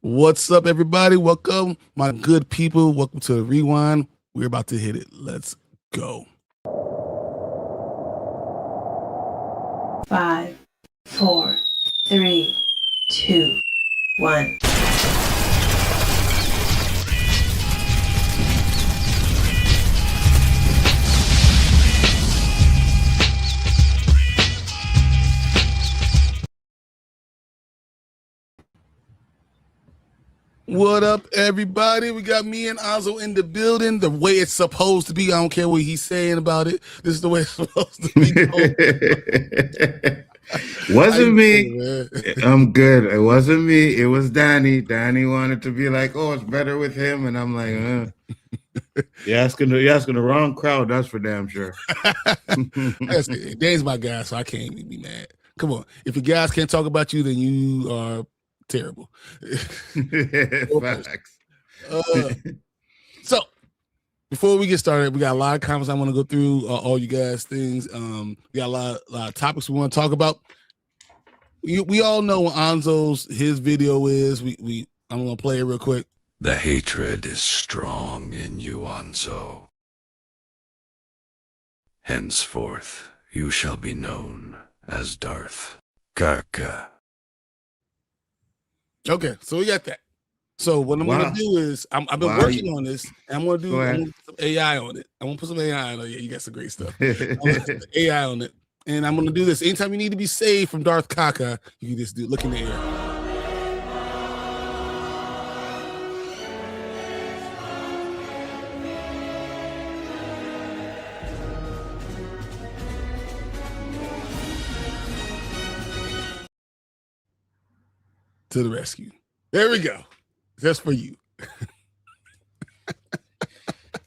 What's up, everybody? Welcome, my good people. Welcome to the Rewind. We're about to hit it. Let's go. 5, 4, 3, 2, 1. What up, everybody? We got me and Nzo in the building. The way it's supposed to be. I don't care what he's saying about it. This is the way it's supposed to be. Wasn't me. I'm good. It wasn't me. It was Danny. Danny wanted to be like, "Oh, it's better with him," and I'm like, "You're asking the wrong crowd. That's for damn sure." Danny's my guy, so I can't even be mad. Come on, if your guys can't talk about you, then you are terrible. Facts. So before we get started, we got a lot of comments I want to go through. All you guys things. We got a lot of topics we want to talk about. We all know what his video is. I'm gonna play it real quick. The hatred is strong in you, Nzo. Henceforth, you shall be known as Darth Kaka. Okay, so we got that. So what I'm gonna do is I've been working on this, and I'm gonna put some AI on it. I'm gonna put some AI on it. Yeah, you got some great stuff. I'm gonna put AI on it, and I'm gonna do this. Anytime you need to be saved from Darth Kaka, you can just look in the air. To the rescue. There we go. Just for you.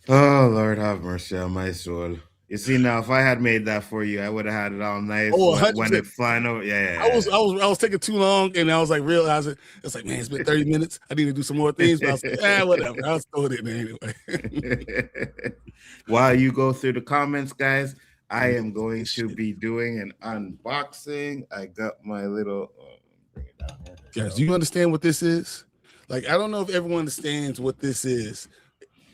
Oh, Lord have mercy on my soul. You see, now if I had made that for you, I would have had it all nice when it flying over. Yeah. I was taking too long, and I was like realizing it's like, man, it's been 30 minutes. I need to do some more things, but I was like, whatever. I'll throw it in there anyway. While you go through the comments, guys, I am going to be doing an unboxing. I got my little bring it down here. Guys, do you understand what this is? Like, I don't know if everyone understands what this is.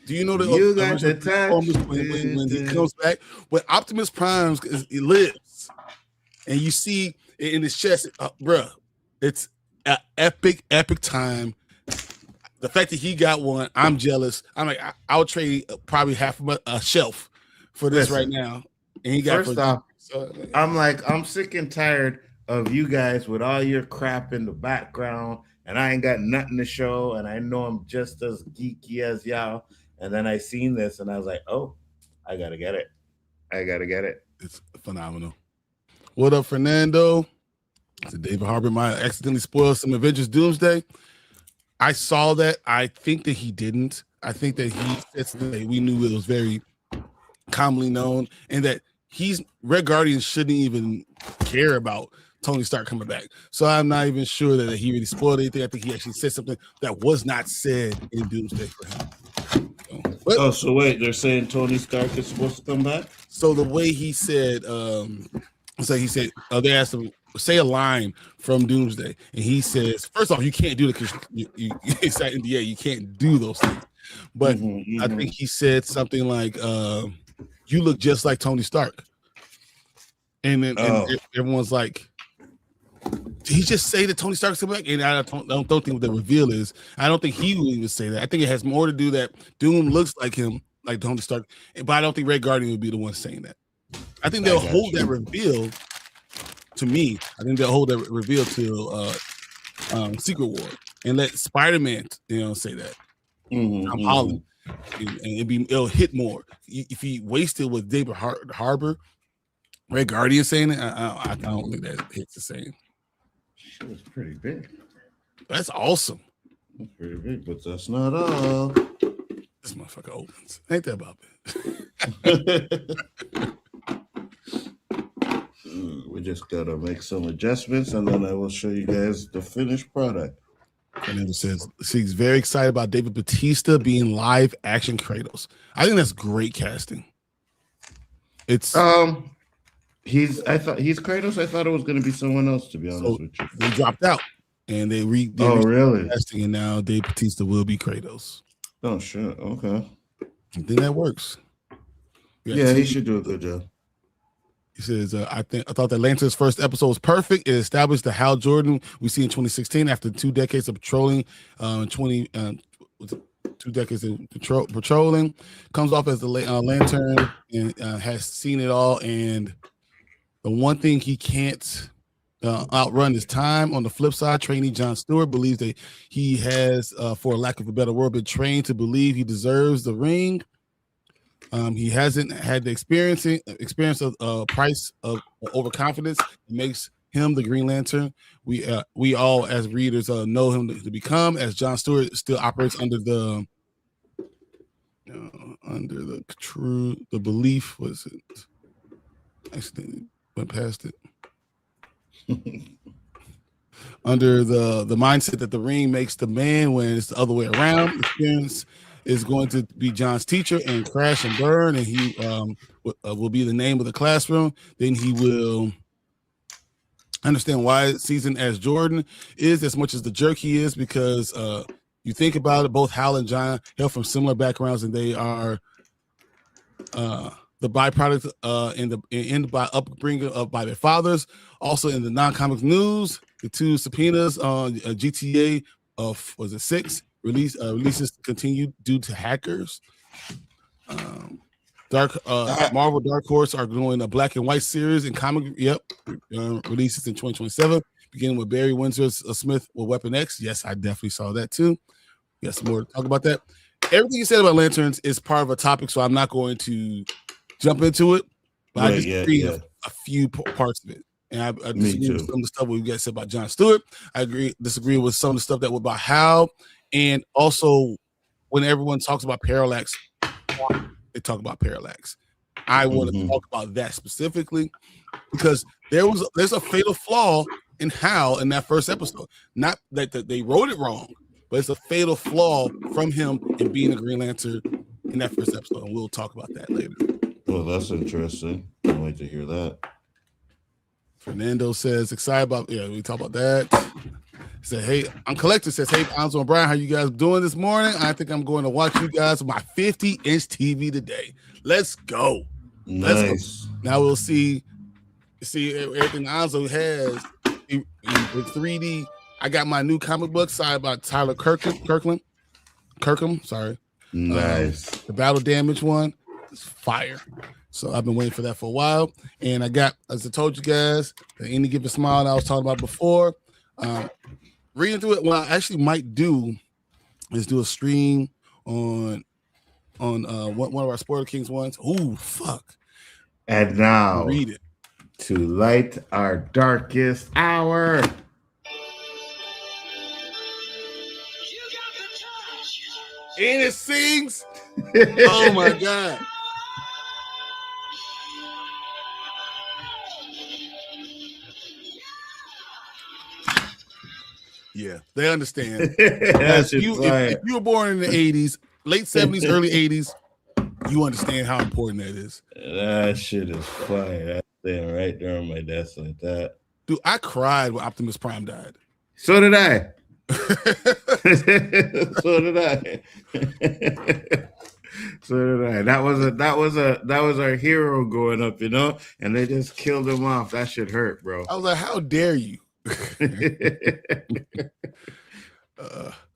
Do you know that you got the touch when he comes back? When Optimus Prime lives, and you see it in his chest, bruh, it's an epic time. The fact that he got one, I'm jealous. I'm like, I'll trade probably half of a shelf for this right now. And he got first off, I'm sick and tired of you guys with all your crap in the background, and I ain't got nothing to show, and I know I'm just as geeky as y'all. And then I seen this, and I was like, "Oh, I gotta get it. It's phenomenal." What up, Fernando? So David Harbour might accidentally spoil some Avengers Doomsday. I saw that. I think that he didn't. I think that he said something that we knew it was very commonly known, and that Red Guardian shouldn't even care about Tony Stark coming back. So I'm not even sure that he really spoiled anything. I think he actually said something that was not said in Doomsday for him. So wait, they're saying Tony Stark is supposed to come back? So the way he said, he said, they asked him, say a line from Doomsday. And he says, first off, you can't do it because it's at NDA. You can't do those things. But I think he said something like, you look just like Tony Stark. And then and everyone's like, did he just say that Tony Stark's coming back? And I don't think what the reveal is. I don't think he would even say that. I think it has more to do that Doom looks like him, like Tony Stark, but I don't think Red Guardian would be the one saying that. I think they'll hold that reveal to me. I think they'll hold that reveal till Secret War and let Spider-Man, say that. I'm Holland, and it'll hit more. If he wasted with David Harbour, Red Guardian saying it, I don't think that hits the same. It was pretty big. That's awesome. That's pretty big, but that's not all. This motherfucker opens. Ain't that about that? We just gotta make some adjustments, and then I will show you guys the finished product. Fernando says she's very excited about David Bautista being live action Kratos. I think that's great casting. It's he's Kratos. I thought it was going to be someone else, to be honest with you. He dropped out. and they Oh, really? casting, and now Dave Bautista will be Kratos. Oh shit. Okay. I think that works. Yeah, he should do a good job. He says, I thought that Lantern's first episode was perfect. It established the Hal Jordan we see in 2016 after 2 decades of patrolling. 2 decades of patrolling, comes off as the Lantern and has seen it all. And the one thing he can't outrun is time. On the flip side, trainee Jon Stewart believes that he has, for lack of a better word, been trained to believe he deserves the ring. He hasn't had the experience of price of overconfidence. It makes him the Green Lantern we all as readers know him to become, as Jon Stewart still operates under the true the belief was it actually went past it under the mindset that the ring makes the man, when it's the other way around. Experience is going to be John's teacher and crash and burn, and he will be the name of the classroom. Then he will understand why season as Jordan is as much as the jerk he is, because you think about it, both Hal and John hail from similar backgrounds, and they are the byproduct in by upbringing by their fathers. Also in the non-comic news, the 2 subpoenas on GTA of was it 6 releases continued due to hackers. Marvel Dark Horse are doing a black and white series in comic. Releases in 2027, beginning with Barry Windsor Smith with Weapon X. Yes, I definitely saw that too. We got some more to talk about that. Everything you said about Lanterns is part of a topic, so I'm not going to jump into it. But I just agree a few parts of it. And I disagree with some of the stuff we got said about Jon Stewart. I disagree with some of the stuff that was about Hal. And also, when everyone talks about Parallax, they talk about Parallax. I want to talk about that specifically because there's a fatal flaw in Hal in that first episode. Not that they wrote it wrong, but it's a fatal flaw from him in being a Green Lantern in that first episode. And we'll talk about that later. Well, that's interesting. Can't wait to hear that. Fernando says, excited about, we talk about that. He said, hey, I'm Collector says, hey, Nzo and Bryon, how you guys doing this morning? I think I'm going to watch you guys on my 50-inch TV today. Let's go. Nice. Let's go. Now we'll see everything Nzo has in 3D. I got my new comic book signed by Tyler Kirkham. Sorry. Nice. The Battle Damage one is fire. So I've been waiting for that for a while. And I got, as I told you guys, the Any Given Smile that I was talking about before. Reading through it, what I actually might do is do a stream on one of our Spoiler Kings ones. Ooh, fuck. And now, read it. To light our darkest hour. And it sings. Oh my God. Yeah, they understand. if you were born in the 80s, late 70s, early 80s, you understand how important that is. That shit is fire. That's staying right there on my desk like that. Dude, I cried when Optimus Prime died. So did I. So did I. So did I. That was our hero growing up, and they just killed him off. That shit hurt, bro. I was like, how dare you?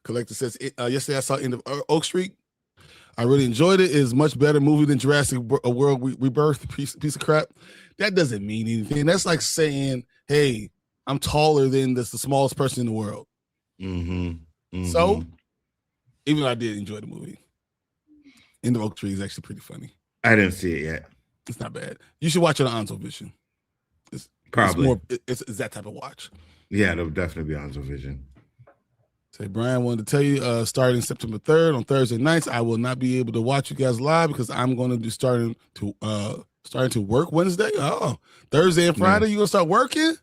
Collector says, yesterday I saw End of Oak Street. I really enjoyed it. It's a much better movie than Jurassic World Rebirth. Piece of crap. That doesn't mean anything. That's like saying, hey, I'm taller than the smallest person in the world. So, even though I did enjoy the movie, End of Oak Tree is actually pretty funny. I didn't see it yet. It's not bad. You should watch it on Onzo Vision. Probably. It's that type of watch. Yeah, it'll definitely be Onzo Vision. Say, Bryon wanted to tell you, starting September 3rd on Thursday nights, I will not be able to watch you guys live because I'm going to be starting to work Wednesday. Oh, Thursday and Friday, you gonna start working?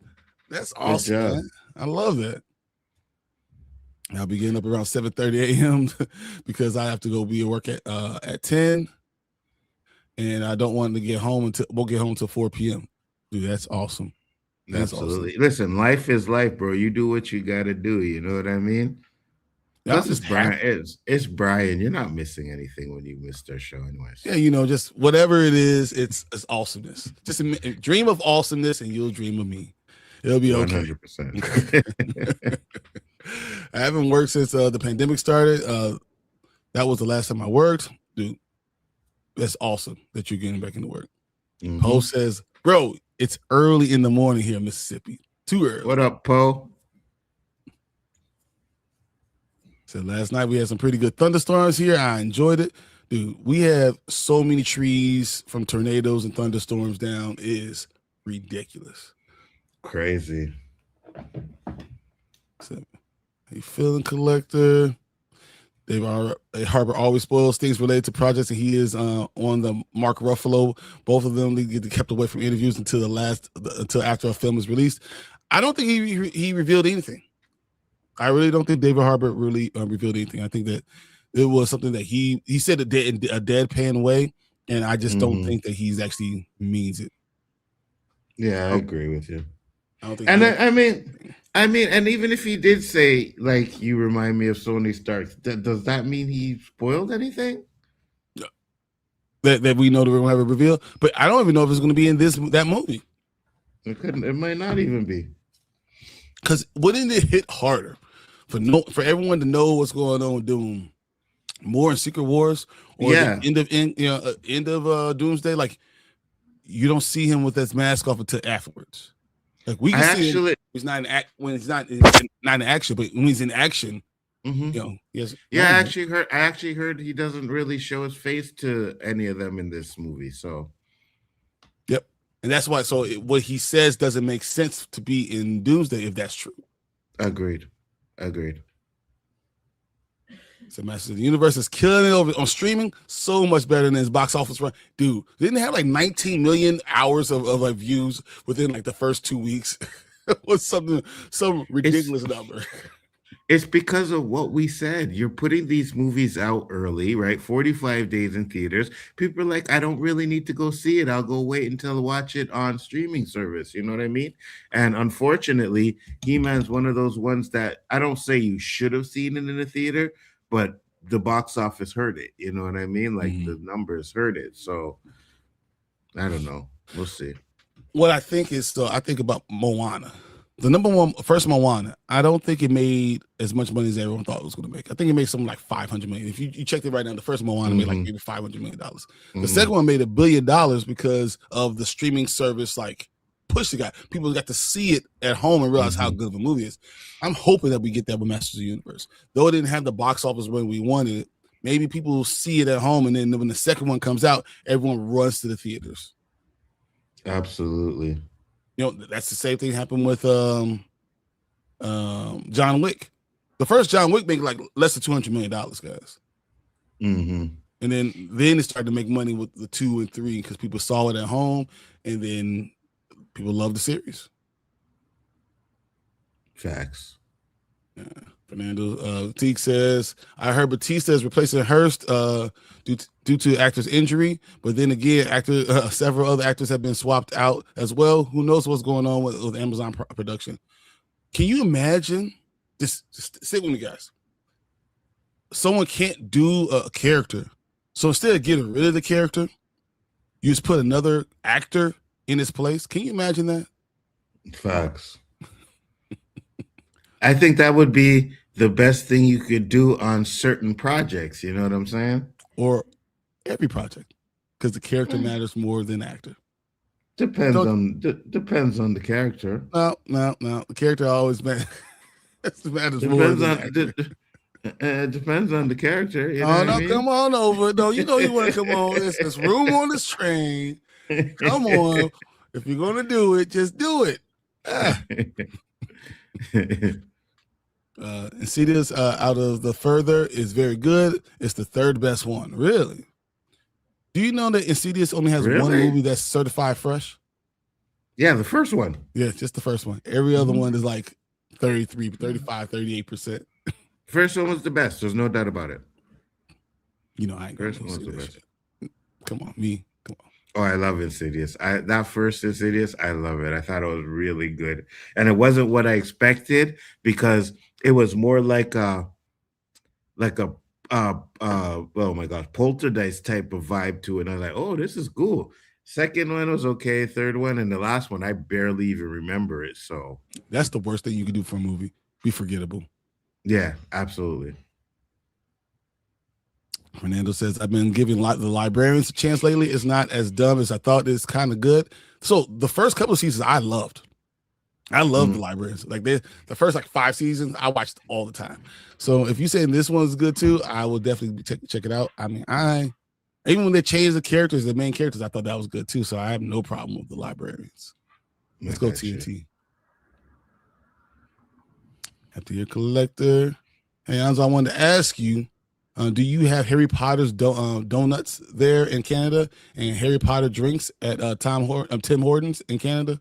That's awesome, man. I love that. I'll be getting up around 7:30 a.m. because I have to go be at work at 10, and I don't want to get home until 4 p.m. Dude, that's awesome. That's Absolutely. awesome. Listen, life is life, bro. You do what you got to do. You know what I mean? Yeah, I'm Plus, it's just Brian. happy. It's Brian. You're not missing anything when you miss their show, anyways. Yeah, just whatever it is, it's awesomeness. Just dream of awesomeness, and you'll dream of me. It'll be okay. 100%. I haven't worked since the pandemic started. That was the last time I worked, dude. That's awesome that you're getting back into work. Mhm. Poe says, "Bro, it's early in the morning here in Mississippi. Too early." What up, Poe? Said last night we had some pretty good thunderstorms here. I enjoyed it. Dude, we have so many trees from tornadoes and thunderstorms down. It is ridiculous. Crazy. So, hey, Feeling Collector. Harbor always spoils things related to projects, and he is on the Mark Ruffalo. Both of them get kept away from interviews until after a film is released. I don't think he revealed anything. I really don't think David Harbour really revealed anything. I think that it was something that he said in a deadpan way, and I just don't think that he's actually means it. Yeah, I agree with you. I don't think. And I mean, and even if he did say, like, you remind me of Tony Stark, does that mean he spoiled anything? That we know that we're gonna have a reveal, but I don't even know if it's gonna be in that movie. It might not even be. Because wouldn't it hit harder for everyone to know what's going on with Doom more in Secret Wars or the end of Doomsday? Like, you don't see him with his mask off until afterwards. Like, we can see him he's not when he's not in action, but when he's in action, yes. Yeah, I actually heard he doesn't really show his face to any of them in this movie. So, yep, and that's why. So what he says doesn't make sense to be in Doomsday if that's true. Agreed. So Masters of the Universe is killing it over on streaming, so much better than his box office run. Dude, didn't it have like 19 million hours of like views within like the first 2 weeks? It was some ridiculous number. It's because of what we said. You're putting these movies out early, right? 45 days in theaters. People are like, I don't really need to go see it. I'll go wait until I watch it on streaming service. You know what I mean? And unfortunately, He-Man's one of those ones that I don't say you should have seen it in the theater, but the box office heard it. You know what I mean? Like the numbers heard it. So I don't know. We'll see. What I think is, I think about Moana. The first Moana, I don't think it made as much money as everyone thought it was going to make. I think it made something like $500 million. If you checked it right now, the first Moana made like maybe $500 million. The second one made $1 billion because of the streaming service, like push the guy. People got to see it at home and realize how good of a movie it is. I'm hoping that we get that with Masters of the Universe. Though it didn't have the box office when we wanted it, maybe people will see it at home, and then when the second one comes out, everyone runs to the theaters. Absolutely. That's the same thing happened with John Wick. The first John Wick made like less than $200 million, guys. And then it started to make money with the 2 and 3 because people saw it at home, and then people loved the series. Facts. Yeah. Fernando Teague says, I heard Batista is replacing Hurst due to actor's injury, but then again, several other actors have been swapped out as well. Who knows what's going on with Amazon production? Can you imagine? Just sit with me, guys. Someone can't do a character, so instead of getting rid of the character, you just put another actor in his place. Can you imagine that? Facts. I think that would be the best thing you could do on certain projects. You know what I'm saying? Or every project, because the character matters more than the actor. Depends on the character. No. The character always matters. Matters more than the actor. It depends on the character. You know I mean? Come on over. No, you want to come on. There's room on this train. Come on. If you're gonna do it, just do it. Insidious out of the further is very good. It's the third best one. Really? Do you know that Insidious only has one movie that's certified fresh? Yeah, the first one. Yeah, just the first one. Every other one is like 33, 35, 38%. First one was the best. There's no doubt about it. I ain't gonna see that shit. Come on, me. Come on. Oh, I love Insidious. That first Insidious, I love it. I thought it was really good, and it wasn't what I expected because it was more like a oh my gosh, poltergeist type of vibe to it. And I was like, oh, this is cool. Second one was okay. Third one and the last one, I barely even remember it. So That's the worst thing you could do for a movie. Be forgettable. yeah, absolutely. Fernando says, I've been giving the librarians a chance lately. It's not as dumb as I thought. It's kind of good. So the first couple of seasons I loved. I love the librarians. Like the first like 5 seasons, I watched all the time. So if you say this one's good too, I will definitely check it out. I mean, even when they changed the characters, the main characters, I thought that was good too. So I have no problem with the librarians. Let's go TNT. After your collector. Hey, Anzo, I wanted to ask you, do you have Harry Potter's donuts there in Canada and Harry Potter drinks at Tim Hortons in Canada?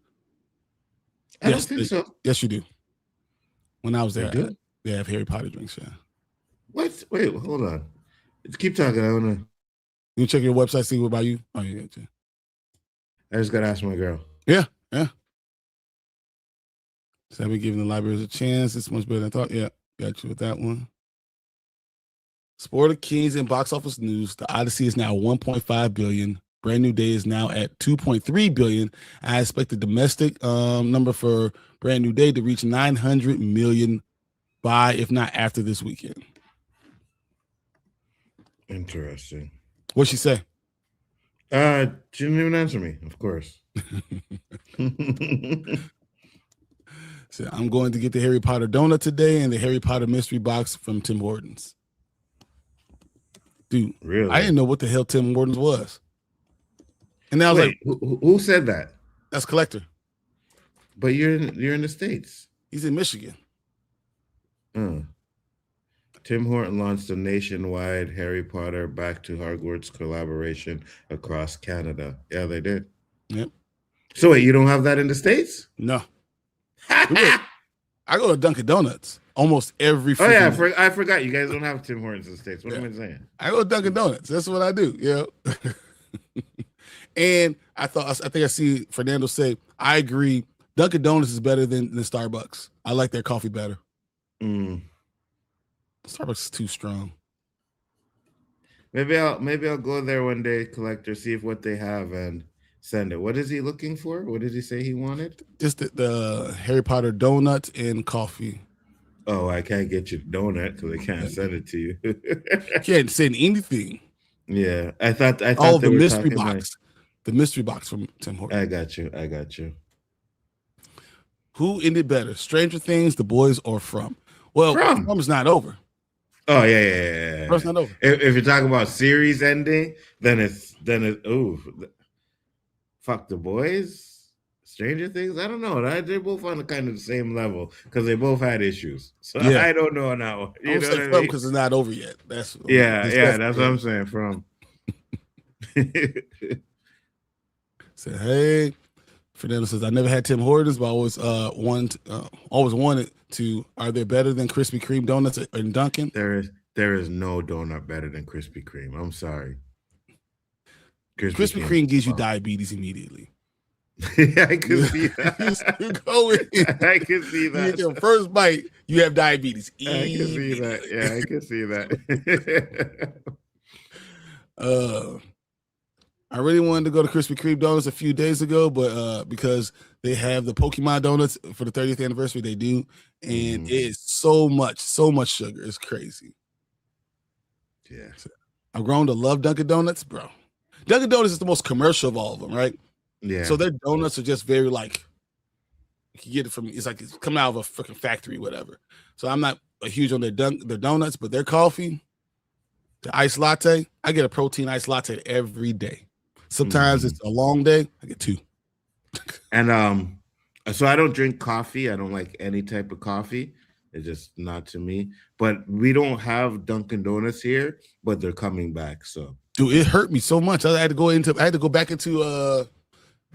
I don't think so. Yes, you do. When I was there, they have Harry Potter drinks. Yeah. What? Wait, hold on. Keep talking. I wanna. You check your website. See what about you. Oh, yeah. I just gotta ask my girl. Yeah. So I've been giving the libraries a chance. It's much better than I thought. Yeah, got you with that one. Sport of Kings in box office news. The Odyssey is now 1.5 billion. Brand New Day is now at 2.3 billion. I expect the domestic number for Brand New Day to reach 900 million by, if not after this weekend. Interesting. What'd she say? She didn't even answer me, of course. So I'm going to get the Harry Potter donut today and the Harry Potter mystery box from Tim Hortons. Dude, really? I didn't know what the hell Tim Hortons was. And I was like, who said that? That's Collector. But you're in the States. He's in Michigan. Tim Horton launched a nationwide Harry Potter Back to Hogwarts collaboration across Canada. Yeah, they did. Yep. So wait, you don't have that in the States? No. I go to Dunkin' Donuts almost every. Oh yeah, I forgot you guys don't have Tim Hortons in the States. What am I saying? I go to Dunkin' Donuts. That's what I do. Yeah. And I think I see Fernando say, I agree. Dunkin' Donuts is better than Starbucks. I like their coffee better. Starbucks is too strong. Maybe I'll go there one day, Collector, see if what they have and send it. What is he looking for? What did he say he wanted? Just the Harry Potter donuts and coffee. Oh, I can't get you the donut because I can't send it to you. Can't send anything. Yeah, I thought the mystery box. The mystery box from Tim Hortons. I got you. Who ended better, Stranger Things, The Boys, or From? Well, From is not over. Oh yeah. From's not over. If you're talking about series ending, then it's fuck The Boys, Stranger Things. I don't know. They're both on kind of the same level because they both had issues. So yeah. I don't know now. You know what I mean? Because it's not over yet. That's what I'm saying. From. Say, hey, Fernando says, I never had Tim Hortons, but I always wanted to. Are they better than Krispy Kreme donuts in Dunkin'? There is no donut better than Krispy Kreme. I'm sorry. Krispy Kreme gives you diabetes immediately. Yeah, I can see that. I can see that. Your first bite, you have diabetes. I can see that. Yeah, I can see that. I really wanted to go to Krispy Kreme donuts a few days ago, but because they have the Pokemon donuts for the 30th anniversary, they do, and it's so much sugar. It's crazy. Yeah, so I've grown to love Dunkin' Donuts, bro. Dunkin' Donuts is the most commercial of all of them, right? Yeah. So their donuts are just very like you can get it from. It's like it's coming out of a freaking factory, whatever. So I'm not a huge on their donuts, but their coffee, the iced latte. I get a protein iced latte every day. Sometimes it's a long day. I get 2. And so I don't drink coffee. I don't like any type of coffee. It's just not to me. But we don't have Dunkin' Donuts here, but they're coming back. So, dude, it hurt me so much. I had to go back into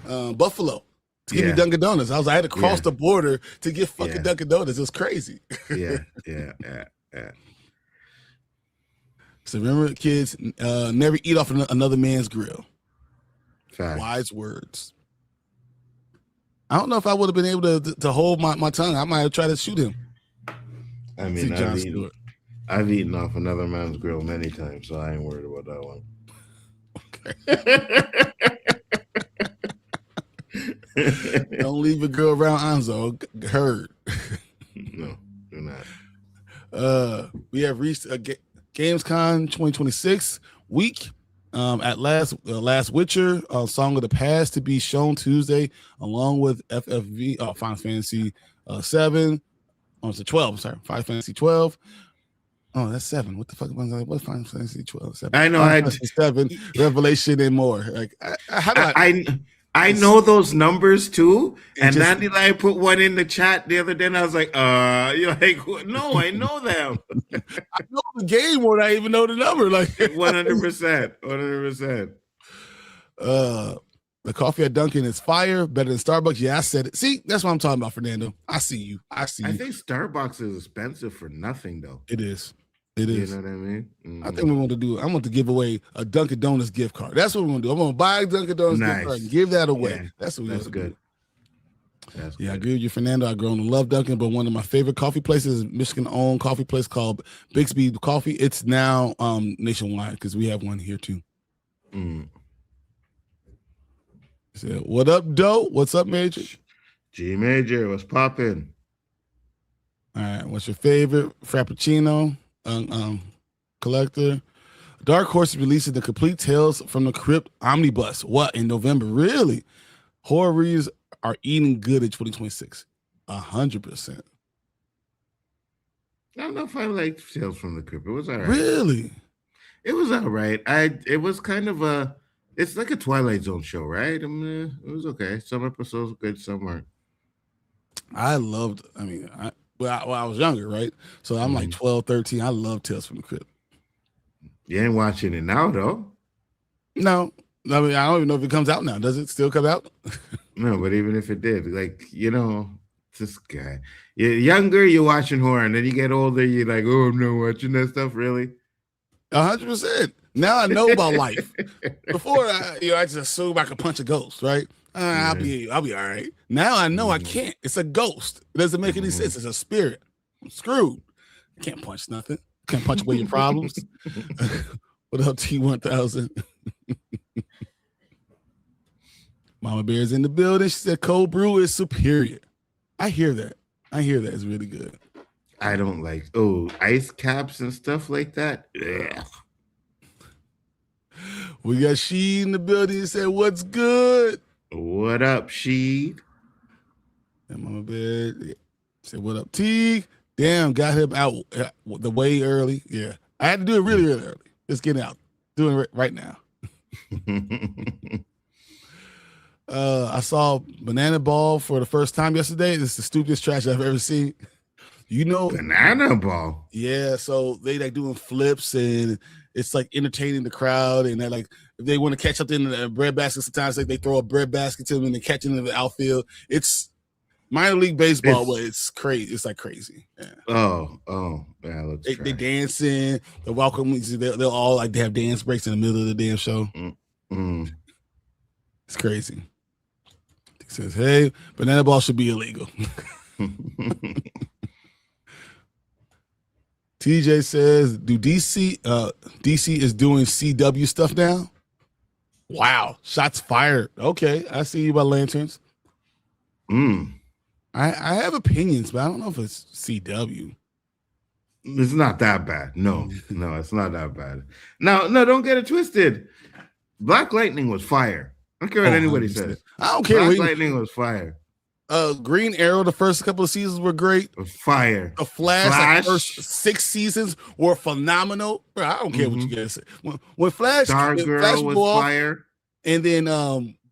Buffalo to get me Dunkin' Donuts. I had to cross the border to get fucking Dunkin' Donuts. It was crazy. Yeah. So remember, kids, never eat off another man's grill. Facts. Wise words. I don't know if I would have been able to hold my tongue. I might have tried to shoot him. I mean, I've eaten off another man's grill many times, so I ain't worried about that one. Okay. Don't leave a girl around Nzo. Heard. No, do not. We have reached Gamescom 2026 week. At last Witcher Song of the Past to be shown Tuesday, along with FFV Final Fantasy 7. Oh, it's a 12. Sorry, Final Fantasy 12. Oh, that's 7. What the fuck? What's Final Fantasy 12? 7. I know. Final Fantasy 7, Revelation, and more. Like, I know those numbers too. And Nandy Lai put one in the chat the other day, and I was like, you're like, no, I know them. I know the game more than I even know the number. Like 100%. The coffee at Dunkin' is fire, better than Starbucks. Yeah, I said it. See, that's what I'm talking about, Fernando. I see you. I think Starbucks is expensive for nothing, though. It is. It is. You know what I mean? I think we want to do. I want to give away a Dunkin' Donuts gift card. That's what we're gonna do. I'm gonna buy a Dunkin' Donuts gift card and give that away. Yeah, that's what we're good. That's good. I agree with you, Fernando. I've grown to love Dunkin', but one of my favorite coffee places is Michigan-owned coffee place called Bixby Coffee. It's now nationwide because we have one here too. So, what up, Doe? What's up, Major? G Major, what's popping? All right, what's your favorite Frappuccino? Collector. Dark Horse releases the complete Tales from the Crypt omnibus. What, in November? Really? Horror readers are eating good in 2026. 100%. I don't know if I liked Tales from the Crypt. It was all right. Really? It was all right. It was kind of it's like a Twilight Zone show, right? I mean, it was okay. Some episodes were good, some weren't. I was younger, right? So I'm like 12, 13. I love Tales from the Crypt. You ain't watching it now, though. No. I mean, I don't even know if it comes out now. Does it still come out? No, but even if it did, like, this guy. You're younger, you're watching horror, and then you get older, you're like, oh, I'm not watching that stuff, really? 100%. Now I know about life. Before, I just assumed I could punch a ghost, right? I'll be all right. Now I know I can't. It's a ghost. It doesn't make any sense. It's a spirit. I'm screwed. I can't punch nothing. Can't punch away your problems. What up, T1000? Mama Bear's in the building. She said cold brew is superior. I hear that. It's really good. I don't like ice caps and stuff like that. Ugh. We got She in the building. He said, what's good? What up, She? And Mama Bear said, what up, T? Damn, got him out the way early. Yeah. I had to do it really, really early. Let's get out. Doing it right now. I saw Banana Ball for the first time yesterday. It's the stupidest trash I've ever seen. Banana Ball? Yeah, so they like doing flips and it's like entertaining the crowd, and they're like, if they want to catch up in the bread basket, sometimes like they throw a bread basket to them and they catch it in the outfield. It's minor league baseball, but it's crazy. It's like crazy. Yeah. Oh, yeah. They dancing. The welcome. They'll all like they have dance breaks in the middle of the damn show. It's crazy. He says, "Hey, banana ball should be illegal." TJ says, "Do DC is doing CW stuff now?" Wow, shots fired. Okay, I see you by lanterns. I have opinions, but I don't know if it's CW. It's not that bad. No, it's not that bad. No, don't get it twisted. Black Lightning was fire. I don't care what anybody says. I don't care. Black Lightning was fire. Green Arrow, the first couple of seasons were great. Fire. The Flash, the first 6 seasons were phenomenal. Bro, I don't care what you guys say. When Flash, Stargirl was fire. And then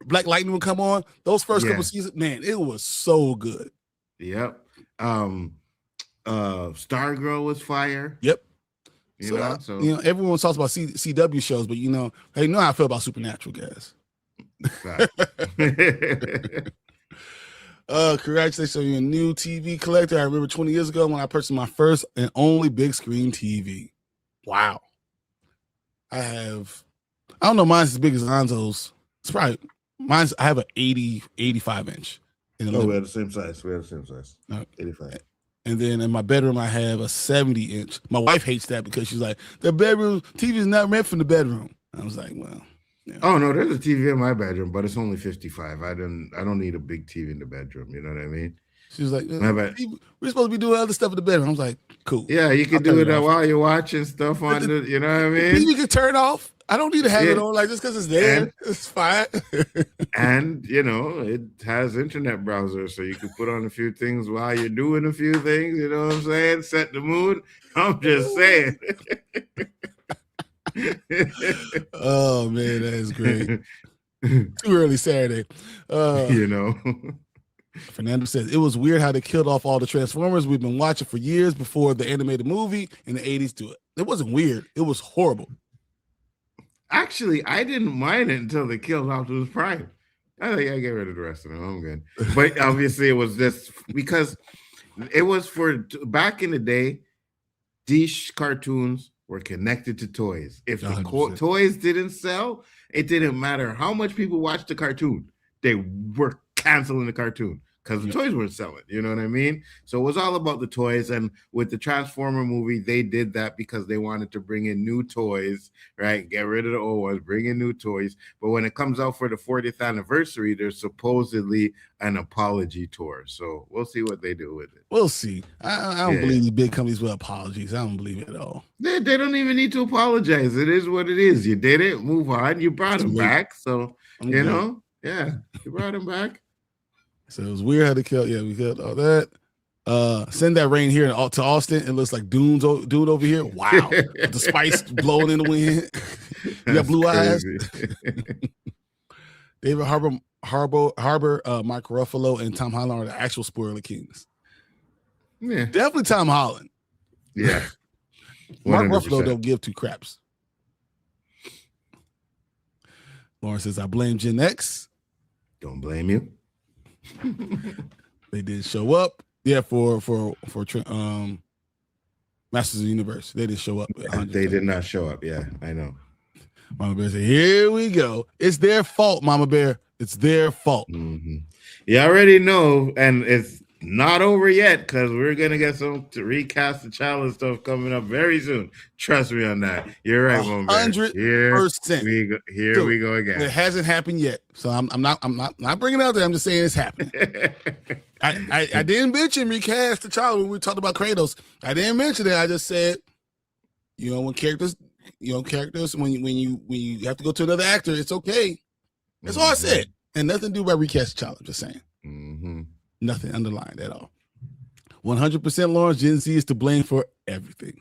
Black Lightning would come on. Those first couple of seasons, man, it was so good. Yep. Stargirl was fire. Yep. So everyone talks about CW shows, but hey, how I feel about Supernatural, guys. Congratulations on your new TV collector. I remember 20 years ago when I purchased my first and only big screen TV. Wow. I don't know, mine's as big as Lonzo's. It's probably I have an 85 inch. In the Oh, living we room. had the same size. 85. And then in my bedroom, I have a 70 inch. My wife hates that because she's like, the bedroom TV is not meant for the bedroom. I was like, well, yeah. Oh no, there's a TV in my bedroom, but it's only 55. I don't need a big TV in the bedroom. You know what I mean? She was like, My bad. we're supposed to be doing other stuff in the bedroom. I was like, cool. Yeah, you can I'll do turn it it off. while you're watching stuff on the, you know what I mean? TV can turn off. I don't need to have it Yeah. on like just because it's there. And- It's fine. And you know, it has internet browser, so you can put on a few things while you're doing a few things. You know what I'm saying? Set the mood. I'm just saying. Oh man, that is great. Too early Saturday. You know. Fernando says it was weird how they killed off all the Transformers we've been watching for years before the animated movie in the 80s do it. It wasn't weird. It was horrible. Actually, I didn't mind it until they killed Optimus Prime. I think I get rid of the rest of them. I'm good. But obviously, it was just because it was for back in the day. These cartoons were connected to toys. If the 100%. toys didn't sell, it didn't matter how much people watched the cartoon. They were canceling the cartoon because the toys weren't selling. You know what I mean? So it was all about the toys. And with the Transformer movie, they did that because they wanted to bring in new toys, right? Get rid of the old ones, bring in new toys. But when it comes out for the 40th anniversary, there's supposedly an apology tour. So we'll see what they do with it. We'll see. I don't believe these big companies with apologies. I don't believe it at all. They don't even need to apologize. It is what it is. You did it. Move on. You brought him back. So, you know, yeah, you brought him back. So it was weird how they killed. Yeah, we killed all that. Send that rain here to Austin. It looks like Dune over here. Wow. The spice blowing in the wind. You got blue eyes. David Harbour, Mark Ruffalo, and Tom Holland are the actual spoiler kings. Yeah. Definitely Tom Holland. Yeah. Mark 100%. Ruffalo don't give two craps. Lauren says, I blame Gen X. Don't blame you. They did show up. Yeah, for Masters of the Universe. They did show up. They did not show up. Yeah, I know. Mama Bear said, here we go. It's their fault, Mama Bear. It's their fault. Mm-hmm. You already know, and it's not over yet because we're gonna get some to recast the challenge stuff coming up very soon. Trust me on that. You're right, Mama Bear. 100%. Here we go again. It hasn't happened yet, so I'm not bringing it out there. I'm just saying it's happening. I didn't mention recast the child when we talked about Kratos. I didn't mention it. I just said, when characters, when you have to go to another actor, it's okay. That's all I said, and nothing to do about recast the child. I'm just saying. Mm-hmm. Nothing underlined at all. 100% Lawrence, Gen Z is to blame for everything.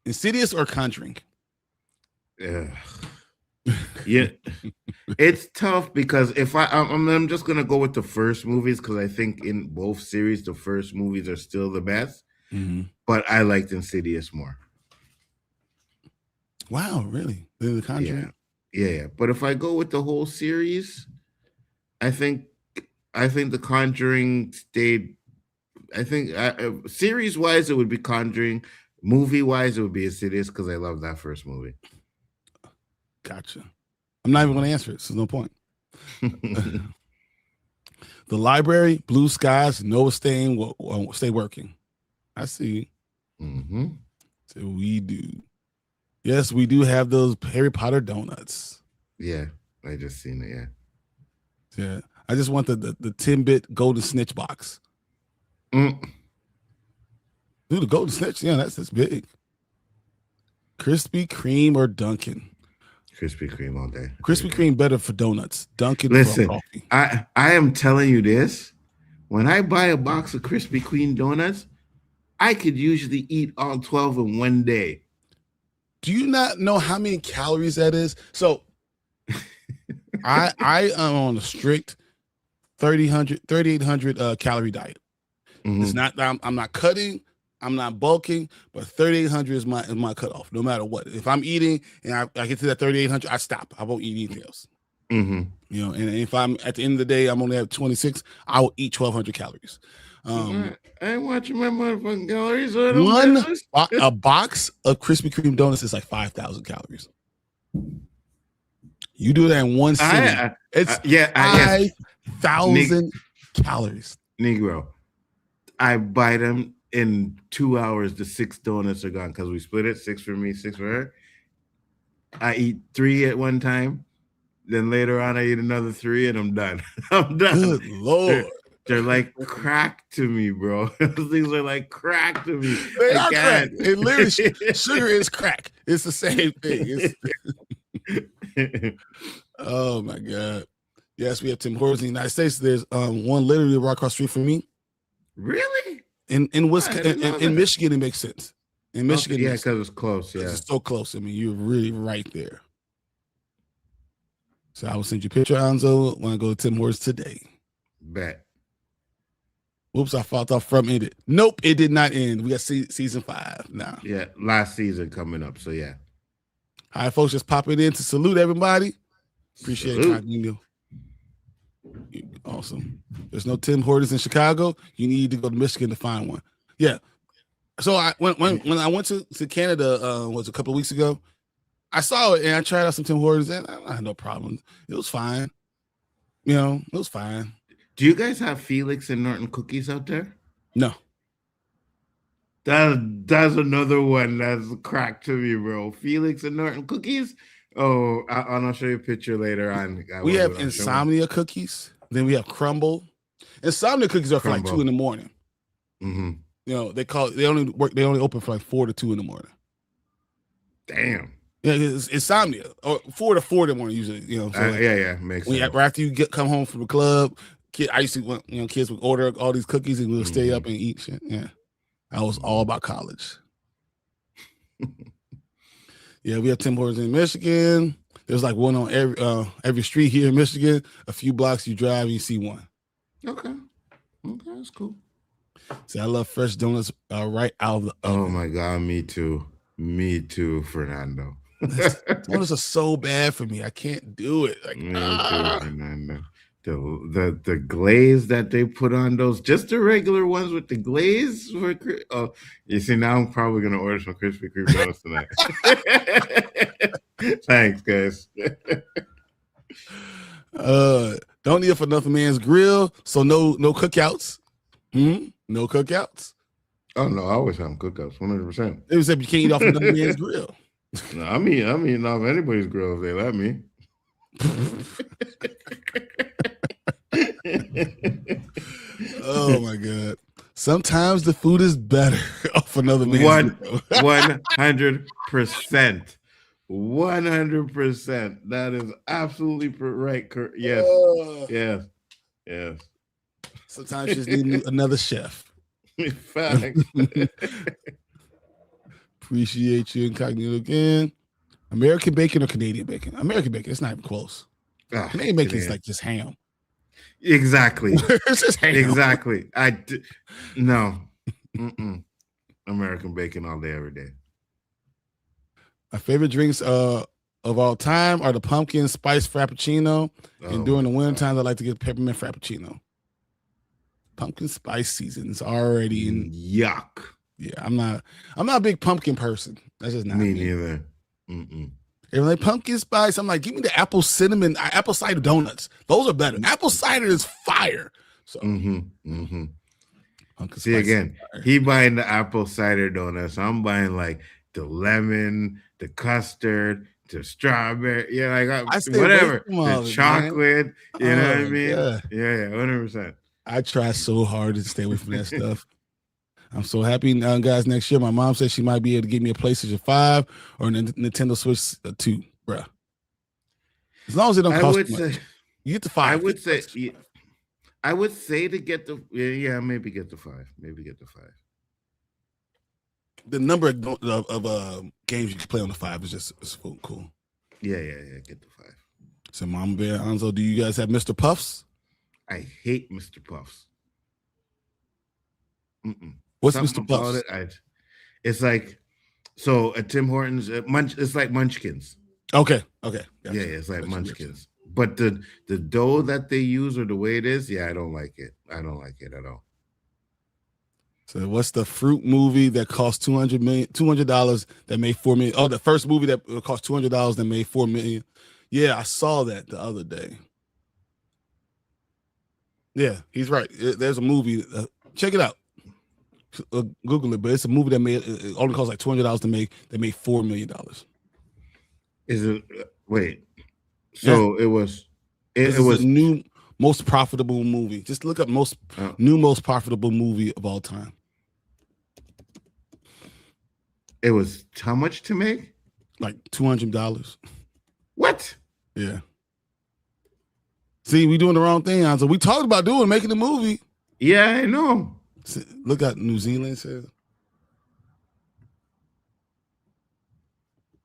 Insidious or Conjuring? Yeah, it's tough because if I'm just gonna go with the first movies because I think in both series the first movies are still the best. Mm-hmm. But I liked Insidious more. Wow, really? The Conjuring? Yeah. But if I go with the whole series, I think the Conjuring stayed. I think series wise it would be Conjuring. Movie wise it would be Insidious because I love that first movie. Gotcha. I'm not even going to answer it, so no point. The library, blue skies, no staying, will stay working. I see. Mm-hmm. So we do. Yes, we do have those Harry Potter donuts. Yeah, I just seen it. Yeah, I just want the 10-bit golden snitch box. Dude, the golden snitch, yeah, that's big. Krispy Kreme or Dunkin'? Krispy Kreme all day. Krispy Kreme better for donuts. Dunkin' Listen, for coffee. I am telling you this. When I buy a box of Krispy Kreme donuts, I could usually eat all 12 in one day. Do you not know how many calories that is? So I am on a strict 3,800 calorie diet. Mm-hmm. It's not I'm not cutting, I'm not bulking, but 3,800 is my cutoff, no matter what. If I'm eating and I get to that 3,800, I stop. I won't eat anything else. Mm-hmm. You know, and if I'm at the end of the day, I'm only at 26, I will eat 1,200 calories. I ain't watching my motherfucking calories. A box of Krispy Kreme donuts is like 5,000 calories. You do that in one sitting, it's 5,000 calories. Negro, I bite them in 2 hours. The 6 donuts are gone because we split it, 6 for me, 6 for her. I eat 3 at one time. Then later on, I eat another 3 and I'm done. I'm done. Good Lord. They're like crack to me, bro. Those things are like crack to me. They are crack. It literally, sugar is crack. It's the same thing. Oh my God. Yes, we have Tim Hortons in the United States. There's one literally right across the street from me. Really? In Wisconsin, in Michigan, it makes sense. In Michigan, okay, yeah, because it's close. Yeah, it's so close. I mean, you're really right there. So I will send you a picture, Nzo, when I go to Tim Hortons today. Bet. Whoops, I thought from ended. Nope, it did not end. We got season 5 now. Yeah, last season coming up. So yeah. All right, folks, just popping in to salute everybody. Appreciate it. Awesome. There's no Tim Hortons in Chicago. You need to go to Michigan to find one. Yeah. So when I went to Canada was a couple of weeks ago, I saw it and I tried out some Tim Hortons and I had no problem. It was fine. You know, it was fine. Do you guys have Felix and Norton cookies out there? No. That's another one that's crack to me, bro. Felix and Norton cookies. Oh, I'll show you a picture later on. We have Insomnia cookies. Then we have Crumble. Insomnia cookies are for like 2 in the morning. Mm-hmm. You know, they only open for like 4 to 2 in the morning. Damn. Yeah, it's Insomnia. Or 4 to 4 in the morning usually. You know, so yeah, makes sense. After you come home from the club, I used to, kids would order all these cookies and we'll stay up and eat shit. Yeah. I was all about college. Yeah, we have Tim Hortons in Michigan. There's like one on every street here in Michigan. A few blocks you drive, you see one. Okay, that's cool. See, I love fresh donuts right out of the oven. Oh my God, me too, Fernando. Donuts are so bad for me. I can't do it. Like, me too, Fernando. The glaze that they put on those, just the regular ones with the glaze. You see, now I'm probably gonna order some Krispy Kreme donuts tonight. Thanks, guys. Don't eat for another man's grill. So no cookouts. No cookouts. Oh no, I always have cookouts, 100%. They said you can't eat off another man's grill. No, I'm eating off anybody's grill if they let me. Oh my God. Sometimes the food is better off another man's 100%. 100%. That is absolutely right. Yes. Sometimes you just need another chef. Facts. Appreciate you, Incognito again. American bacon or Canadian bacon? American bacon. It's not even close. Canadian bacon is like just ham. Exactly. It's just ham. Exactly. No. American bacon all day, every day. My favorite drinks of all time are the pumpkin spice frappuccino. And during the winter times, I like to get peppermint frappuccino. Pumpkin spice season is already in. Yuck. Yeah, I'm not a big pumpkin person. That's just not me. Neither. And like pumpkin spice, I'm like, give me the apple cider donuts. Those are better. Apple cider is fire. So see again, he buying the apple cider donuts. I'm buying like the lemon, the custard, the strawberry. Yeah, like whatever. The chocolate. You know what I mean? Yeah, 100%. I try so hard to stay away from that stuff. I'm so happy, guys. Next year, my mom said she might be able to give me a PlayStation 5 or a Nintendo Switch 2, bruh. As long as it don't cost much. You get the 5. I would say to get the maybe get the 5. The number of games you can play on the 5 is just cool. Yeah, get the 5. So, Mama Bear, Anzo, do you guys have Mr. Puffs? I hate Mr. Puffs. What's Something Mr. Puffs? It's like, so at Tim Hortons, it's like Munchkins. Okay. Gotcha. Yeah, it's like Munchkins. but the dough that they use or the way it is, yeah, I don't like it. I don't like it at all. So what's the fruit movie that cost $200 that made $4 million? Oh, the first movie that cost $200 that made $4 million. Yeah, I saw that the other day. Yeah, he's right. There's a movie. Check it out. Google it, but it's a movie that made it only cost like $200 to make. That made $4 million. Is it? Wait. So Yeah. it was. It was a new most profitable movie. Just look up most profitable movie of all time. It was how much to make? Like $200. What? Yeah. See, we doing the wrong thing, Nzo. We talked about making the movie. Yeah, I know. Look at New Zealand says.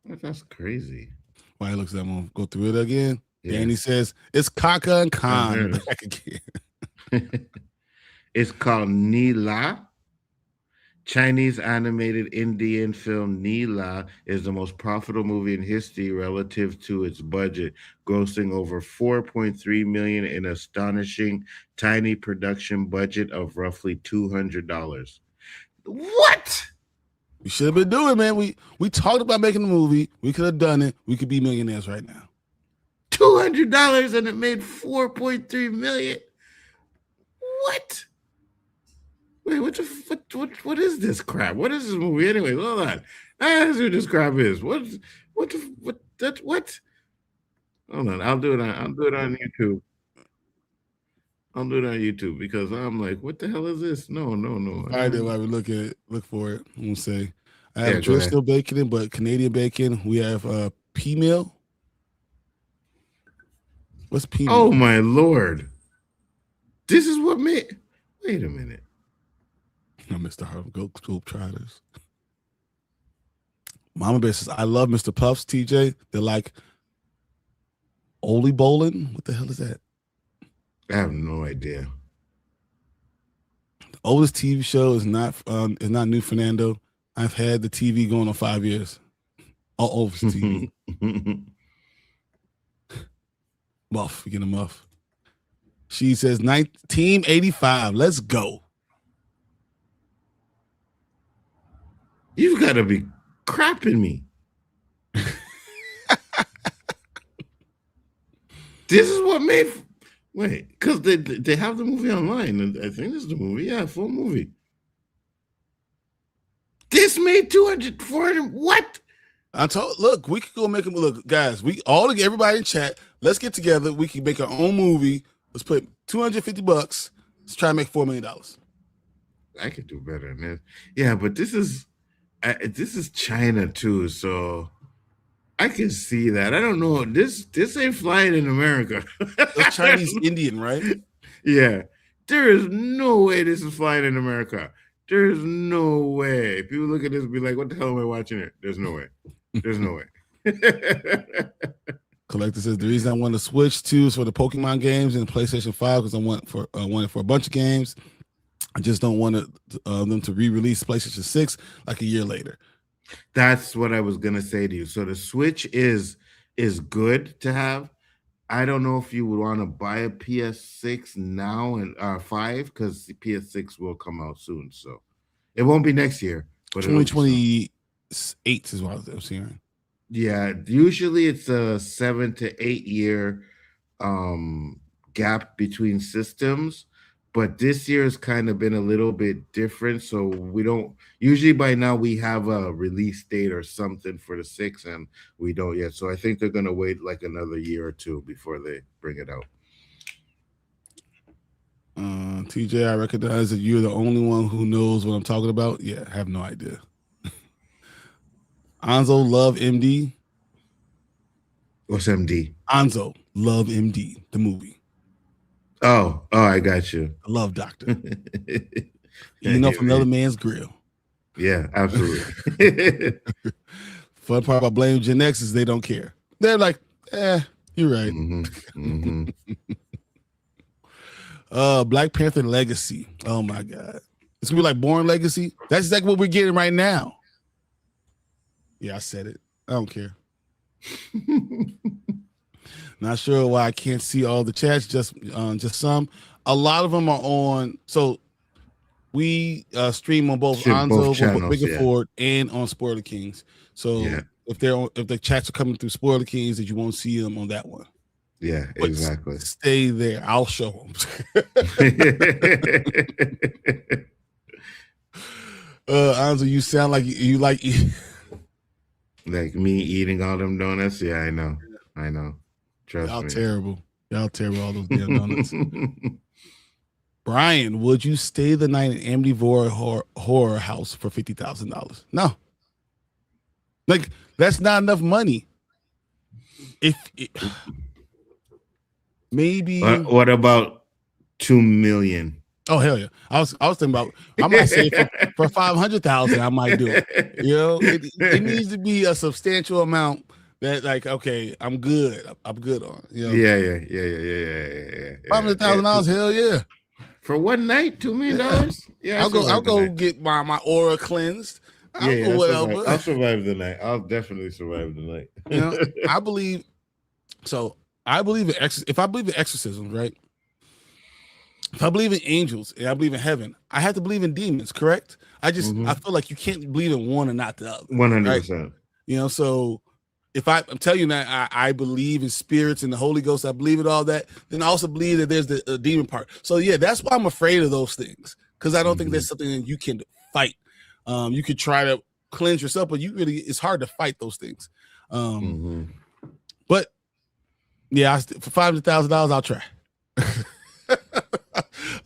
That's crazy. Why he looks at that one? Go through it again. Yeah. Danny says it's Kaka and Khan back again. It's called Neela. Chinese animated Indian film Neela is the most profitable movie in history relative to its budget, grossing over $4.3 million in astonishing tiny production budget of roughly $200. What? We should have been doing it, man. We talked about making the movie. We could have done it. We could be millionaires right now. $200 and it made $4.3 million. What? Wait, what is this crap? What is this movie anyway? Hold on. That's what this crap is. What? Hold on. I'll do it on YouTube. I'll do it on YouTube because I'm like, what the hell is this? No. I did why we look for it. I'm gonna say I have traditional bacon, but Canadian bacon. We have pea meal. What's pea meal? Oh my Lord. This is what made. Wait a minute. No, Mr. Harvey, go try this. Mama Bear says, I love Mr. Puffs, TJ. They're like Oli Bowling. What the hell is that? I have no idea. The oldest TV show is not New Fernando. I've had the TV going on 5 years. All over TV. Muff, we get a muff. She says 1985. Let's go. You've got to be crapping me. This is what made. Wait, because they have the movie online, and I think this is the movie. Yeah, full movie. This made 200, 400. What? Look, we could go make them. Look, guys, everybody in chat. Let's get together. We can make our own movie. Let's put $250. Let's try and make $4 million. I could do better than this. Yeah, but this is China too, so I can see that. I don't know. This ain't flying in America. It's Chinese Indian, right? Yeah. There is no way this is flying in America. There is no way. People look at this and be like, what the hell am I watching it? There's no way. There's no way. Collector says the reason I want to switch to is for the Pokemon games and the PlayStation 5 because I want it for a bunch of games. I just don't want them to re-release PlayStation 6 like a year later. That's what I was gonna say to you. So the Switch is good to have. I don't know if you would want to buy a PS6 now and 5 because the PS6 will come out soon. So it won't be next year, but 2028 is what I was hearing. Yeah, usually it's a 7 to 8 year gap between systems. But this year has kind of been a little bit different. So we don't usually by now we have a release date or something for the 6 and we don't yet. So I think they're going to wait like another year or two before they bring it out. TJ, I recognize that you're the only one who knows what I'm talking about. Yeah, I have no idea. Nzo Love MD. What's MD? Nzo Love MD, the movie. Oh, I got you. I love Doctor. From another man's grill. Yeah, absolutely. Fun part about Blame Gen X is they don't care. They're like, you're right. Mm-hmm. Black Panther Legacy. Oh my God. It's gonna be like Born Legacy. That's exactly what we're getting right now. Yeah, I said it. I don't care. Not sure why I can't see all the chats. Just some. A lot of them are on. So we stream on both Nzo, channels, Biggaford, and on Spoiler Kings. So if the chats are coming through Spoiler Kings, that you won't see them on that one. Yeah, But exactly. Stay there. I'll show them. Nzo, you sound like you like like me eating all them donuts. Yeah, I know. Trust y'all me. terrible. Y'all terrible. All those damn donuts. Bryon, would you stay the night in Amityville horror house for $50,000? No. Like, that's not enough money. Maybe. What about 2 million? Oh hell yeah! I was thinking about. I might say for 500,000, I might do it. You know, it needs to be a substantial amount. That like, okay, I'm good. I'm good on. You know? Yeah. $500,000, hell yeah. For one night, $2 million. Yeah, I'll go get my aura cleansed. I'll survive the night. I'll definitely survive the night. You know, I believe. So I believe in if I believe in exorcism, right? If I believe in angels and I believe in heaven, I have to believe in demons, correct? I feel like you can't believe in one and not the other. 100%. Right? You know, so if I'm telling you that I believe in spirits and the Holy Ghost, I believe in all that, then I also believe that there's the demon part. So yeah, that's why I'm afraid of those things, because I don't think there's something that you can fight. You could try to cleanse yourself, but it's hard to fight those things. But yeah, for $500,000, I'll try.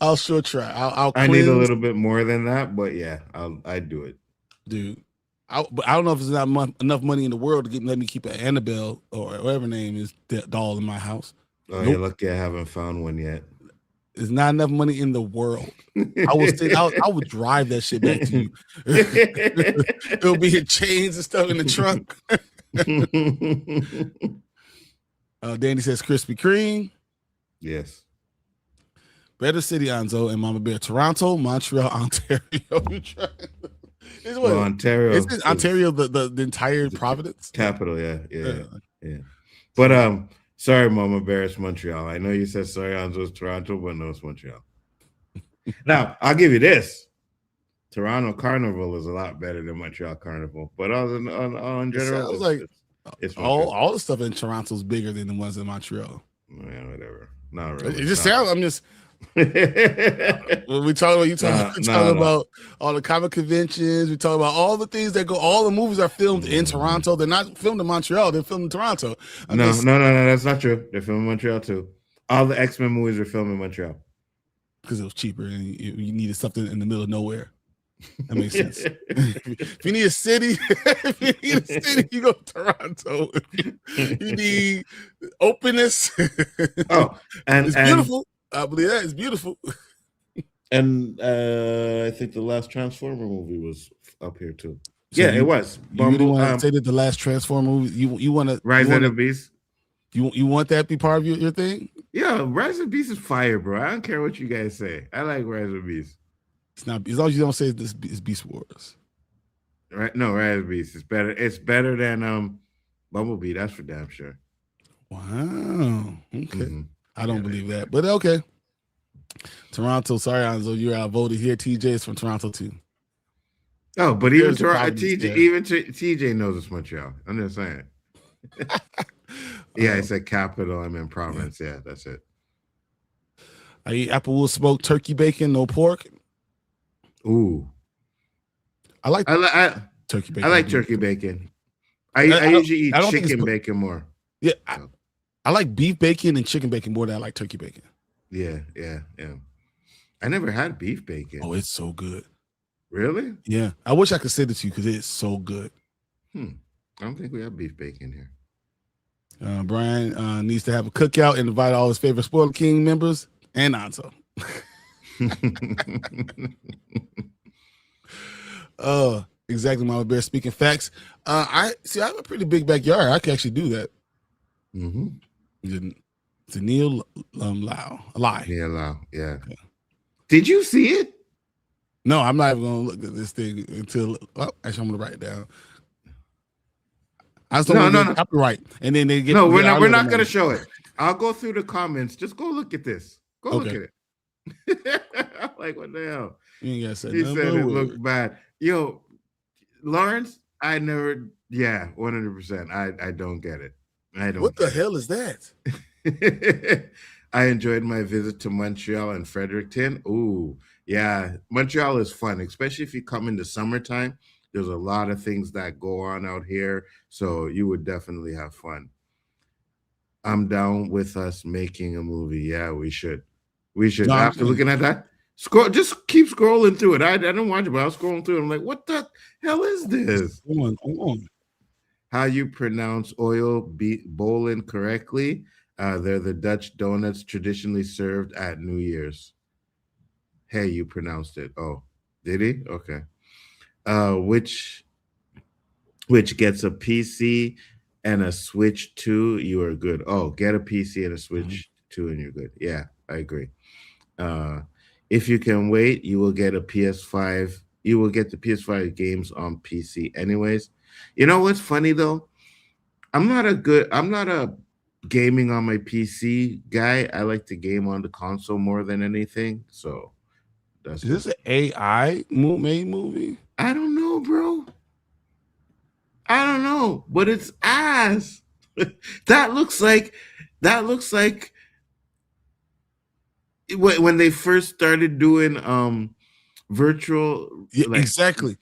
I'll sure try. I need a little bit more than that, but yeah, I'd do it, dude. But I don't know if there's not enough money in the world to let me keep an Annabelle or whatever her name is doll in my house. Oh, you're lucky I haven't found one yet. There's not enough money in the world. I would drive that shit back to you. It'll be in chains and stuff in the trunk. Danny says Krispy Kreme. Yes. Better city, Nzo and Mama Bear. Toronto, Montreal, Ontario. Ontario. Isn't Ontario the entire Providence? Capital, yeah. But sorry, Mama Bear, it's Montreal. I know you said sorry, Nzo, it's Toronto, but no, it's Montreal. Now, I'll give you this. Toronto Carnival is a lot better than Montreal Carnival. But on general, it's all the stuff in Toronto is bigger than the ones in Montreal. Yeah, whatever. Not really. It just sounds. I'm just. When we talk about about all the comic conventions, we talk about all the things that go. All the movies are filmed in Toronto. They're not filmed in Montreal. They're filmed in Toronto. No, that's not true. They're filmed in Montreal too. All the X-Men movies are filmed in Montreal because it was cheaper and you needed something in the middle of nowhere. That makes sense. If you need a city, you go to Toronto. You need openness. And it's beautiful. I believe that it's beautiful. And I think the last Transformer movie was up here too. So it was. You really want to say that the last Transformer movie? You want to Rise of the Beast? You want that to be part of your thing? Yeah, Rise of the Beast is fire, bro. I don't care what you guys say. I like Rise of the Beast. It's not, as long as you don't say this is Beast Wars. Right? No, Rise of the Beast is better. It's better than Bumblebee. That's for damn sure. Wow. Okay. I don't believe that, but okay. Toronto, sorry, Nzo, you're outvoted here. TJ is from Toronto too. Oh, but even TJ knows it's Montreal. I'm just saying. Yeah, I said capital. I meant province. Yeah, that's it. I eat applewood smoked turkey bacon, no pork. Ooh, I like turkey bacon. I like turkey bacon. I usually eat chicken bacon more. Yeah, I like beef bacon and chicken bacon more than I like turkey bacon. Yeah. I never had beef bacon. Oh, it's so good. Really? Yeah. I wish I could say this to you because it's so good. I don't think we have beef bacon here. Bryon needs to have a cookout and invite all his favorite Spoiler King members and Nzo. Exactly, Mama Bear. Speaking facts. I have a pretty big backyard. I can actually do that. It's a Neil Lau. A lie. Yeah, Lau. Yeah. Okay. Did you see it? No, I'm not even gonna look at this thing until. Well, actually, I'm gonna write it down. I just don't want to copyright, and then they get. No, we're not gonna show it. I'll go through the comments. Just go look at this. Go look at it. I'm like, what the hell? You ain't gotta say He nothing said but a it word. looked bad. Yo, Lawrence, I never, 100%. I don't get it. I don't. What the hell is that? I enjoyed my visit to Montreal and Fredericton. Ooh, yeah. Montreal is fun, especially if you come in the summertime. There's a lot of things that go on out here. So you would definitely have fun. I'm down with us making a movie. Yeah, we should. We should. No, After looking at that, just keep scrolling through it. I didn't watch it, but I was scrolling through it. I'm like, what the hell is this? Hold on. How you pronounce oil bowling correctly? They're the Dutch donuts traditionally served at New Year's. Hey, you pronounced it. Oh, did he? Okay. Which gets a PC and a Switch 2, you are good. Oh, get a PC and a Switch 2 and you're good. Yeah, I agree. If you can wait, you will get a PS5. You will get the PS5 games on PC anyways. You know what's funny though? I'm not a gaming on my PC guy. I like to game on the console more than anything. So Is this an AI made movie? I don't know, bro. I don't know, but it's ass. that looks like when they first started doing virtual exactly.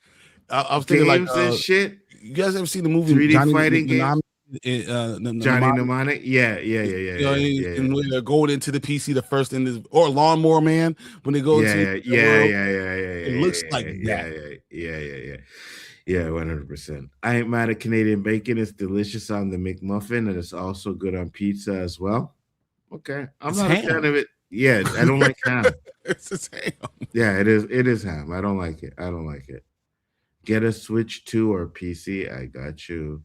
I was thinking games like and shit. You guys ever seen the movie 3D fighting games? Johnny Mnemonic? Mnemonic? Yeah. And when they're going into the PC, the first in this, or Lawnmower Man, when they go into it looks like that. Yeah, 100%. I ain't mad at Canadian bacon. It's delicious on the McMuffin, and it's also good on pizza as well. Okay, I'm not a fan of it. Yeah, I don't like ham. It's ham. Yeah, it is. It is ham. I don't like it. Get a Switch 2 or PC. I got you.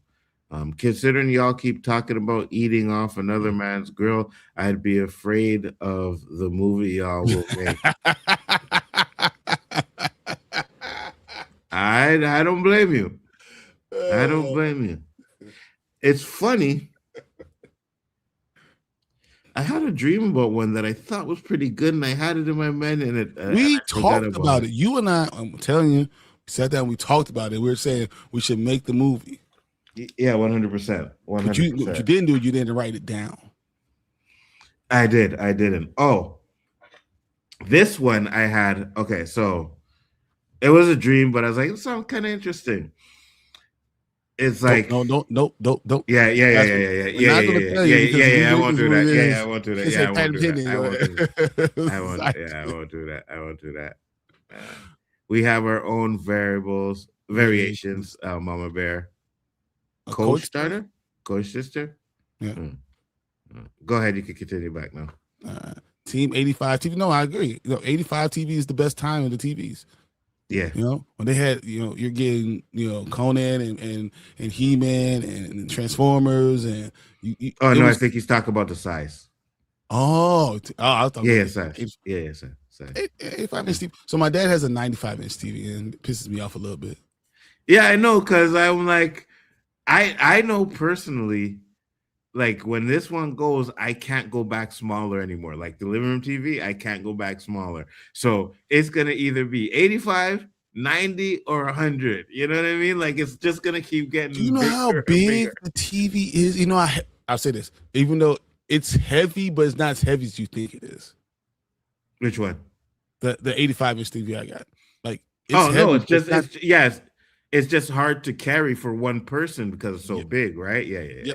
Considering y'all keep talking about eating off another man's grill, I'd be afraid of the movie y'all will make. I don't blame you. I don't blame you. It's funny. I had a dream about one that I thought was pretty good, and I had it in my mind, and we talked about it. You and I'm telling you, we sat down, we talked about it. We were saying we should make the movie. Yeah, 100%. 100%. What you didn't do, you didn't write it down. I didn't. Oh, this one I had. Okay, so it was a dream, but I was like, it sounds kind of interesting. It's like don't. Yeah. I won't do that. I won't do that. We have our own variations. Mama Bear, Coach Starter, Coach Sister. Yeah. Go ahead. You can continue back now. Team 85 TV. No, I agree. 85 TV is the best time of the TVs. Yeah, when they had, you're getting, Conan and He-Man and Transformers and I think he's talking about the size. I thought size. Yeah, size. 85-inch TV. So my dad has a 95-inch TV and it pisses me off a little bit. Yeah, I know, because I'm like, I know personally, like when this one goes, I can't go back smaller anymore. Like the living room TV, I can't go back smaller. So it's going to either be 85, 90, or 100. You know what I mean? Like it's just going to keep getting Do you know how big the TV is? I'll say this, even though it's heavy, but it's not as heavy as you think it is. Which one? The 85-inch TV I got. Like, it's just hard to carry for one person because it's so big, right? Yeah.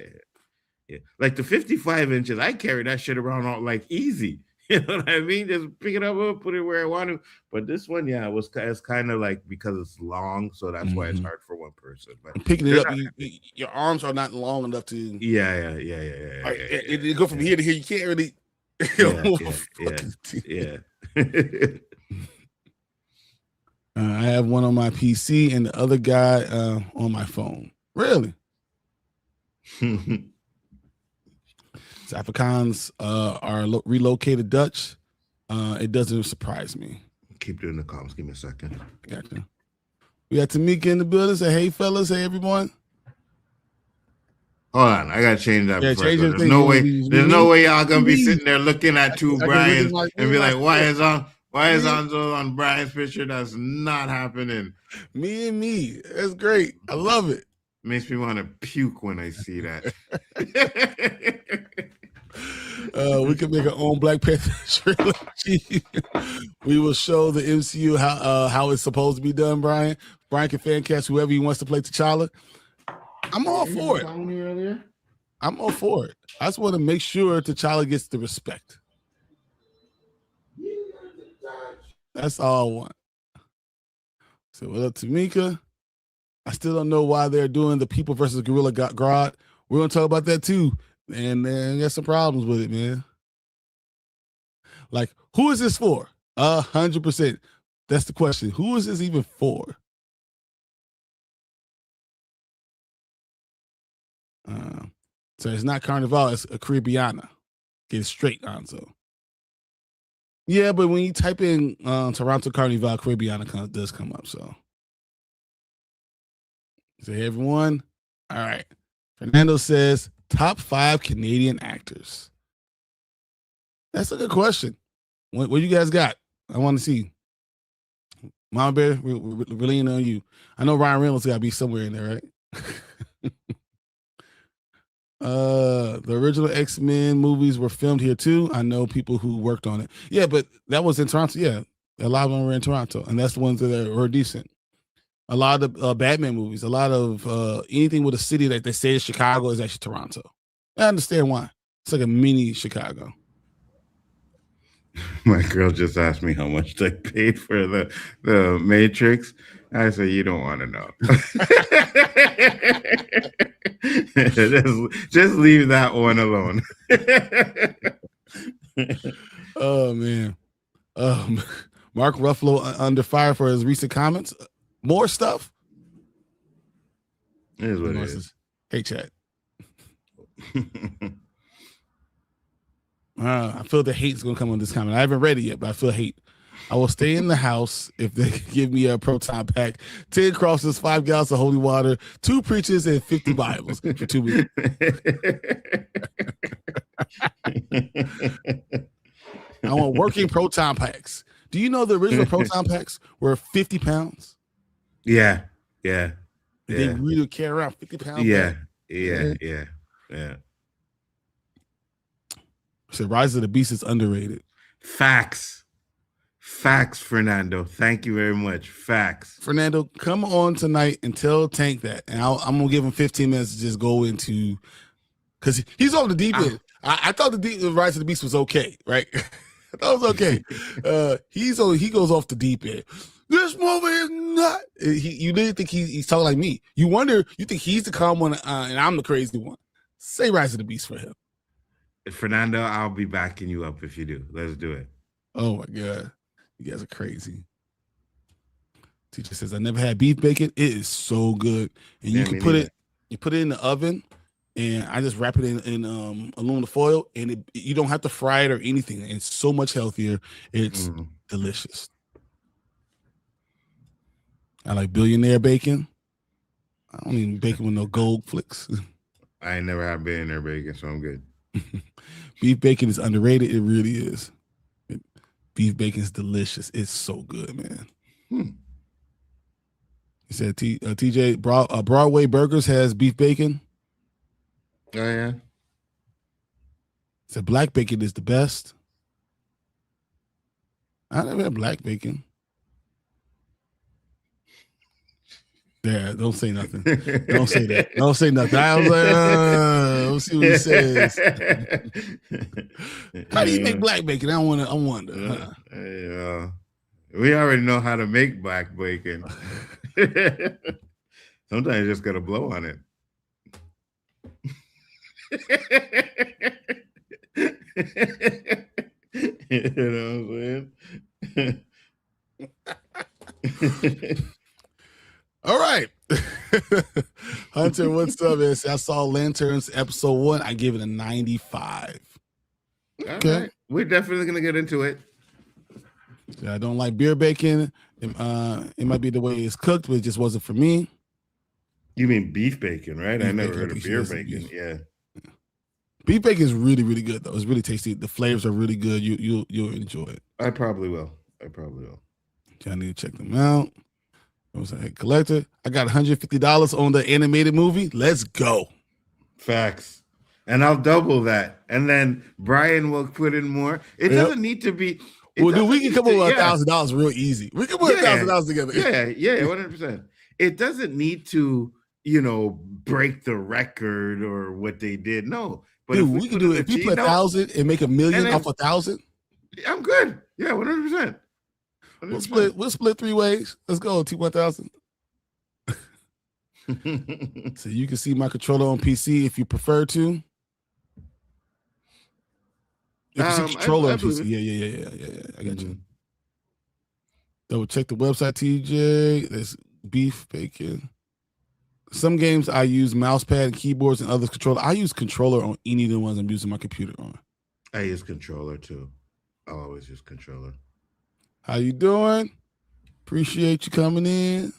Like the 55 inches, I carry that shit around all like easy. You know what I mean? Just pick it up, put it where I want to. But this one, it's kind of like because it's long, so that's why it's hard for one person. But picking it up, your arms are not long enough to. Yeah. It go from here to here. You can't really. Yeah. I have one on my PC and the other guy on my phone. Really? Afrikaans are relocated Dutch. It doesn't surprise me. Keep doing the comments. Give me a second. Gotcha. We got Tamika in the building. Say, hey, fellas. Hey, everyone. Hold on, I gotta change that. Yeah, change there's everything. no way. Me, There's me, no way y'all gonna be me. sitting there looking at two I can Bryans really and be like, "Why is me. Nzo on Bryan's picture?" That's not happening. Me and me. That's great. I love it. Makes me want to puke when I see that. We can make our own Black Panther trilogy. We will show the MCU how it's supposed to be done, Bryan. Bryan can fan cast whoever he wants to play T'Challa. I'm all for it. I'm all for it. I just want to make sure T'Challa gets the respect. That's all I want. So what up, Tamika? I still don't know why they're doing the People versus Gorilla Grodd. We're gonna talk about that too. And then got some problems with it, man. Like, who is this for? 100%. That's the question. Who is this even for? So it's not Carnival, it's a Caribbeana. Get it straight, Nzo. Yeah, but when you type in Toronto Carnival, Caribbeana does come up. So hey, everyone. All right. Fernando says top 5 Canadian actors. That's a good question. What you guys got? I want to see. Mama Bear, we're leaning on you. I know Ryan Reynolds got to be somewhere in there, right? The original X-Men movies were filmed here too. I know people who worked on it. Yeah, but that was in Toronto. Yeah, a lot of them were in Toronto, and that's the ones that were decent. A lot of Batman movies, a lot of anything with a city that they say is Chicago is actually Toronto. I understand why. It's like a mini Chicago. My girl just asked me how much they paid for the Matrix. I said, you don't want to know. just leave that one alone. Oh, man. Mark Ruffalo under fire for his recent comments. More stuff? It is what it is. Hey, chat. I feel the hate's going to come on this comment. I haven't read it yet, but I feel hate. I will stay in the house if they give me a proton pack, 10 crosses, 5 gallons of holy water, 2 preachers, and 50 Bibles for 2 weeks. I want working proton packs. Do you know the original proton packs were 50 pounds? Yeah. They really carry around 50 pounds. Yeah. So Rise of the Beast is underrated. Facts, Fernando. Thank you very much. Facts. Fernando, come on tonight and tell Tank that. And I'm going to give him 15 minutes to just go into, because he's on the deep end. I thought the Rise of the Beast was okay, right? I thought it was okay. He goes off the deep end. This movie is not. You didn't think he's talking like me. You think he's the calm one and I'm the crazy one. Say Rise of the Beast for him. Fernando, I'll be backing you up if you do. Let's do it. Oh my God. You guys are crazy. Teacher says, I never had beef bacon. It is so good. And you can put it in the oven, and I just wrap it in aluminum foil, and you don't have to fry it or anything. It's so much healthier. It's delicious. I like billionaire bacon. I don't even bacon with no gold flicks. I ain't never had billionaire bacon, so I'm good. Beef bacon is underrated. It really is. Beef bacon is delicious. It's so good, man. He said, TJ, Broadway Burgers has beef bacon. Oh, yeah. He said black bacon is the best. I never had black bacon. Yeah, don't say nothing. Don't say that. Don't say nothing. I was like, let's see what he says. How do you make black bacon? I wonder. We already know how to make black bacon. Sometimes you just gotta blow on it. You know what I'm saying? All right. Hunter, what's up? I saw Lanterns episode 1. I give it a 95. Okay. Right. We're definitely going to get into it. I don't like beer bacon. It might be the way it's cooked, but it just wasn't for me. You mean beef bacon, right? Beef I never bacon, heard I of think she beer has some bacon. beef. Yeah. Beef bacon is really, really good though. It's really tasty. The flavors are really good. You'll enjoy it. I probably will. I need to check them out. I was a head collector. I got $150 on the animated movie. Let's go. Facts. And I'll double that. And then Bryon will put in more. It doesn't need to be. Well, dude, we can come up with $1,000 real easy. We can put $1,000 together. Yeah, 100%. It doesn't need to, break the record or what they did. No. But dude, we can do it. If you put 1,000 and make $1 million off 1,000, I'm good. Yeah, 100%. We'll split 3 ways. Let's go, T1000. So you can see my controller on PC if you prefer to. If you see controller on PC, yeah. I got you. Double check the website, TJ. There's beef bacon. Some games I use mouse pad and keyboards, and others controller. I use controller on any of the ones I'm using my computer on. I use controller too. I'll always use controller. How you doing? Appreciate you coming in.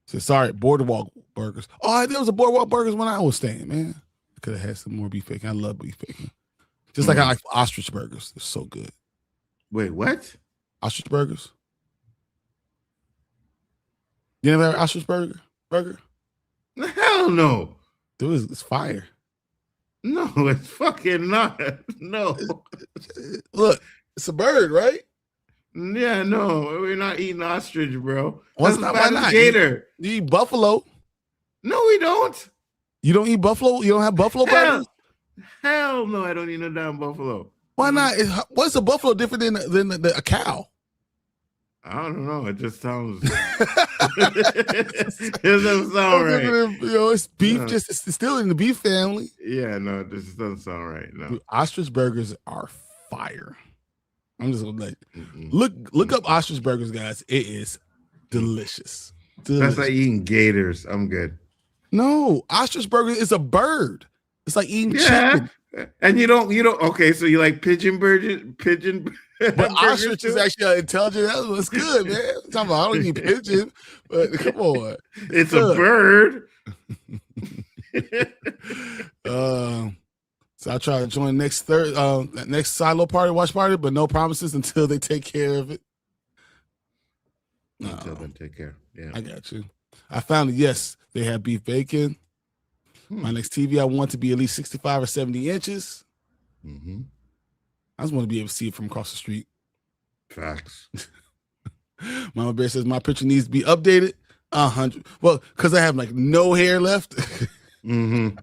So sorry, Boardwalk Burgers. Oh, there was a Boardwalk Burgers when I was staying, man. I could have had some more beef bacon. I love beef bacon. Just like I like ostrich burgers. They're so good. Wait, what? Ostrich burgers? You never had ostrich burger? Hell no. Dude, it's fire. No, it's fucking not. No. Look, it's a bird, right? Yeah, no. We're not eating ostrich, bro. Why not? Gator. You eat buffalo. No, we don't. You don't eat buffalo? You don't have buffalo burgers? Hell no, I don't eat no damn buffalo. Why not? What's a buffalo different than a cow? I don't know. It just sounds. It doesn't sound right. It's beef. It's still in the beef family. Yeah, no, this doesn't sound right. No, dude, ostrich burgers are fire. I'm just gonna look up ostrich burgers, guys. It is delicious. That's like eating gators. I'm good. No, ostrich burger is a bird. It's like eating chicken. And you don't. Okay, so you like pigeon. But ostrich is actually an intelligent animal. It's good, man. I'm talking about, I don't eat pigeon, but come on. It's a bird. So I try to join next silo party, watch party, but no promises until they take care of it. Until they take care. Yeah. I got you. I found it. Yes, they have beef bacon. My next TV, I want to be at least 65 or 70 inches. I just want to be able to see it from across the street. Facts. Mama Bear says my picture needs to be updated. 100. Well, because I have like no hair left. I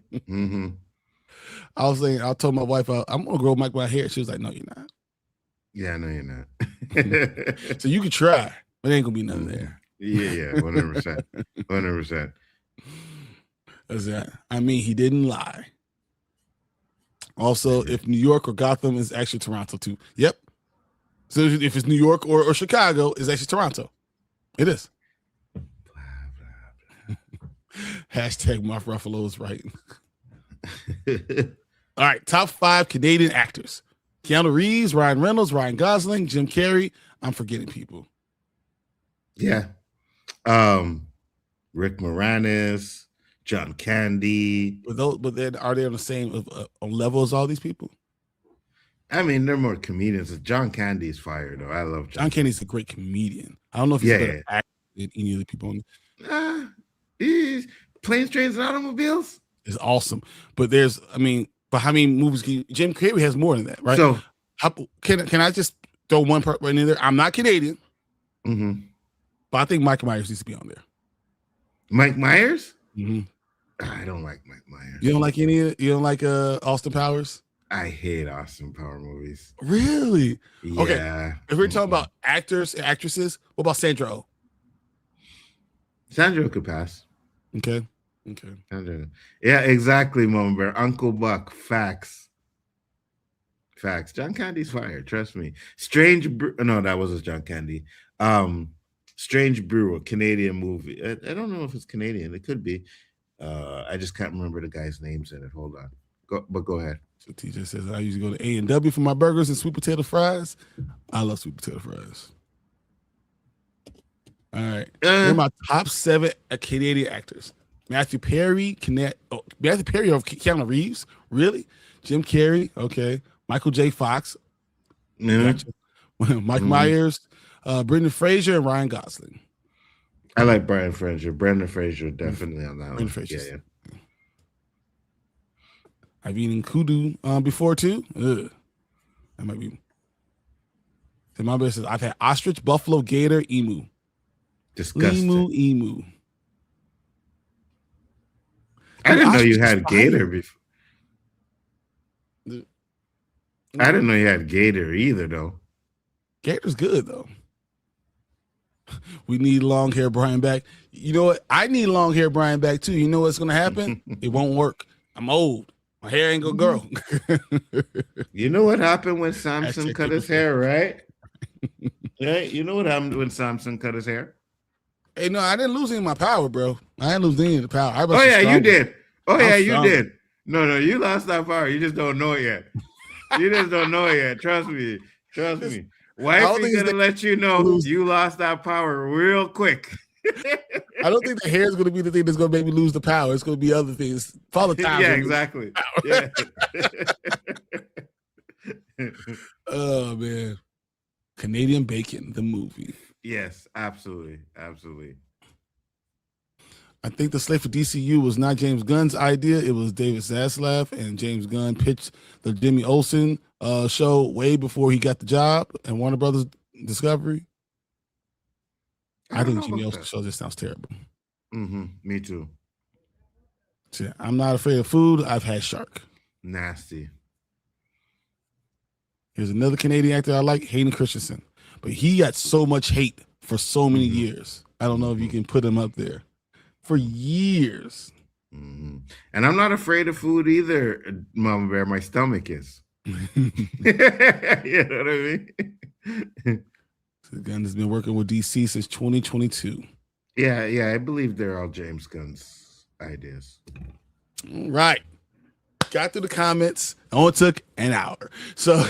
was saying, I told my wife, I'm gonna grow my hair. She was like, no, you're not. Yeah, no, you're not. So you can try, but ain't gonna be nothing there. Yeah, 100%. 100%. That's that. I mean, he didn't lie. Also, if New York or Gotham is actually Toronto too. Yep. So if it's New York or Chicago, it's actually Toronto. It is. Hashtag Mark Ruffalo is right. All right, top 5 Canadian actors. Keanu Reeves, Ryan Reynolds, Ryan Gosling, Jim Carrey. I'm forgetting people. Yeah. Rick Moranis, John Candy. But then are they on the same level as all these people? I mean, they're more comedians. John Candy's fire, though. I love John Candy's a great comedian. I don't know if he's a better actor than any of the people on Planes, Trains, and Automobiles is awesome. But how many movies Jim Carrey has more than that, right? So can I just throw one part right in there? I'm not Canadian, but I think Mike Myers needs to be on there. Mike Myers? I don't like Mike Myers. You don't like you don't like Austin Powers? I hate Austin Power movies. Really? Yeah. Okay. If we're talking about actors and actresses, what about Sandra Oh? Sandra could pass. Okay. Sandra. Yeah, exactly, Mama Bear. Uncle Buck. Facts. John Candy's fire. Trust me. No, that wasn't John Candy. Strange Brew, a Canadian movie. I don't know if it's Canadian. It could be. I just can't remember the guy's names in it. Hold on. Go ahead. So TJ says I usually go to A&W for my burgers and sweet potato fries. I love sweet potato fries. All right. Here are my top 7 Canadian actors. Matthew Perry of Keanu Reeves. Really? Jim Carrey. Okay. Michael J. Fox. Gotcha. Mike Myers. Brendan Fraser and Ryan Gosling. I like Brendan Fraser definitely on that one. Yeah. I've eaten kudu before too. Ugh. That might be. So my best says I've had ostrich, buffalo, gator, emu. Disgusting. Emu. I didn't know you had gator before. I didn't know you had gator either, though. Gator's good though. We need long hair Bryon back. You know what? I need long hair Bryon back too. You know what's gonna happen? It won't work. I'm old. My hair ain't gonna grow. You know what happened when Samson cut his hair, right? Yeah, you know what happened when Samson cut his hair? Hey, no, I didn't lose any of my power, bro. I didn't lose any of the power. Oh yeah, you did. Oh yeah, you did. No, you lost that power. You just don't know it yet. You just don't know it yet. Trust me. Wifey's gonna let you know you lost that power real quick. I don't think the hair is going to be the thing that's going to make me lose the power. It's going to be other things. Father Time. Yeah, exactly. Yeah. Oh man, Canadian Bacon, the movie. Yes, absolutely. I think the slate for DCU was not James Gunn's idea. It was David Zaslav, and James Gunn pitched the Jimmy Olsen show way before he got the job at Warner Brothers Discovery. I think Jimmy Olsen show just sounds terrible. Me too. So, I'm not afraid of food. I've had shark. Nasty. Here's another Canadian actor I like, Hayden Christensen. But he got so much hate for so many years. I don't know if you can put him up there. For years. And I'm not afraid of food either, Mama Bear. My stomach is. You know what I mean? Gunn has been working with DC since 2022. Yeah, I believe they're all James Gunn's ideas. All right. Got through the comments. It only took an hour. So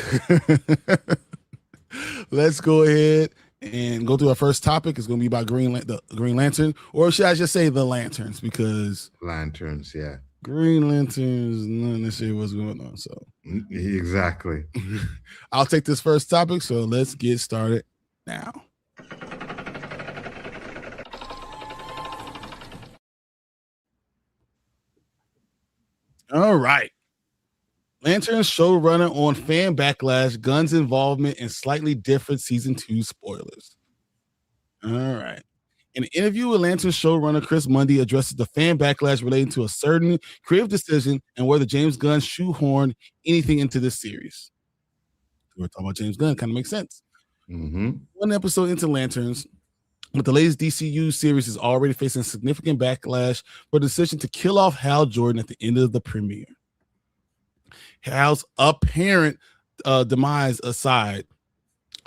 let's go ahead and go through our first topic. It's going to be about the Green Lantern, or should I just say the Lanterns? Because Lanterns, yeah. Green Lanterns, not necessarily what's going on. So exactly. I'll take this first topic. So let's get started now. All right. Lanterns showrunner on fan backlash, Gunn's involvement in slightly different season 2 spoilers. All right. In an interview with Lanterns showrunner Chris Mundy addresses the fan backlash relating to a certain creative decision and whether James Gunn shoehorned anything into this series. We're talking about James Gunn, kind of makes sense. One episode into Lanterns, but the latest DCU series is already facing significant backlash for the decision to kill off Hal Jordan at the end of the premiere. Hal's apparent demise aside,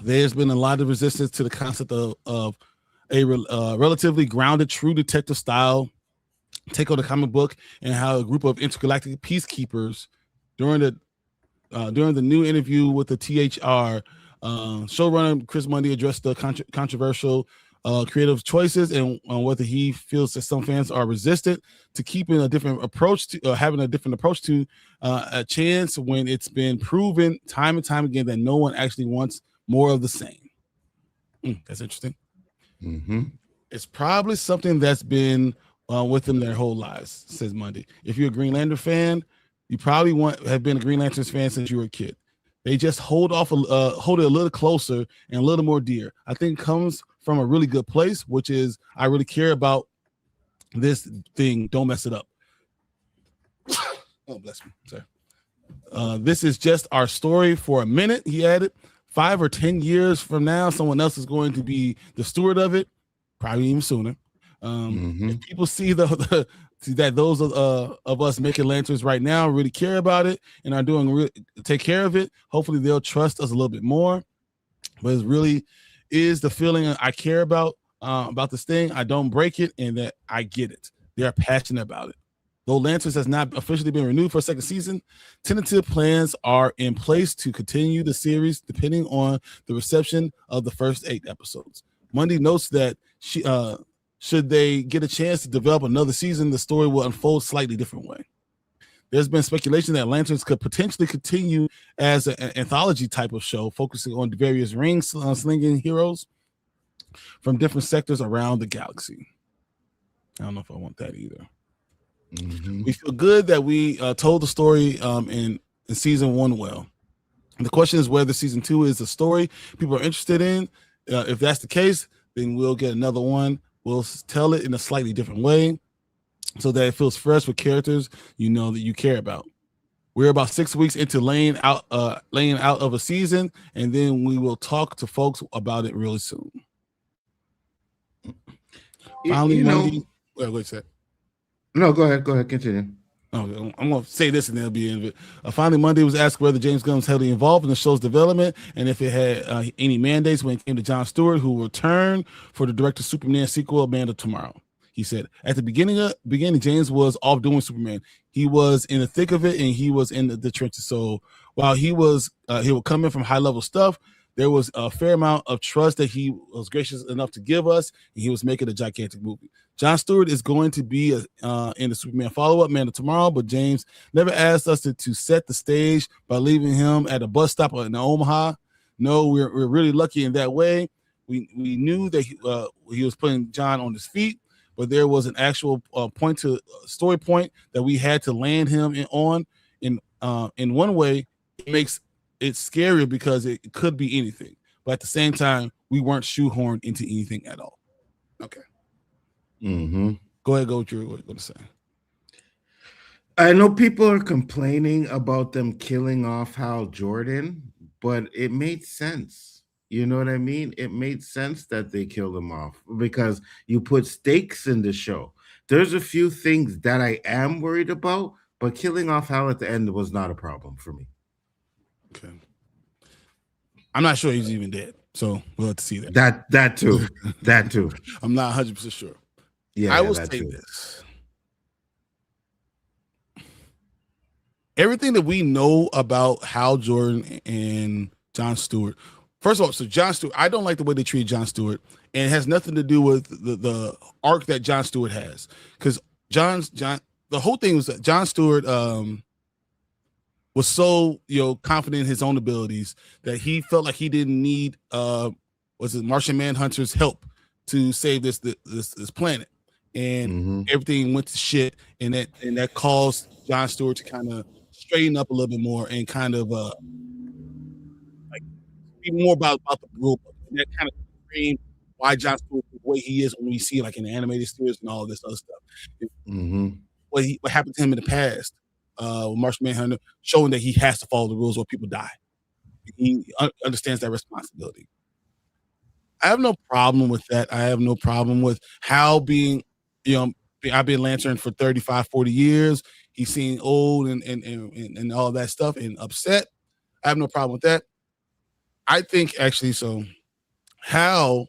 there's been a lot of resistance to the concept of a relatively grounded, true detective style take on the comic book, and how a group of intergalactic peacekeepers during the new interview with the THR, showrunner Chris Mundy addressed the controversial creative choices and whether he feels that some fans are resistant to keeping a different approach to having a different approach to a chance when it's been proven time and time again that no one actually wants more of the same. That's interesting. It's probably something that's been with them their whole lives, says Mundy. If you're a Green Lantern fan, you probably have been a Green Lanterns fan since you were a kid. They just hold it a little closer and a little more dear. I think it comes from a really good place, which is I really care about this thing. Don't mess it up. Oh, bless me. Sorry. This is just our story for a minute, he added. 5 or 10 years from now, someone else is going to be the steward of it, probably even sooner. If people see see that those of us making lanterns right now really care about it and are take care of it, hopefully they'll trust us a little bit more. But it really is the feeling I care about this thing. I don't break it, and that I get it. They are passionate about it. Though Lanterns has not officially been renewed for a second season, tentative plans are in place to continue the series depending on the reception of the first 8 episodes. Monday notes that should they get a chance to develop another season, the story will unfold slightly different way. There's been speculation that Lanterns could potentially continue as an anthology type of show, focusing on various ring slinging heroes from different sectors around the galaxy. I don't know if I want that either. Mm-hmm. We feel good that we told the story in season 1 well. And the question is whether season 2 is a story people are interested in. If that's the case, then we'll get another one. We'll tell it in a slightly different way so that it feels fresh with characters you know that you care about. We're about 6 weeks into laying out of a season, and then we will talk to folks about it really soon. Finally, Monday. Wait a second. No, go ahead. Continue. Okay, I'm going to say this and then it'll be in it. Finally, Monday was asked whether James Gunn was heavily involved in the show's development and if it had any mandates when it came to Jon Stewart, who will return for the director Superman sequel, Man of Tomorrow. He said, at the beginning, James was off doing Superman. He was in the thick of it and he was in the trenches. So while he would come in from high level stuff, there was a fair amount of trust that he was gracious enough to give us, and he was making a gigantic movie. Jon Stewart is going to be in the Superman follow-up, Man of Tomorrow, but James never asked us to set the stage by leaving him at a bus stop in Omaha. No, we're really lucky in that way. We knew that he was putting John on his feet, but there was an actual story point that we had to land him in one way. It makes it scarier because it could be anything, but at the same time, we weren't shoehorned into anything at all. Okay. Mm-hmm. Go ahead, go what you're going to say. I know people are complaining about them killing off Hal Jordan, but it made sense. You know what I mean? It made sense that they killed him off because you put stakes in the show. There's a few things that I am worried about, but killing off Hal at the end was not a problem for me. Okay. I'm not sure he's even dead, so we'll have to see that. That too. That too. I'm not 100% sure. Yeah, I will say this. Everything that we know about Hal Jordan and Jon Stewart, first of all, so Jon Stewart, I don't like the way they treat Jon Stewart, and it has nothing to do with the arc that Jon Stewart has, because the whole thing was that Jon Stewart was so confident in his own abilities that he felt like he didn't need Martian Manhunter's help to save this planet, and everything went to shit, and that caused Jon Stewart to kind of straighten up a little bit more and kind of like be more about the rule book, and that kind of framed why Jon Stewart is the way he is when we see like in the animated series and all this other stuff. What happened to him in the past. Martian Manhunter showing that he has to follow the rules or people die. He understands that responsibility. I have no problem with that. I have no problem with Hal being, I've been Lantern for 35, 40 years. He's seen old and all that stuff and upset. I have no problem with that. I think actually, so Hal,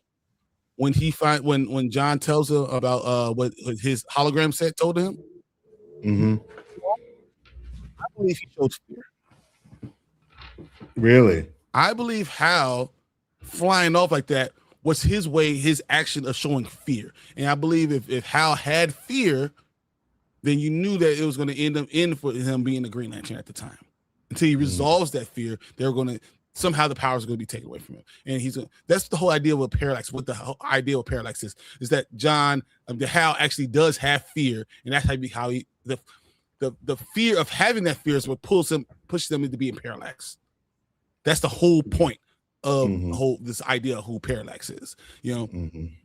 when when John tells him about what his hologram set told him, I believe he showed fear. Really? I believe Hal flying off like that was his action of showing fear. And I believe if Hal had fear, then you knew that it was going to end for him being the Green Lantern at the time. Until he resolves that fear, they're going to somehow the powers are going to be taken away from him. And that's the whole idea of Parallax. What the whole idea of Parallax is that Hal actually does have fear, and that's how he the fear of having that fear is what pushes them into being Parallax. That's the whole point of this idea of who Parallax is.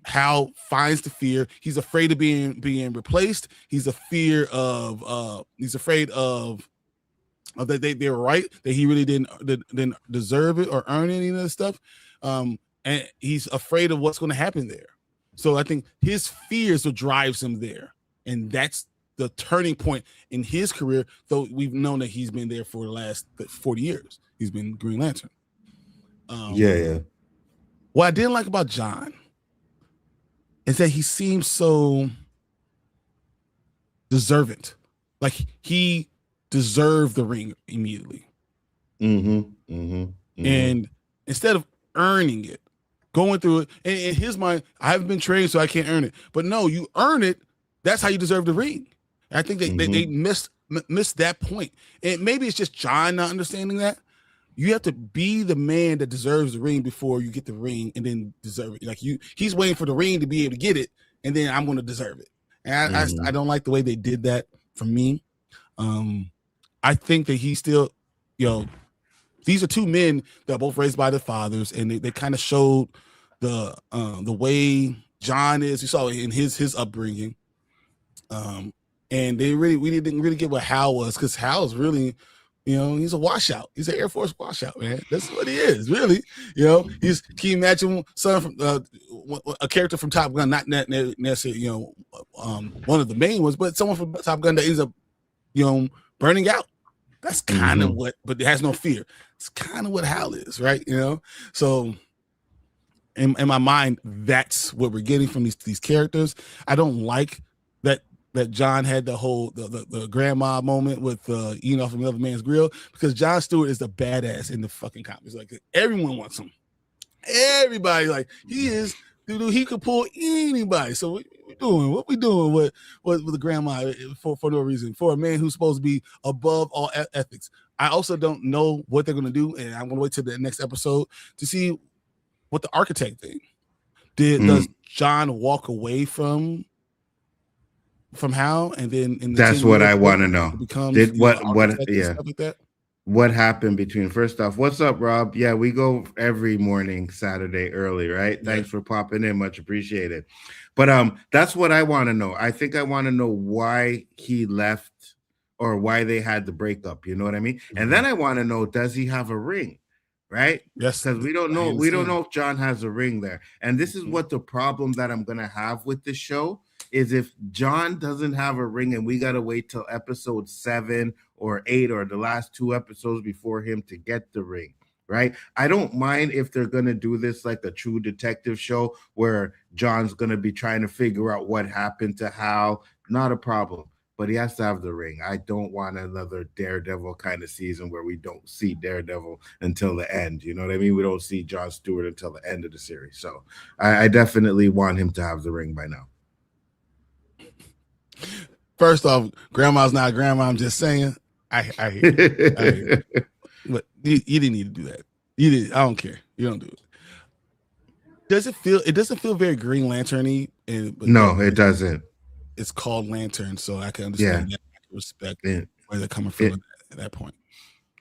Hal finds the fear. He's afraid of being replaced. He's afraid of that they were right, that he really didn't deserve it or earn any of this stuff. And he's afraid of what's going to happen there. So I think his fears what drives him there. And that's the turning point in his career, though we've known that he's been there for the last 40 years. He's been Green Lantern. What I didn't like about John is that he seems so deserving. Like he deserved the ring immediately. And instead of earning it, going through it. And in his mind, I haven't been trained, so I can't earn it. But no, you earn it. That's how you deserve the ring. I think they missed that point. And maybe it's just John not understanding that. You have to be the man that deserves the ring before you get the ring and then deserve it. Like he's waiting for the ring to be able to get it, and then I'm going to deserve it. And I don't like the way they did that for me. I think that he still, these are two men that are both raised by their fathers, and they kind of showed the way John is. You saw it in his upbringing. And we didn't really get what Hal was, because Hal's really, he's a washout. He's an Air Force washout, man. That's what he is, really. Can you imagine someone from a character from Top Gun, not necessarily, one of the main ones, but someone from Top Gun that ends up, burning out. That's kind of what, but it has no fear. It's kind of what Hal is, right? So in my mind, that's what we're getting from these characters. I don't like that John had the whole the grandma moment with eating off another man's grill, because Jon Stewart is the badass in the fucking comics. Like, everyone wants him. Everybody, like, he is, dude, he could pull anybody. So what we doing with the grandma for no reason, for a man who's supposed to be above all ethics. I also don't know what they're going to do, and I'm going to wait till the next episode to see what the architect thing does. John walk away from Hal, and then that's what I want to know. What happened between, first off, what's up, Rob? Yeah, we go every morning, Saturday early, right? Thanks for popping in, much appreciated. But that's what I want to know. I think I want to know why he left, or why they had the breakup. You know what I mean? And then I want to know, does he have a ring? Right? Yes, because we don't know. We don't know if John has a ring there. And this is what the problem that I'm gonna have with the show is, if John doesn't have a ring and we gotta wait till episode 7 or 8 or the last 2 episodes before him to get the ring. Right? I don't mind if they're gonna do this like a true detective show where John's gonna be trying to figure out what happened to Hal. Not a problem. But he has to have the ring. I don't want another Daredevil kind of season where we don't see Daredevil until the end. You know what I mean? We don't see Jon Stewart until the end of the series. So I definitely want him to have the ring by now. First off, grandma's not grandma. I'm just saying. I hear you. But you didn't need to do that. You did. I don't care. You don't do it. It doesn't feel very Green Lantern-y. No, it doesn't. It's called Lantern, so I can understand that. I can respect where they're coming from at that point.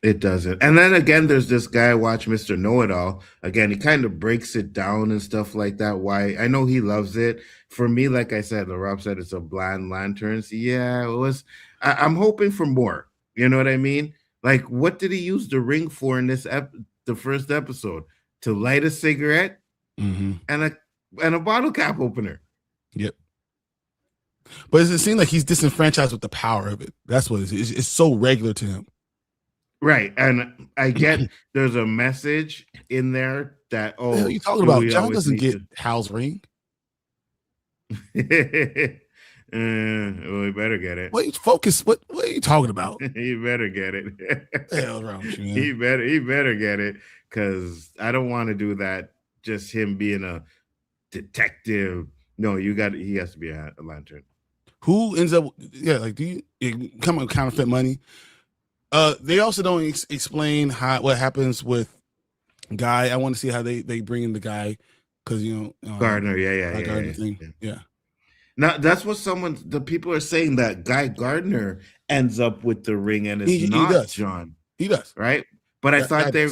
It doesn't. And then again, there's this guy, watch Mr. Know-It-All. Again, he kind of breaks it down and stuff like that. Why? I know he loves it. For me, like I said, Rob said it's a bland Lanterns. Yeah, it was. I'm hoping for more. You know what I mean? Like, what did he use the ring for in this the first episode? To light a cigarette and a bottle cap opener. Yep. But it seems like he's disenfranchised with the power of it. That's what it is. It's so regular to him. Right. And I get there's a message in there that, what are you talking about? John doesn't get Hal's ring. Well, he better get it. Wait, focus. What are you talking about? He better get it. What the hell's wrong with you, man? He better get it, because I don't want to do that. Just him being a detective. No, he has to be a lantern. Who ends up? Yeah, like, do you come on counterfeit money? They also don't explain what happens with Guy. I want to see how they bring in the Guy, because Gardner, yeah. Now that's what the people are saying, that Guy Gardner ends up with the ring, and it's not John. He does, right? But I thought they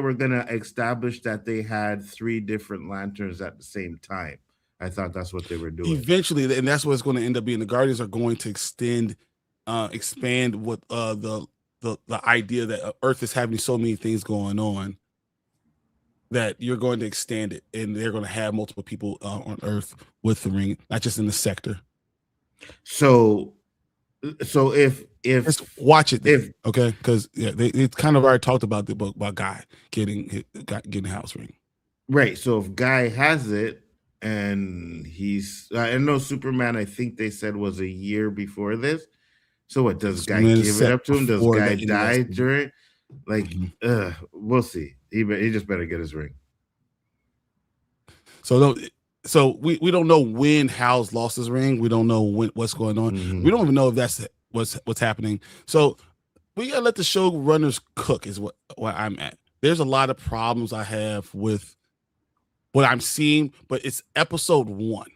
were gonna establish that they had 3 different lanterns at the same time. I thought that's what they were doing. Eventually, and that's what it's going to end up being. The Guardians are going to expand what the idea that Earth is having so many things going on, that you're going to extend it, and they're going to have multiple people on Earth with the ring, not just in the sector. So if just watch it, okay, because they kind of already talked about the book about Guy getting Hal's ring, right? So if Guy has it. And I know Superman, I think they said, was a year before this. So what, does Guy give it up to him? Does Guy die during? Like, we'll see. He just better get his ring. So no, so we don't know when Hal's lost his ring. We don't know what's going on. Mhm. We don't even know if that's what's happening. So we gotta let the showrunners cook. Is what I'm at. There's a lot of problems I have with what I'm seeing, but it's episode 1.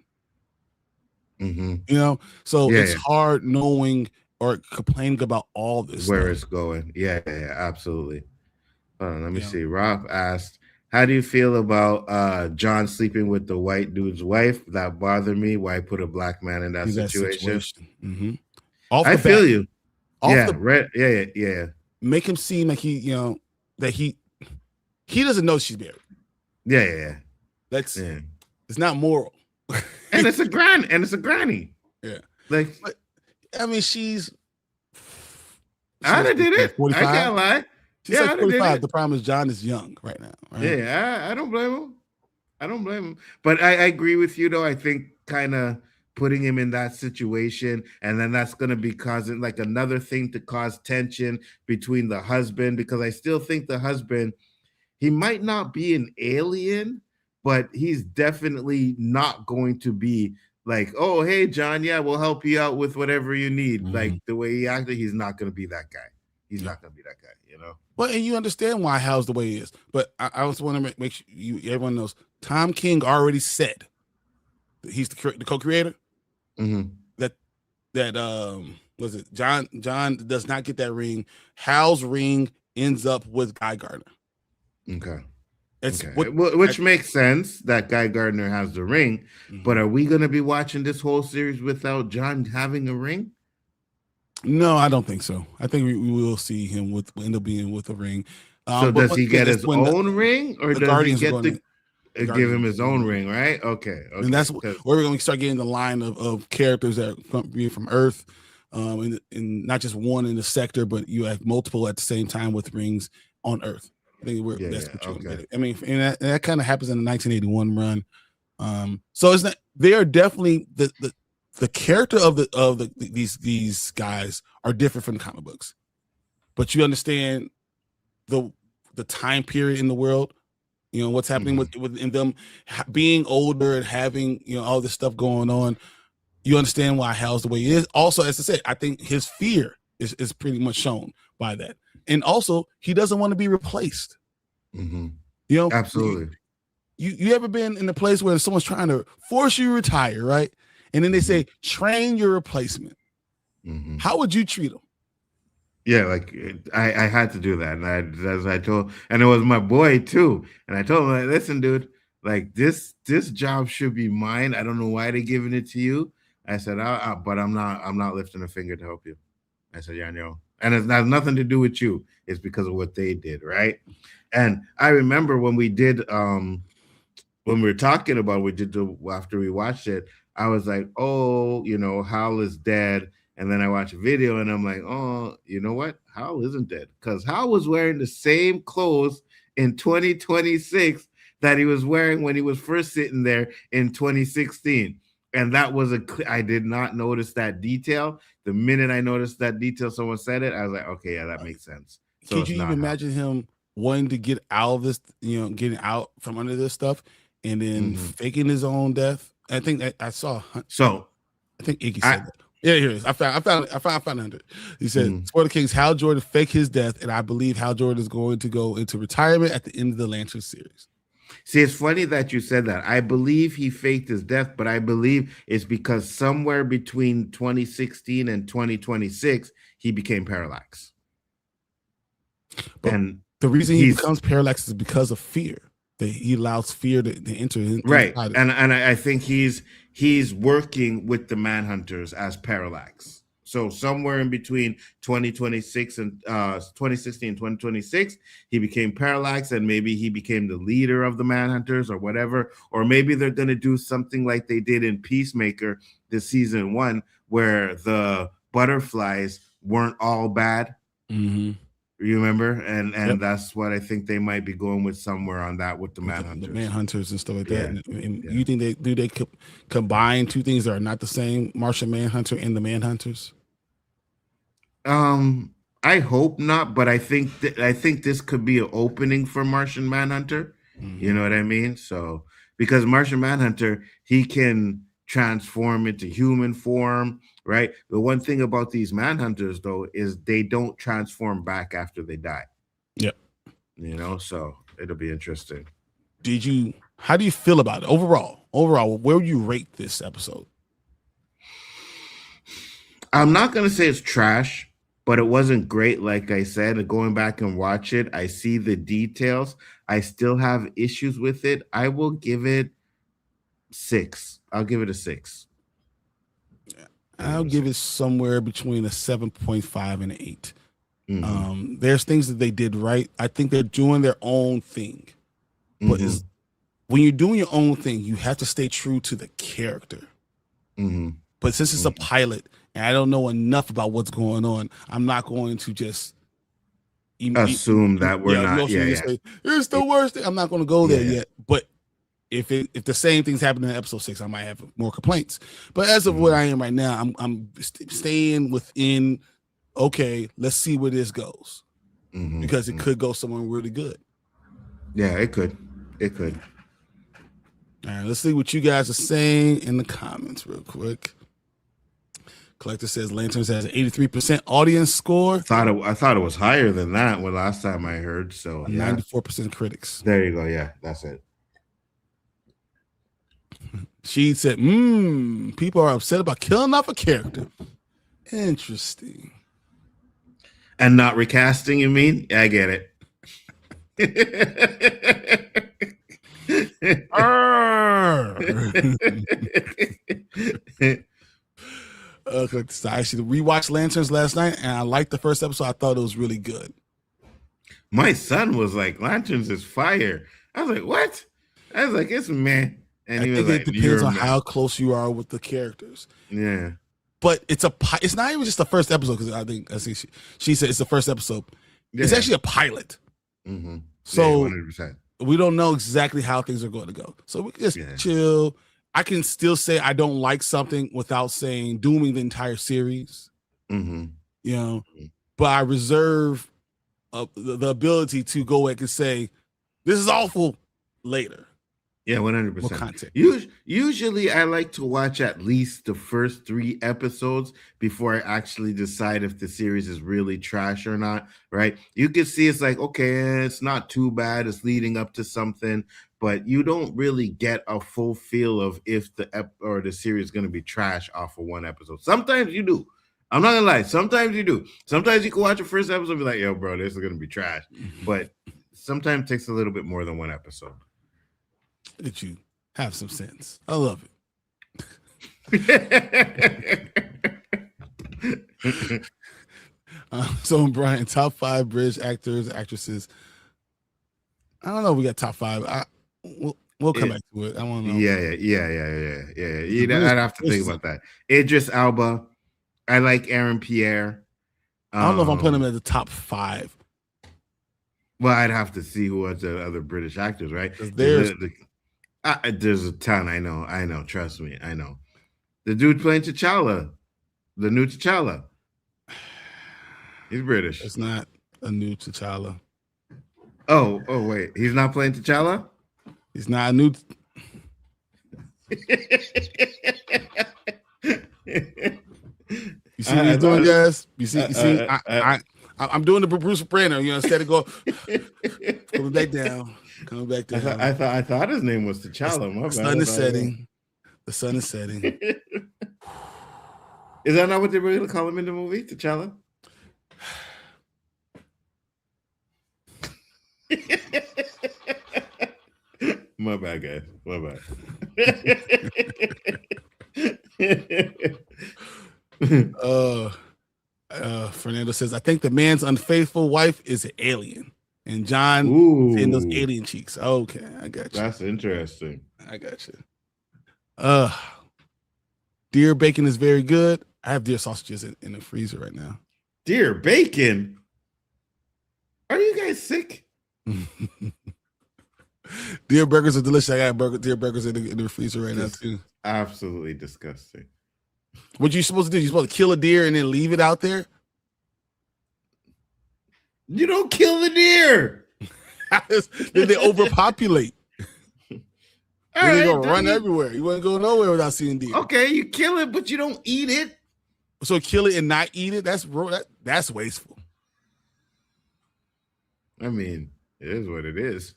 Mhm. You know, so Yeah, it's yeah. hard knowing or complaining about all this Where stuff. it's going. Yeah, absolutely. Hold on, let me Yeah. see. Rob asked, how do you feel about John sleeping with the white dude's wife? That bothered me. Why put a black man in that In that situation? situation. Off I the bat, feel you. off Yeah, the right. Yeah. make him seem like that he doesn't know she's married. Yeah. That's Yeah. it's not moral. And it's a granny. Yeah. Like, But I mean, she's I'd have did it. 45. I can't lie. She's Yeah, like I'd have did 45. it. The problem is John is young right now. Right? Yeah, I don't blame him. I don't blame him. But I agree with you, though. I think kind of putting him in that situation, and then that's going to be causing like another thing to cause tension between the husband, because I still think the husband, he might not be an alien, but he's definitely not going to be like, oh, hey, John, yeah, we'll help you out with whatever you need. Mhm. Like the way he acted, he's not going to be that guy. He's not going to be that guy, you know? Well, and you understand why Hal's the way he is. But I also want to make sure everyone knows Tom King already said that he's the co-creator. Mhm. That was it John does not get that ring. Hal's ring ends up with Guy Gardner. Okay. It's Okay. Which makes sense that Guy Gardner has the ring, but are we going to be watching this whole series without John having a ring? No, I don't think so. I think we will see him end up being with a ring. So but does he get his own ring, or the does he Guardians get are to the give him Guardians his are own going ring, right? Okay. And that's where we're going to start getting the line of characters that come from Earth, and not just one in the sector, but you have multiple at the same time with rings on Earth. I think that's what you're going to get. I mean, and that kind of happens in the 1981 run. So it's not. They are definitely the character of these guys are different from the comic books, but you understand the time period in the world. You know what's happening within them being older and having all this stuff going on. You understand why Hal's the way he is. Also, as I said, I think his fear is pretty much shown by that, and also he doesn't want to be replaced. Mm-hmm. Absolutely. You ever been in a place where someone's trying to force you to retire, right? And then they say train your replacement. Mm-hmm. How would you treat them? Yeah, like I had to do that, and as I told, and it was my boy too, and I told him, like, listen, dude, like this job should be mine. I don't know why they're giving it to you. I said, but I'm not lifting a finger to help you. I said, yeah, I know, and it has nothing to do with you. It's because of what they did, right? And I remember when we did, when we were talking about, after we watched it, I was like, oh, Hal is dead. And then I watch a video and I'm like, oh, you know what? Hal isn't dead, because Hal was wearing the same clothes in 2026 that he was wearing when he was first sitting there in 2016. And that was I did not notice that detail. The minute I noticed that detail, someone said it, I was like, okay, yeah, that makes sense. So could you even imagine him wanting to get out of this, getting out from under this stuff and then faking his own death? I think I saw. So I think Iggy said that. Yeah, here it is. I found 100. He said, "For the Kings, Hal Jordan faked his death, and I believe Hal Jordan is going to go into retirement at the end of the Lantern series." See, it's funny that you said that. I believe he faked his death, but I believe it's because somewhere between 2016 and 2026, he became Parallax. But and the reason he becomes Parallax is because of fear. That he allows fear to enter in. Right, and I think he's working with the Manhunters as Parallax. So somewhere in between 2026 and 2016 and 2026, he became Parallax, and maybe he became the leader of the Manhunters or whatever. Or maybe they're going to do something like they did in Peacemaker this season 1, where the butterflies weren't all bad. Mm-hmm. You remember? And that's what I think they might be going with somewhere on that with the Manhunters. The Manhunters and stuff like that. And you think they combine two things that are not the same, Martian Manhunter and the Manhunters? I hope not, but I think this could be an opening for Martian Manhunter. Mm-hmm. You know what I mean? So because Martian Manhunter, he can transform into human form, right? The one thing about these Manhunters, though, is they don't transform back after they die. Yep. So it'll be interesting. How do you feel about it overall? Overall, where would you rate this episode? I'm not going to say it's trash, but it wasn't great. Like I said, going back and watch it, I see the details. I still have issues with it. I will give it 6. I'll give it a 6. I'll give it somewhere between a 7.5 and an 8. Mm-hmm. There's things that they did right. I think they're doing their own thing. But when you're doing your own thing, you have to stay true to the character. Mm-hmm. But since it's a pilot and I don't know enough about what's going on, I'm not going to just assume that we're not. Say, it's the worst thing. I'm not going to go there yet. But if the same things happen in episode 6, I might have more complaints. But as of what I am right now, I'm staying within. Okay, let's see where this goes, because it could go somewhere really good. Yeah, it could. It could. All right, let's see what you guys are saying in the comments real quick. Collector says Lanterns has an 83% audience score. I thought it was higher than that when last time I heard. So 94% critics. There you go. Yeah, that's it. She said, people are upset about killing off a character. Interesting. And not recasting, you mean? I get it. So I actually rewatched Lanterns last night, and I liked the first episode. I thought it was really good. My son was like, Lanterns is fire. I was like, what? I was like, it's man. And I think it depends on how close you are with the characters. Yeah. But it's not even just the first episode, because I think she said it's the first episode. Yeah. It's actually a pilot. Mm-hmm. So 100%. We don't know exactly how things are going to go. So we can just chill. I can still say I don't like something without saying dooming the entire series. But I reserve the ability to go back and say, this is awful later. Yeah, 100%. More content. Usually I like to watch at least the first 3 episodes before I actually decide if the series is really trash or not, right? You can see it's like, okay, it's not too bad. It's leading up to something, but you don't really get a full feel of if the series is going to be trash off of one episode. Sometimes you do. I'm not gonna lie. Sometimes you do. Sometimes you can watch the first episode and be like, yo, bro, this is going to be trash. But sometimes it takes a little bit more than one episode. That you have some sense. I love it. So Bryon, top 5 British actors, actresses. I don't know. We got top 5. We'll come back to it. I want to know. Yeah. I'd have to think about that. Idris Elba. I like Aaron Pierre. I don't know if I'm putting him at the top 5. Well, I'd have to see who are the other British actors, right? There's a ton. I know. Trust me. I know. The dude playing T'Challa, the new T'Challa. He's British. It's not a new T'Challa. Oh, wait. He's not playing T'Challa? He's not a new. You see what he's doing, guys? You see. I'm doing the Bruce Banner. Instead of coming back down. I thought his name was T'Challa. The sun is setting. The sun is setting. Is that not what they were going to call him in the movie, T'Challa? My bad, guys. My bad. Fernando says, I think the man's unfaithful wife is an alien. And John in those alien cheeks. Okay, I got you. That's interesting. I got you. Deer bacon is very good. I have deer sausages in the freezer right now. Deer bacon? Are you guys sick? Deer burgers are delicious. I got deer burgers in the freezer right now too. Absolutely disgusting. What you supposed to do? You supposed to kill a deer and then leave it out there? You don't kill the deer. Then they overpopulate. All Then right, they gonna don't run eat- everywhere. You wouldn't go nowhere without seeing deer. Okay, you kill it, but you don't eat it. So kill it and not eat it. That's wasteful. I mean, it is what it is.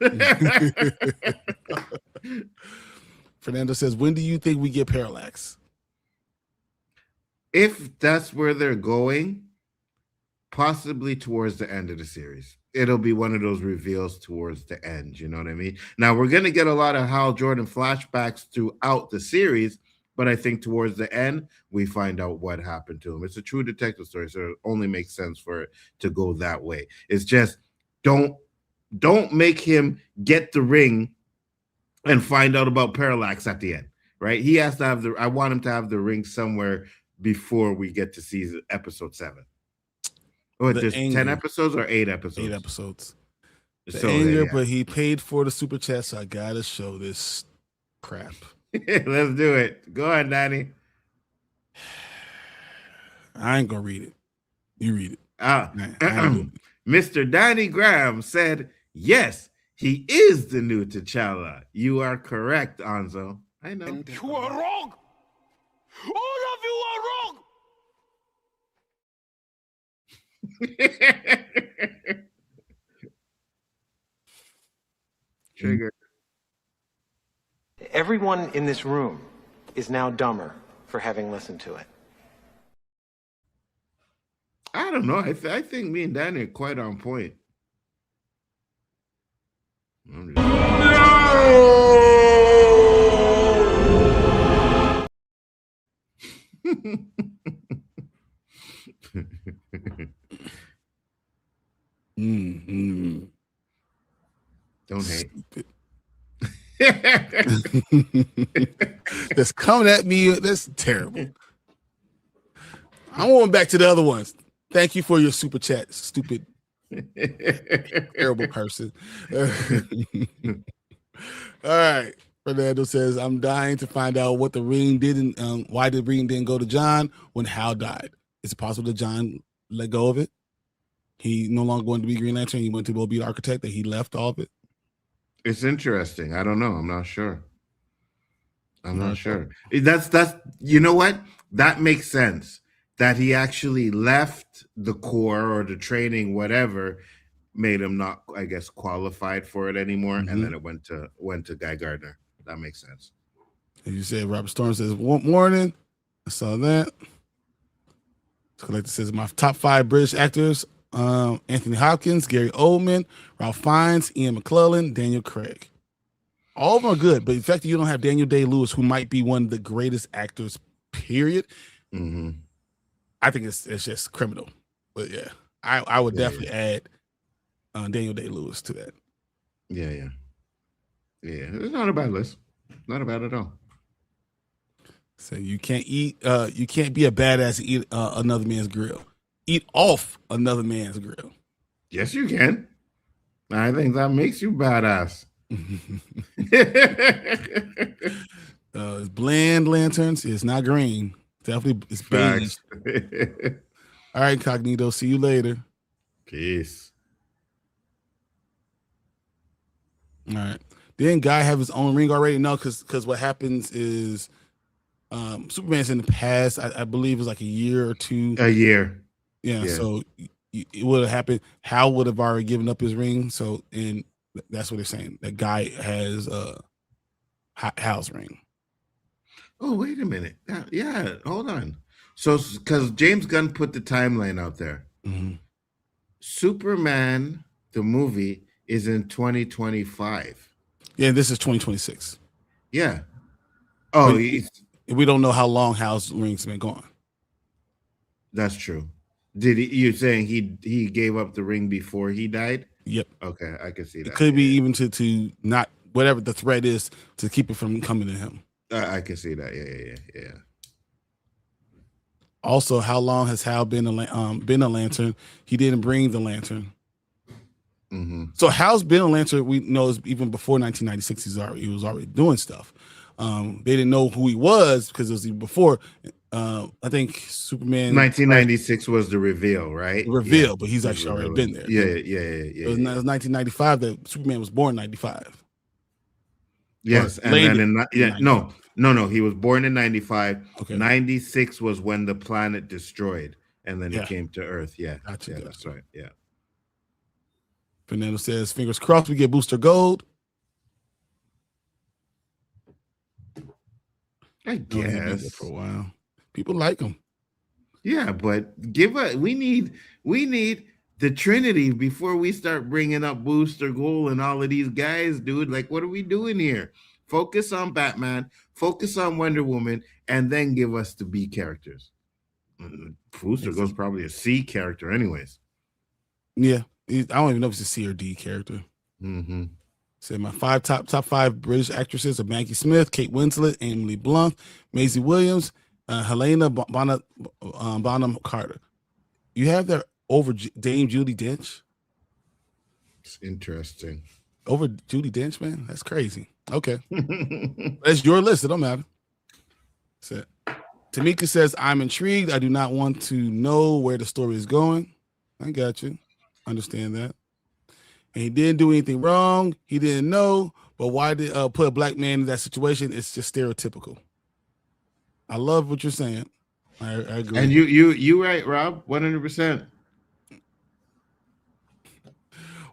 Fernando says, when do you think we get Parallax? If that's where they're going, possibly towards the end of the series. It'll be one of those reveals towards the end. You know what I mean? Now, we're going to get a lot of Hal Jordan flashbacks throughout the series, but I think towards the end, we find out what happened to him. It's a true detective story, so it only makes sense for it to go that way. It's just don't make him get the ring and find out about Parallax at the end, right? He has to have I want him to have the ring somewhere before we get to season episode 7. Oh, there's 10 episodes or 8 episodes? 8 episodes. The So, anger, yeah. but he paid for the super chat, so I gotta show this crap. Let's do it. Go ahead, Danny. I ain't gonna read it. You read it. Mr. Danny Graham said, yes, he is the new T'Challa. You are correct, Anzo. I know. And you are wrong. All of you are wrong. Trigger. Everyone in this room is now dumber for having listened to it. I don't know. I think me and Danny are quite on point. I'm just- Don't hate. That's coming at me. That's terrible. I'm going back to the other ones. Thank you for your super chat, stupid, terrible person. All right. Fernando says, I'm dying to find out what the ring didn't, why the ring didn't go to John when Hal died. Is it possible that John let go of it? He no longer wanted to be Green Lantern. He went to go be the architect, that he left all of it. It's interesting. I don't know. I'm not sure. I'm not sure. That's you know what? That makes sense. That he actually left the Corps or the training, whatever, made him not, I guess, qualified for it anymore, and then it went to Guy Gardner. That makes sense. As you said, Robert Storm says, "One morning." I saw that. Collector says, my top 5 British actors: Anthony Hopkins, Gary Oldman, Ralph Fiennes, Ian McClellan, Daniel Craig. All of them are good, but the fact that you don't have Daniel Day-Lewis, who might be one of the greatest actors, period, I think it's just criminal. But yeah, I would definitely add Daniel Day-Lewis to that. Yeah. It's not a bad list. Not bad at all. So you can't be a badass and eat another man's grill. Eat off another man's grill. Yes, you can. I think that makes you badass. It's bland lanterns. It's not green. Definitely, it's beige. All right, Cognito. See you later. Peace. All right. Didn't Guy have his own ring already? No, because what happens is Superman's in the past. I believe it was like a year or 2. A year. Yeah. So it would have happened. Hal would have already given up his ring. So, and that's what they're saying. That Guy has Hal's ring. Oh, wait a minute. Yeah, hold on. So, because James Gunn put the timeline out there, Superman, the movie, is in 2025. Yeah, this is 2026. Yeah. Oh, we don't know how long Hal's ring's been gone. That's true. You're saying he gave up the ring before he died? Yep. Okay, I can see that. It could be even to not whatever the threat is to keep it from coming to him. I can see that. Yeah. Also, how long has Hal been a lantern? He didn't bring the lantern. So Hal's been a lantern. We know even before 1996. He was already doing stuff. They didn't know who he was because it was even before. I think Superman 1996 was the reveal, right? But he's actually already been there. Yeah. It was 1995 that Superman was born in 95. Yes, Or and later then in 95. no. He was born in 95. Okay. 96 was when the planet destroyed, and then he Yeah. came to Earth. Yeah, Gotcha, yeah, gotcha. that's right. Yeah. Fernando says, fingers crossed we get Booster Gold. I No, he's been there guess. for a while. People like him. Yeah, but we need the Trinity before we start bringing up Booster Gold and all of these guys, dude. Like, what are we doing here? Focus on Batman, focus on Wonder Woman, and then give us the B characters. Booster Gold's probably a C character, anyways. Yeah, I don't even know if it's a C or D character. Mm-hmm. Said my top five British actresses are Maggie Smith, Kate Winslet, Emily Blunt, Maisie Williams, Helena Bonham Carter. You have that over Dame Judi Dench? It's interesting. Over Judi Dench, man? That's crazy. Okay. That's your list. It don't matter. So, Tamika says, I'm intrigued. I do not want to know where the story is going. I got you. Understand that. And he didn't do anything wrong. He didn't know. But why did put a black man in that situation? It's just stereotypical. I love what you're saying. I agree. And you right, Rob, 100%.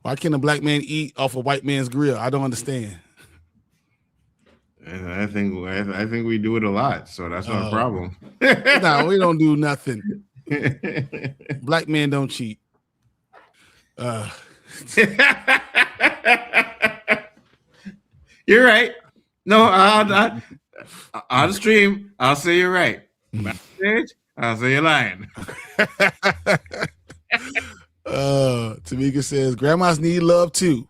Why can't a black man eat off a white man's grill? I don't understand. And I think we do it a lot, so that's not a problem. No, we don't do nothing. Black men don't cheat. You're right. No, on the stream, I'll say you're right. Backstage, I'll say you're lying. Tamika says, grandmas need love too.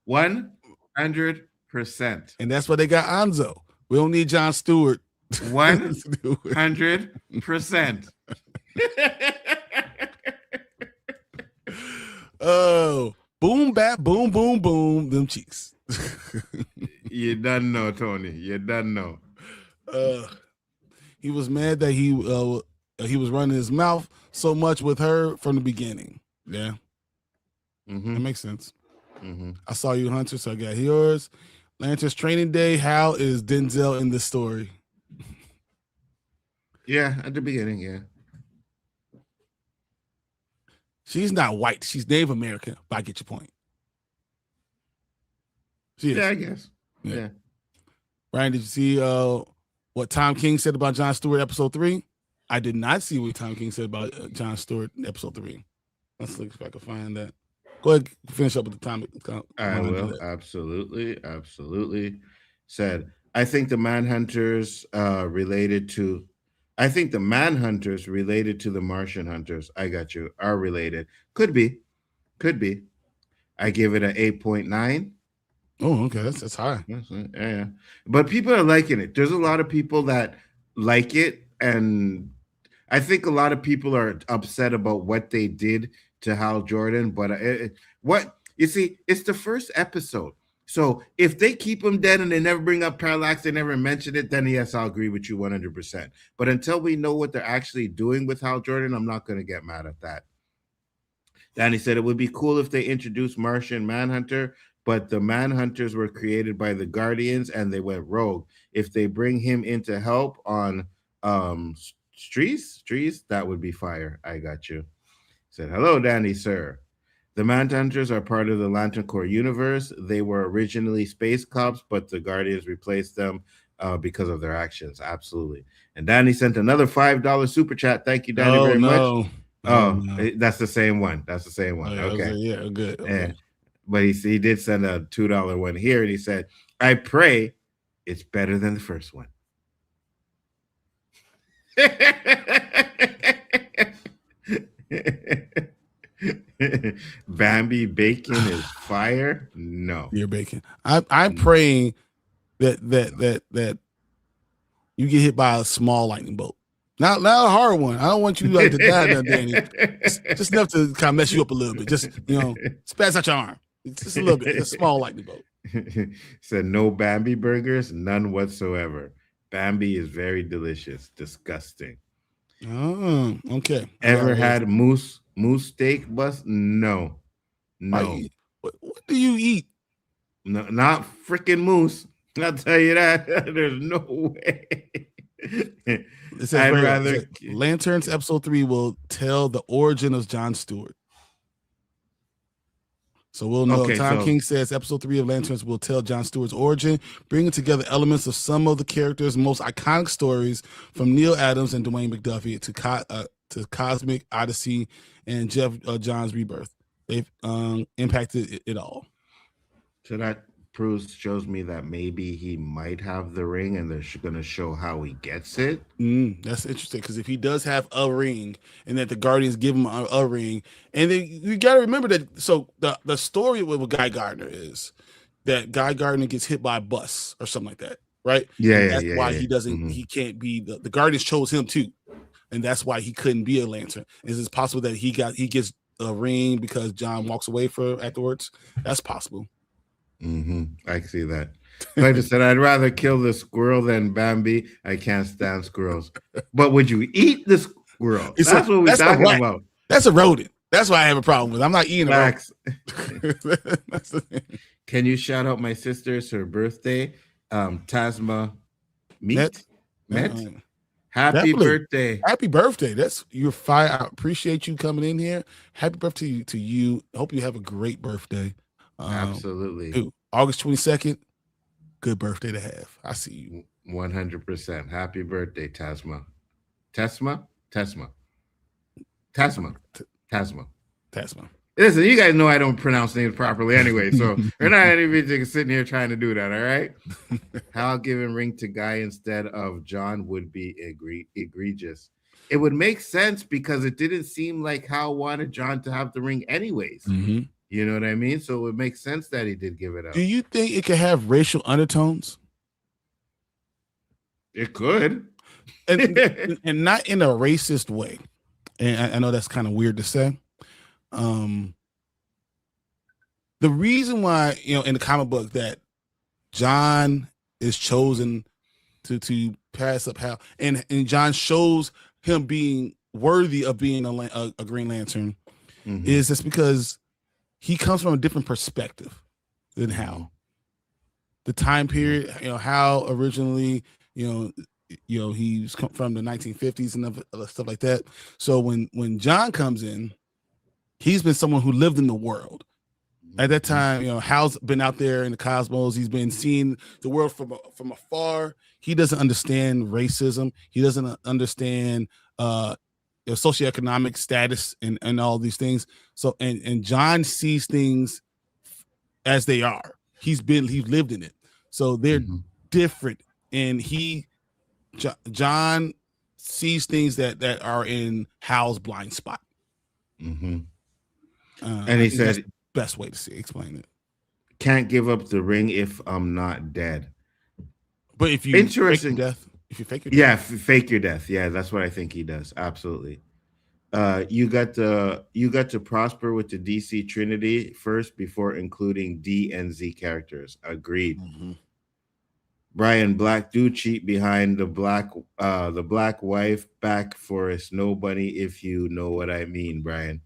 100%. And that's why they got Nzo. We don't need Jon Stewart. 100%. Oh, boom, bap, boom, boom, boom, them cheeks. You done know, Tony. You done know. He was mad that he was running his mouth so much with her from the beginning. Yeah, That makes sense. I saw you, Hunter, so I got yours. Lanterns Training Day. How is Denzel in this story? Yeah, at the beginning, yeah. She's not white. She's Native American, but I get your point. She is. Yeah, I guess. Yeah. Yeah. Ryan, did you see what Tom King said about Jon Stewart episode 3? I did not see what Tom King said about Jon Stewart episode 3. Let's look if I can find that. Go ahead, finish up with the topic. I will. Absolutely. Said, I think the Manhunters related to the Martian Hunters. I got you. Are related. Could be. I give it an 8.9. Oh, okay. That's high. Yeah. But people are liking it. There's a lot of people that like it. And I think a lot of people are upset about what they did to Hal Jordan. But you see, it's the first episode. So if they keep him dead and they never bring up Parallax, they never mention it, then yes, I'll agree with you 100%. But until we know what they're actually doing with Hal Jordan, I'm not going to get mad at that. Danny said it would be cool if they introduced Martian Manhunter, but the Manhunters were created by the Guardians and they went rogue. If they bring him in to help on trees, that would be fire. I got you. Said, hello, Danny, sir. The Manhunters are part of the Lantern Corps universe. They were originally space cops, but the Guardians replaced them because of their actions. Absolutely. And Danny sent another $5 super chat. Thank you, Danny, very much. That's the same one. That's the same one. Okay. Yeah, good. Okay. But he did send a $2 one here, and he said, I pray it's better than the first one. Bambi bacon is fire. No, you're bacon. I'm praying that you get hit by a small lightning bolt, not a hard one. I don't want you like to die, Danny. Just enough to kind of mess you up a little bit. Just spaz out your arm, just a little bit. A small lightning bolt. Said no Bambi burgers, none whatsoever. Bambi is very delicious. Disgusting. Oh, okay. Ever had moose steak bus? No. What do you eat? No, not freaking Moose. I'll tell you that. There's no way. It says I'd right rather. here, Lanterns episode 3 will tell the origin of Jon Stewart. So we'll know. Okay, Tom so- King says episode 3 of Lanterns will tell Jon Stewart's origin, bringing together elements of some of the characters' most iconic stories from Neil Adams and Dwayne McDuffie to Cosmic Odyssey and Jeff Johns' Rebirth. They've impacted it all. So that shows me that maybe he might have the ring, and they're going to show how he gets it. That's interesting, because if he does have a ring, and that the Guardians give him a ring, and then you got to remember that. So the story with Guy Gardner is that Guy Gardner gets hit by a bus or something like that, right? Yeah, and that's yeah, why yeah. he doesn't. He can't be the Guardians chose him too, and that's why he couldn't be a Lantern. Is it possible that he gets a ring because John walks away afterwards? That's possible. I can see that. Like I said, I'd rather kill the squirrel than Bambi. I can't stand squirrels. But would you eat the squirrel? That's what we're talking about. That's a rodent. That's why I have a problem with it. I'm not eating Facts. That's the thing. Can you shout out my sister? It's her birthday. Tasma Met. Happy Definitely. birthday. Happy birthday. You're fine. I appreciate you coming in here. Happy birthday to you. Hope you have a great birthday. Absolutely. Dude, August 22nd, good birthday to have. I see you. 100%. Happy birthday, Tasma. Tasma. Listen, you guys know I don't pronounce names properly anyway, so we're not even sitting here trying to do that, all right? Hal giving ring to Guy instead of John would be egregious. It would make sense because it didn't seem like Hal wanted John to have the ring anyways. You know what I mean? So it would make sense that he did give it up. Do you think it could have racial undertones? It could. And not in a racist way. And I know that's kind of weird to say. The reason why, in the comic book that John is chosen to pass up Hal, and John shows him being worthy of being a Green Lantern, is just because he comes from a different perspective than Hal. The time period, Hal originally, he's come from the 1950s and other stuff like that. So when John comes in, he's been someone who lived in the world. At that time, Hal's been out there in the cosmos. He's been seeing the world from afar. He doesn't understand racism. He doesn't understand socioeconomic status and all these things. So and John sees things as they are. He's lived in it. So they're different. And John sees things that are in Hal's blind spot. And he said, that's the best way to explain it. Can't give up the ring if I'm not dead. But if you fake your death, fake your death. Yeah, that's what I think he does. Absolutely. You got to prosper with the DC Trinity first before including D and Z characters. Agreed. Bryon, black do cheat behind the black wife back for a nobody, if you know what I mean, Bryon.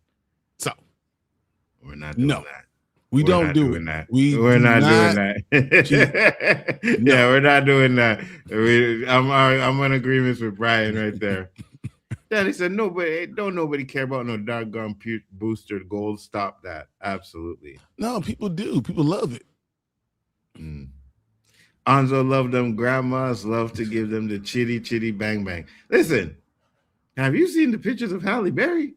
So we're not doing that. We're not doing that. We're not doing that. Yeah, we're not doing that. I'm in agreement with Bryon right there. Daddy said, nobody care about no doggone boosted gold. Stop that. Absolutely. No, people do. People love it. Nzo love them grandmas, love to give them the chitty bang bang. Listen, have you seen the pictures of Halle Berry?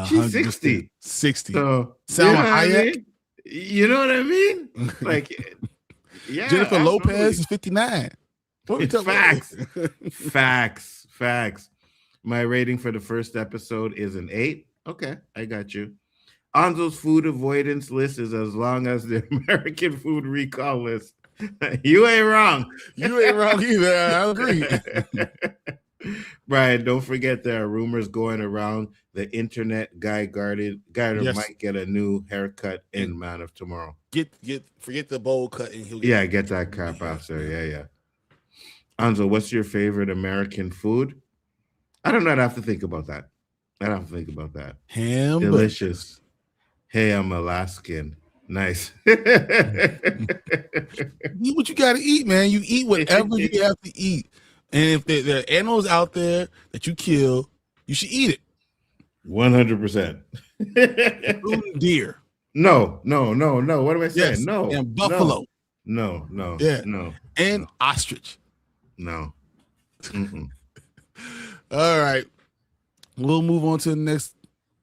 She's 60. 60. So, Salma Hayek. You know what I mean? Like, yeah. Jennifer absolutely. Lopez is 59. Facts. My rating for the first episode is an 8. Okay, I got you. Anzo's food avoidance list is as long as the American food recall list. You ain't wrong. You ain't wrong either. I agree. Bryon, don't forget there are rumors going around the internet. Guy Gardner might get a new haircut in Man of Tomorrow. Forget the bowl cut and he'll get that crap out there. Yeah. Nzo, what's your favorite American food? I don't know. I'd have to think about that. Ham. Delicious. Hey, I'm Alaskan. Nice. Eat what you got to eat, man. You eat whatever you have to eat. And if there are animals out there that you kill, you should eat it. 100%. Including deer. No. What am I saying? Yes, No. and buffalo. No. Yeah. No. And no. ostrich. No. All right. We'll move on to the next.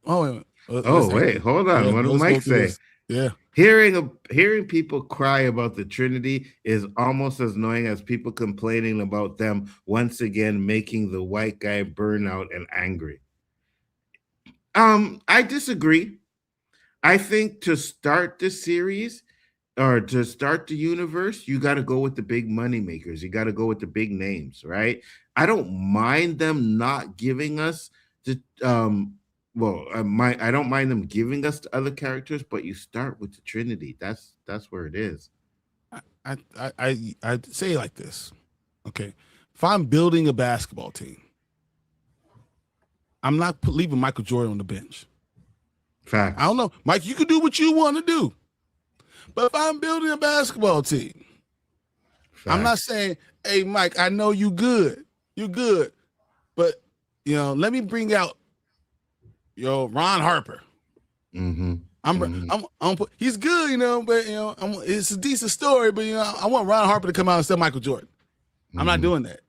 Wait, hold on. What did Mike say? Yeah. Hearing people cry about the Trinity is almost as annoying as people complaining about them once again making the white guy burn out and angry. I disagree. I think to start the series or to start the universe, you got to go with the big money makers. You got to go with the big names, right? I don't mind them not giving us the I don't mind them giving us the other characters, but you start with the Trinity. That's where it is. I say it like this. Okay. If I'm building a basketball team, I'm not leaving Michael Jordan on the bench. Fact. I don't know. Mike, you can do what you want to do. But if I'm building a basketball team, I'm not saying, hey, Mike, I know you good. You're good. But, let me bring out Ron Harper. He's good, but it's a decent story, but I want Ron Harper to come out and say Michael Jordan. I'm not doing that.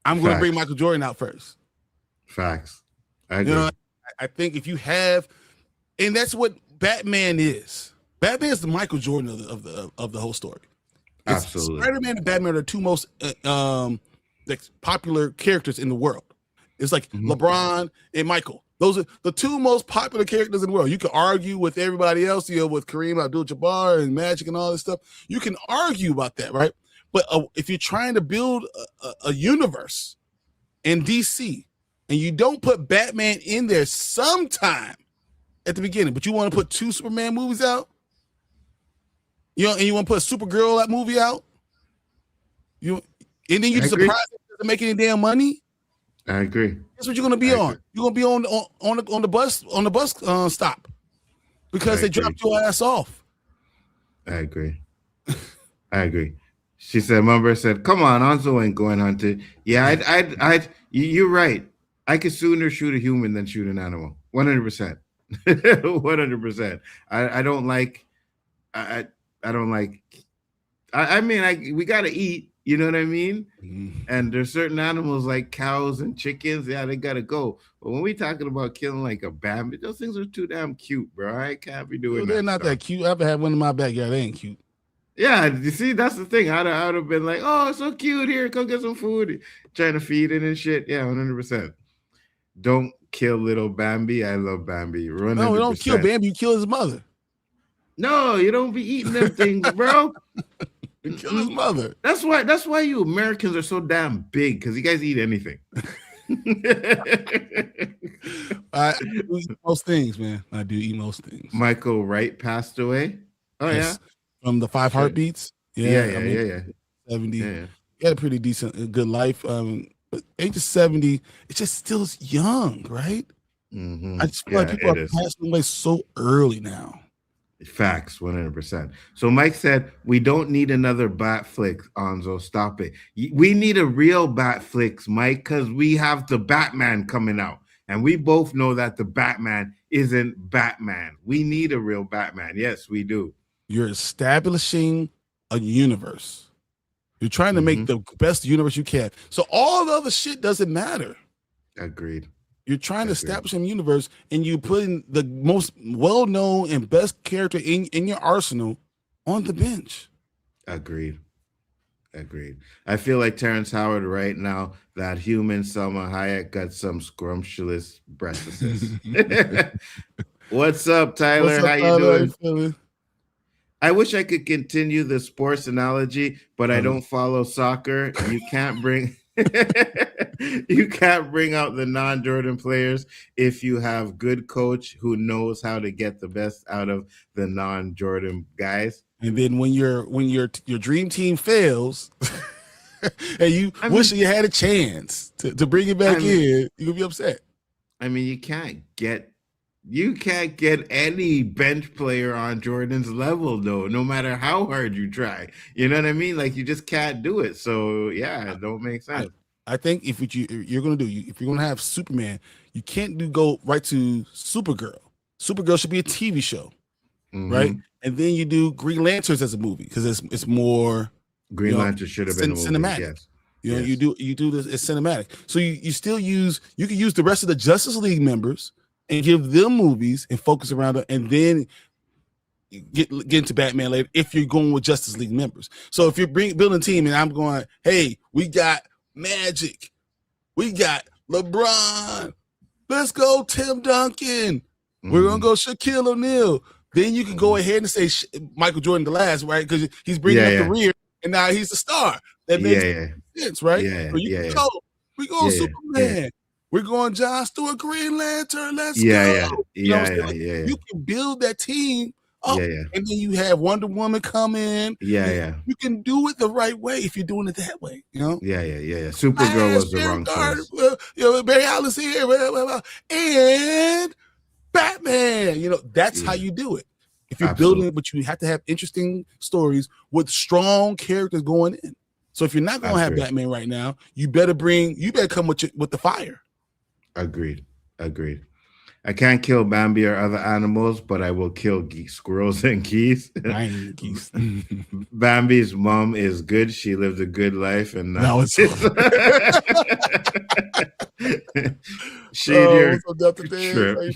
I'm going to bring Michael Jordan out first. Facts. I agree. I think if you have, and that's what Batman is. Batman is the Michael Jordan of the whole story. Absolutely. Spider-Man and Batman are the two most popular characters in the world. It's like LeBron and Michael. Those are the two most popular characters in the world. You can argue with everybody else, with Kareem Abdul-Jabbar and Magic and all this stuff. You can argue about that, right? But if you're trying to build a universe in DC and you don't put Batman in there sometime at the beginning, but you want to put 2 Superman movies out, and you want to put a Supergirl movie out, and then you're surprised it doesn't make any damn money. I agree. That's what you're going to be on. You're going to be on the bus stop because they dropped your ass off. I agree. She said, Mumber said, come on, Nzo ain't going hunting. Yeah, you're right. I could sooner shoot a human than shoot an animal. 100%. 100%. I don't like, we got to eat. You know what I mean? And there's certain animals like cows and chickens. Yeah, they got to go. But when we talking about killing like a Bambi, those things are too damn cute, bro. I can't be doing that. They're not that cute. I've had one in my backyard. They ain't cute. Yeah, you see, that's the thing. I'd have been like, oh, it's so cute. Here, come get some food. Trying to feed it and shit. Yeah, 100%. Don't kill little Bambi. I love Bambi. 100%. No, don't kill Bambi. You kill his mother. No, you don't be eating them things, bro. Kill his mother. That's why you Americans are so damn big, because you guys eat anything. I eat most things, man. I do eat most things. Michael Wright passed away. Oh yes. Yeah, from the 5 Heartbeats. Yeah. 70. Yeah. He had a pretty decent, good life. But age of 70, it's just still young, right? I just feel like people are passing away so early now. Facts, 100%. So Mike said, we don't need another bat flick, Nzo. Stop it. We need a real bat flicks, Mike, because we have the Batman coming out. And we both know that the Batman isn't Batman. We need a real Batman. Yes, we do. You're establishing a universe. You're trying to make the best universe you can. So all the other shit doesn't matter. Agreed. You're trying to establish a universe, and you putting the most well-known and best character in your arsenal on the bench. Agreed. I feel like Terrence Howard right now, that human Selma Hayek got some scrumptious breasts. What's up, Tyler? How you doing? I wish I could continue the sports analogy, but I don't follow soccer. You can't bring... you can't bring out the non-Jordan players if you have good coach who knows how to get the best out of the non-Jordan guys. And then when your dream team fails and you wish you had a chance to bring it back in, you're gonna be upset. I mean, you can't get You can't get any bench player on Jordan's level, though, no matter how hard you try. You know what I mean? Like, you just can't do it. So, yeah, it don't make sense. I think if you're going to do, if you're going to have Superman, you can't go right to Supergirl. Supergirl should be a TV show, right? And then you do Green Lanterns as a movie because it's more. Green Lantern should have been a movie, cinematic. yes. You know, you do this, it's cinematic. So you still you can use the rest of the Justice League members and give them movies and focus around it, and then get into Batman later if you're going with Justice League members. So if you're building a team and I'm going, hey, we got Magic, we got LeBron, let's go Tim Duncan, we're gonna go Shaquille O'Neal. Then you can go ahead and say Michael Jordan the last, right? Because he's bringing up the rear, and now he's the star. That makes sense, right? We go Superman. We're going John Stewart, Green Lantern. Let's go. You can build that team up, and then you have Wonder Woman come in. You can do it the right way if you're doing it that way. You know. Supergirl was the wrong choice. Barry Allen's here, and Batman. You know, that's how you do it. If you're building it, but you have to have interesting stories with strong characters going in. So if you're not going to have Batman right now, you better come with the fire. Agreed. I can't kill Bambi or other animals, but I will kill squirrels and geese. Geese. Bambi's mom is good. She lived a good life, and now it's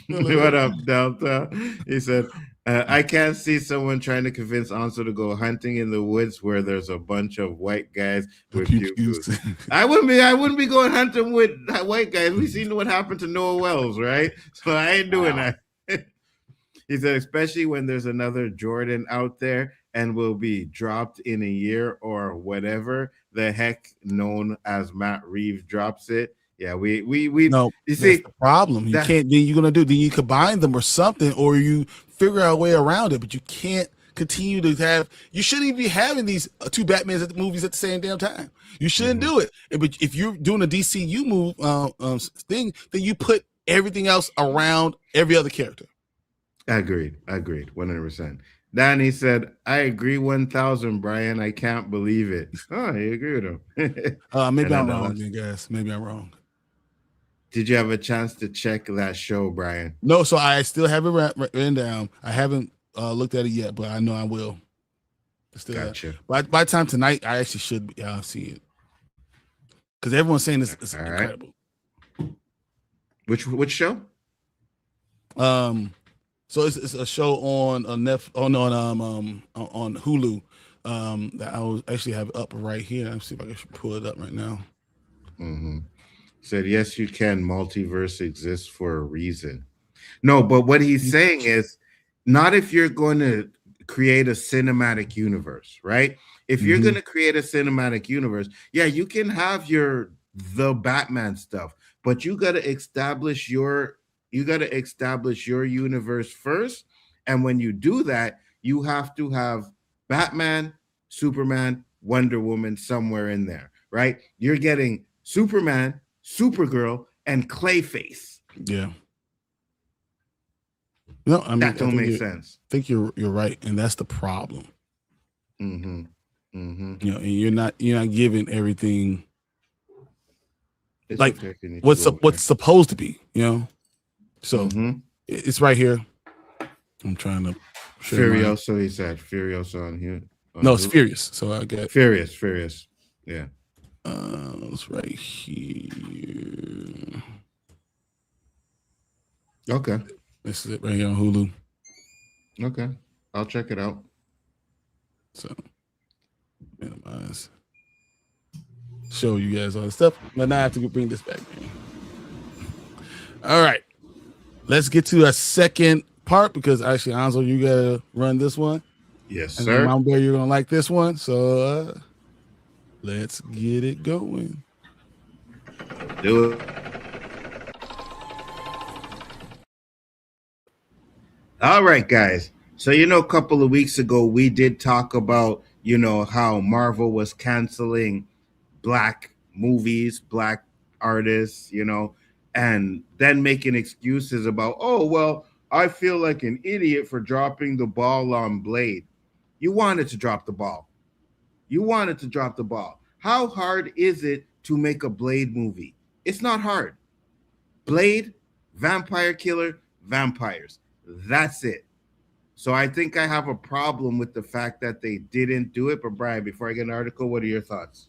What up, Delta? He said, I can't see someone trying to convince Anso to go hunting in the woods where there's a bunch of white guys with pew-pews. I wouldn't be going hunting with white guys. We've seen what happened to Noah Wells, right? So I ain't doing that. He said, especially when there's another Jordan out there and will be dropped in a year or whatever the heck known as Matt Reeves drops it. Yeah, we no. You see the problem. You can't. Then you're gonna do. Then you combine them or something, or you figure out a way around it. But you can't continue to have. You shouldn't even be having these two Batmans at the movies at the same damn time. You shouldn't do it. But if you're doing a DCU move thing, then you put everything else around every other character. Agreed. 100%. Danny said, I agree 1,000, Bryon. I can't believe it. Oh, you agree with him. Maybe I'm wrong, guys. Maybe I'm wrong. Did you have a chance to check that show, Bryon? No, so I still have it written down. I haven't looked at it yet, but I know I will. Gotcha. By the time tonight, I actually should see it. Because everyone's saying it's incredible. Which show? So it's a show on Hulu that I will actually have up right here. Let me see if I can pull it up right now. Said, yes, you can. Multiverse exists for a reason. No, but what he's saying is not if you're going to create a cinematic universe, right? If you're going to create a cinematic universe, yeah, you can have the Batman stuff, but you got to establish your universe first. And when you do that, you have to have Batman, Superman, Wonder Woman somewhere in there, right? You're getting Superman, Supergirl, and Clayface. Yeah. No, I mean that don't make sense. I think you're right, and that's the problem. You know, and you're not giving everything like what's supposed to be, you know. So it's right here. I'm trying to Furioso, he said. Furioso on here. No, it's Furious. So I got Furious. Yeah. It's right here. Okay. This is it right here on Hulu. Okay. I'll check it out. So minimize. Show you guys all the stuff. But now I have to bring this back. All right. Let's get to a second part because actually, Anzo, you gotta run this one. Yes, and sir. Mom Bear, you're gonna like this one. So let's get it going. Do it. All right, guys. So, a couple of weeks ago, we did talk about, how Marvel was canceling Black movies, Black artists, and then making excuses about, oh, well, I feel like an idiot for dropping the ball on Blade. You wanted to drop the ball. You wanted to drop the ball. How hard is it to make a Blade movie? It's not hard. Blade, vampire killer, vampires. That's it. So I think I have a problem with the fact that they didn't do it. But Brian, before I get an article, what are your thoughts?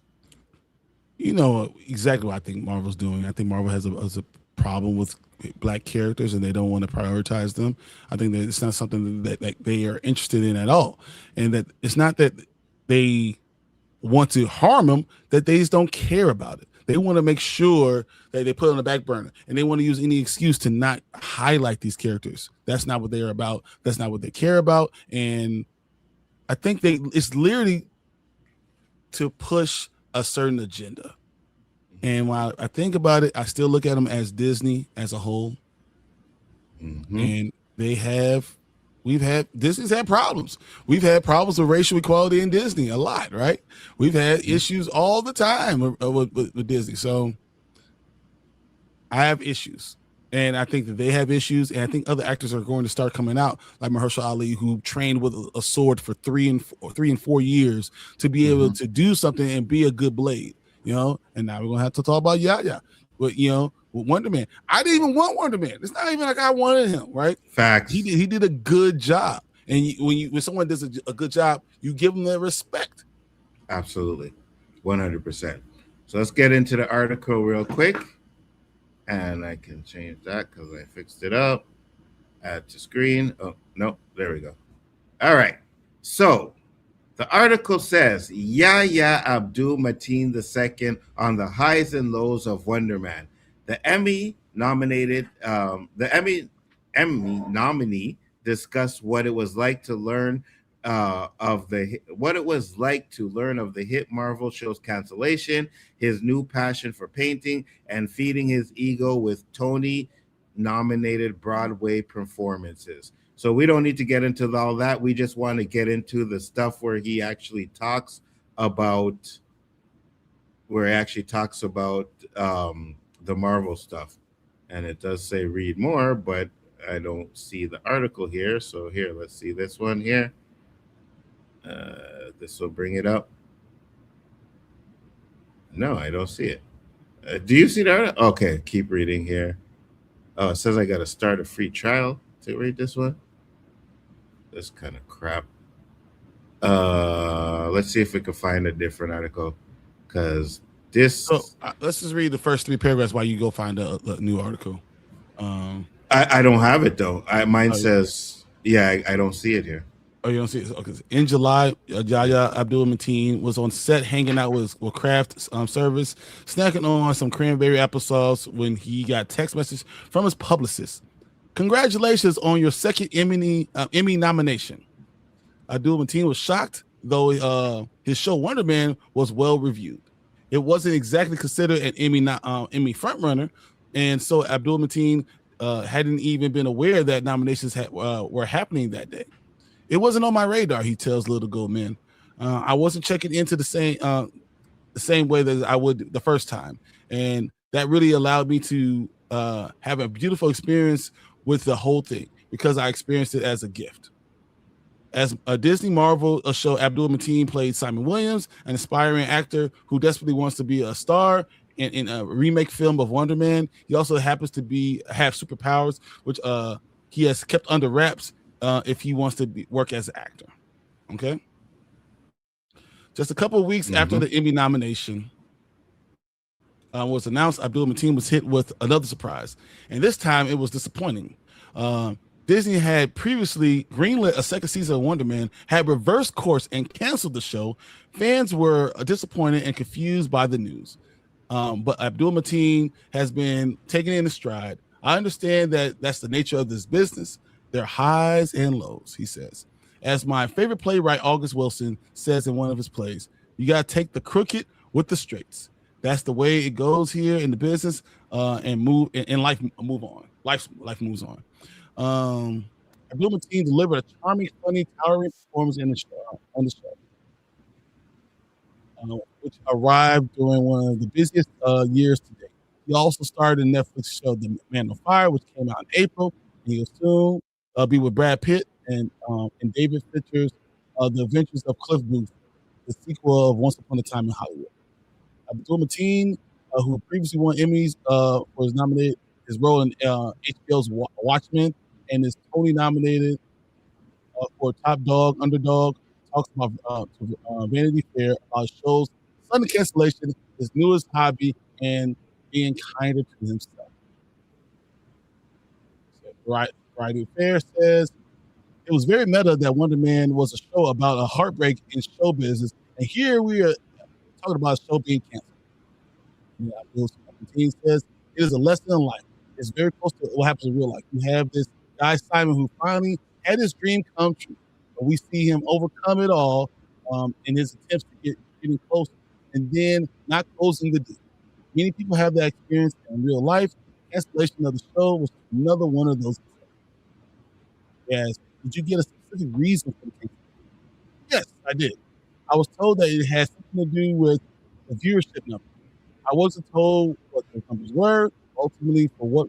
You know exactly what I think Marvel's doing. I think Marvel has a problem with black characters, and they don't want to prioritize them. I think that it's not something that they are interested in at all, and that it's not that they want to harm them, that they just don't care about it. They want to make sure that they put it on the back burner, and they want to use any excuse to not highlight these characters. That's not what they're about. That's not what they care about. And I think it's literally to push a certain agenda. And while I think about it, I still look at them as Disney as a whole. And Disney's had problems. We've had problems with racial equality in Disney a lot, right? We've had issues all the time with Disney. So I have issues. And I think that they have issues. And I think other actors are going to start coming out, like Mahershala Ali, who trained with a sword for 3 and 4 years to be able to do something and be a good Blade, you know? And now we're going to have to talk about Yahya. But, you know, with Wonder Man, I didn't even want Wonder Man. It's not even like I wanted him, right? Facts. He did a good job. And when someone does a good job, you give them the respect. Absolutely. 100%. So let's get into the article real quick. And I can change that because I fixed it up. Add to screen. Oh, no, there we go. All right. So the article says Yahya Abdul-Mateen II on the highs and lows of Wonder Man. The Emmy nominee discussed what it was like to learn of the hit Marvel show's cancellation, his new passion for painting, and feeding his ego with Tony-nominated Broadway performances. So we don't need to get into all that. We just want to get into the stuff where he actually talks about the Marvel stuff. And it does say read more, but I don't see the article here. So here, let's see this one here. This will bring it up. No, I don't see it. Do you see the article? Okay, keep reading here. Oh, it says I got to start a free trial to read this one. This kind of crap. Let's see if we can find a different article, because this. So let's just read the first 3 paragraphs while you go find a new article. I don't have it though. Mine says, I don't see it here. Oh, you don't see it? Okay. In July, Yahya Abdul-Mateen was on set hanging out with craft service, snacking on some cranberry applesauce when he got text message from his publicist. Congratulations on your second Emmy nomination. Abdul-Mateen was shocked, though his show Wonder Man was well reviewed. It wasn't exactly considered an Emmy frontrunner, and so Abdul-Mateen hadn't even been aware that nominations were happening that day. It wasn't on my radar, he tells Little Gold Man. I wasn't checking into the same way that I would the first time, and that really allowed me to have a beautiful experience with the whole thing because I experienced it as a gift. As a Disney Marvel show, Abdul-Mateen played Simon Williams, an aspiring actor who desperately wants to be a star in a remake film of Wonder Man. He also happens to have superpowers, which he has kept under wraps if he wants to work as an actor. Okay. Just a couple of weeks after the Emmy nomination was announced, Abdul-Mateen was hit with another surprise, and this time it was disappointing. Disney had previously greenlit a second season of Wonder Man, had reversed course and canceled the show. Fans were disappointed and confused by the news. But Abdul-Mateen has been taken in stride. I understand that that's the nature of this business. There are highs and lows, he says. As my favorite playwright, August Wilson, says in one of his plays, you got to take the crooked with the straights. That's the way it goes here in the business, and life move on. Life moves on. Abdul-Mateen delivered a charming, funny, towering performance on the show, which arrived during one of the busiest years to date. He also starred in Netflix show The Man on Fire, which came out in April, and he was soon be with Brad Pitt and David Fincher's The Adventures of Cliff Booth, the sequel of Once Upon a Time in Hollywood. Abdul Mateen, who previously won Emmys, was nominated his role in HBO's Watchmen, and is Tony nominated for Top Dog Underdog. Talks about Vanity Fair about show's sudden cancellation, his newest hobby, and being kinder to himself. Variety Fair says it was very meta that Wonder Man was a show about a heartbreak in show business, and here we are talking about a show being canceled. He says it is a lesson in life. It's very close to what happens in real life. You have this guy Simon who finally had his dream come true, but we see him overcome it all in his attempts to getting closer, and then not closing the deal. Many people have that experience in real life. Cancellation of the show was another one of those. Yes. Did you get a specific reason for the cancellation? Yes, I did. I was told that it had something to do with the viewership number. I wasn't told what the numbers were. Ultimately, for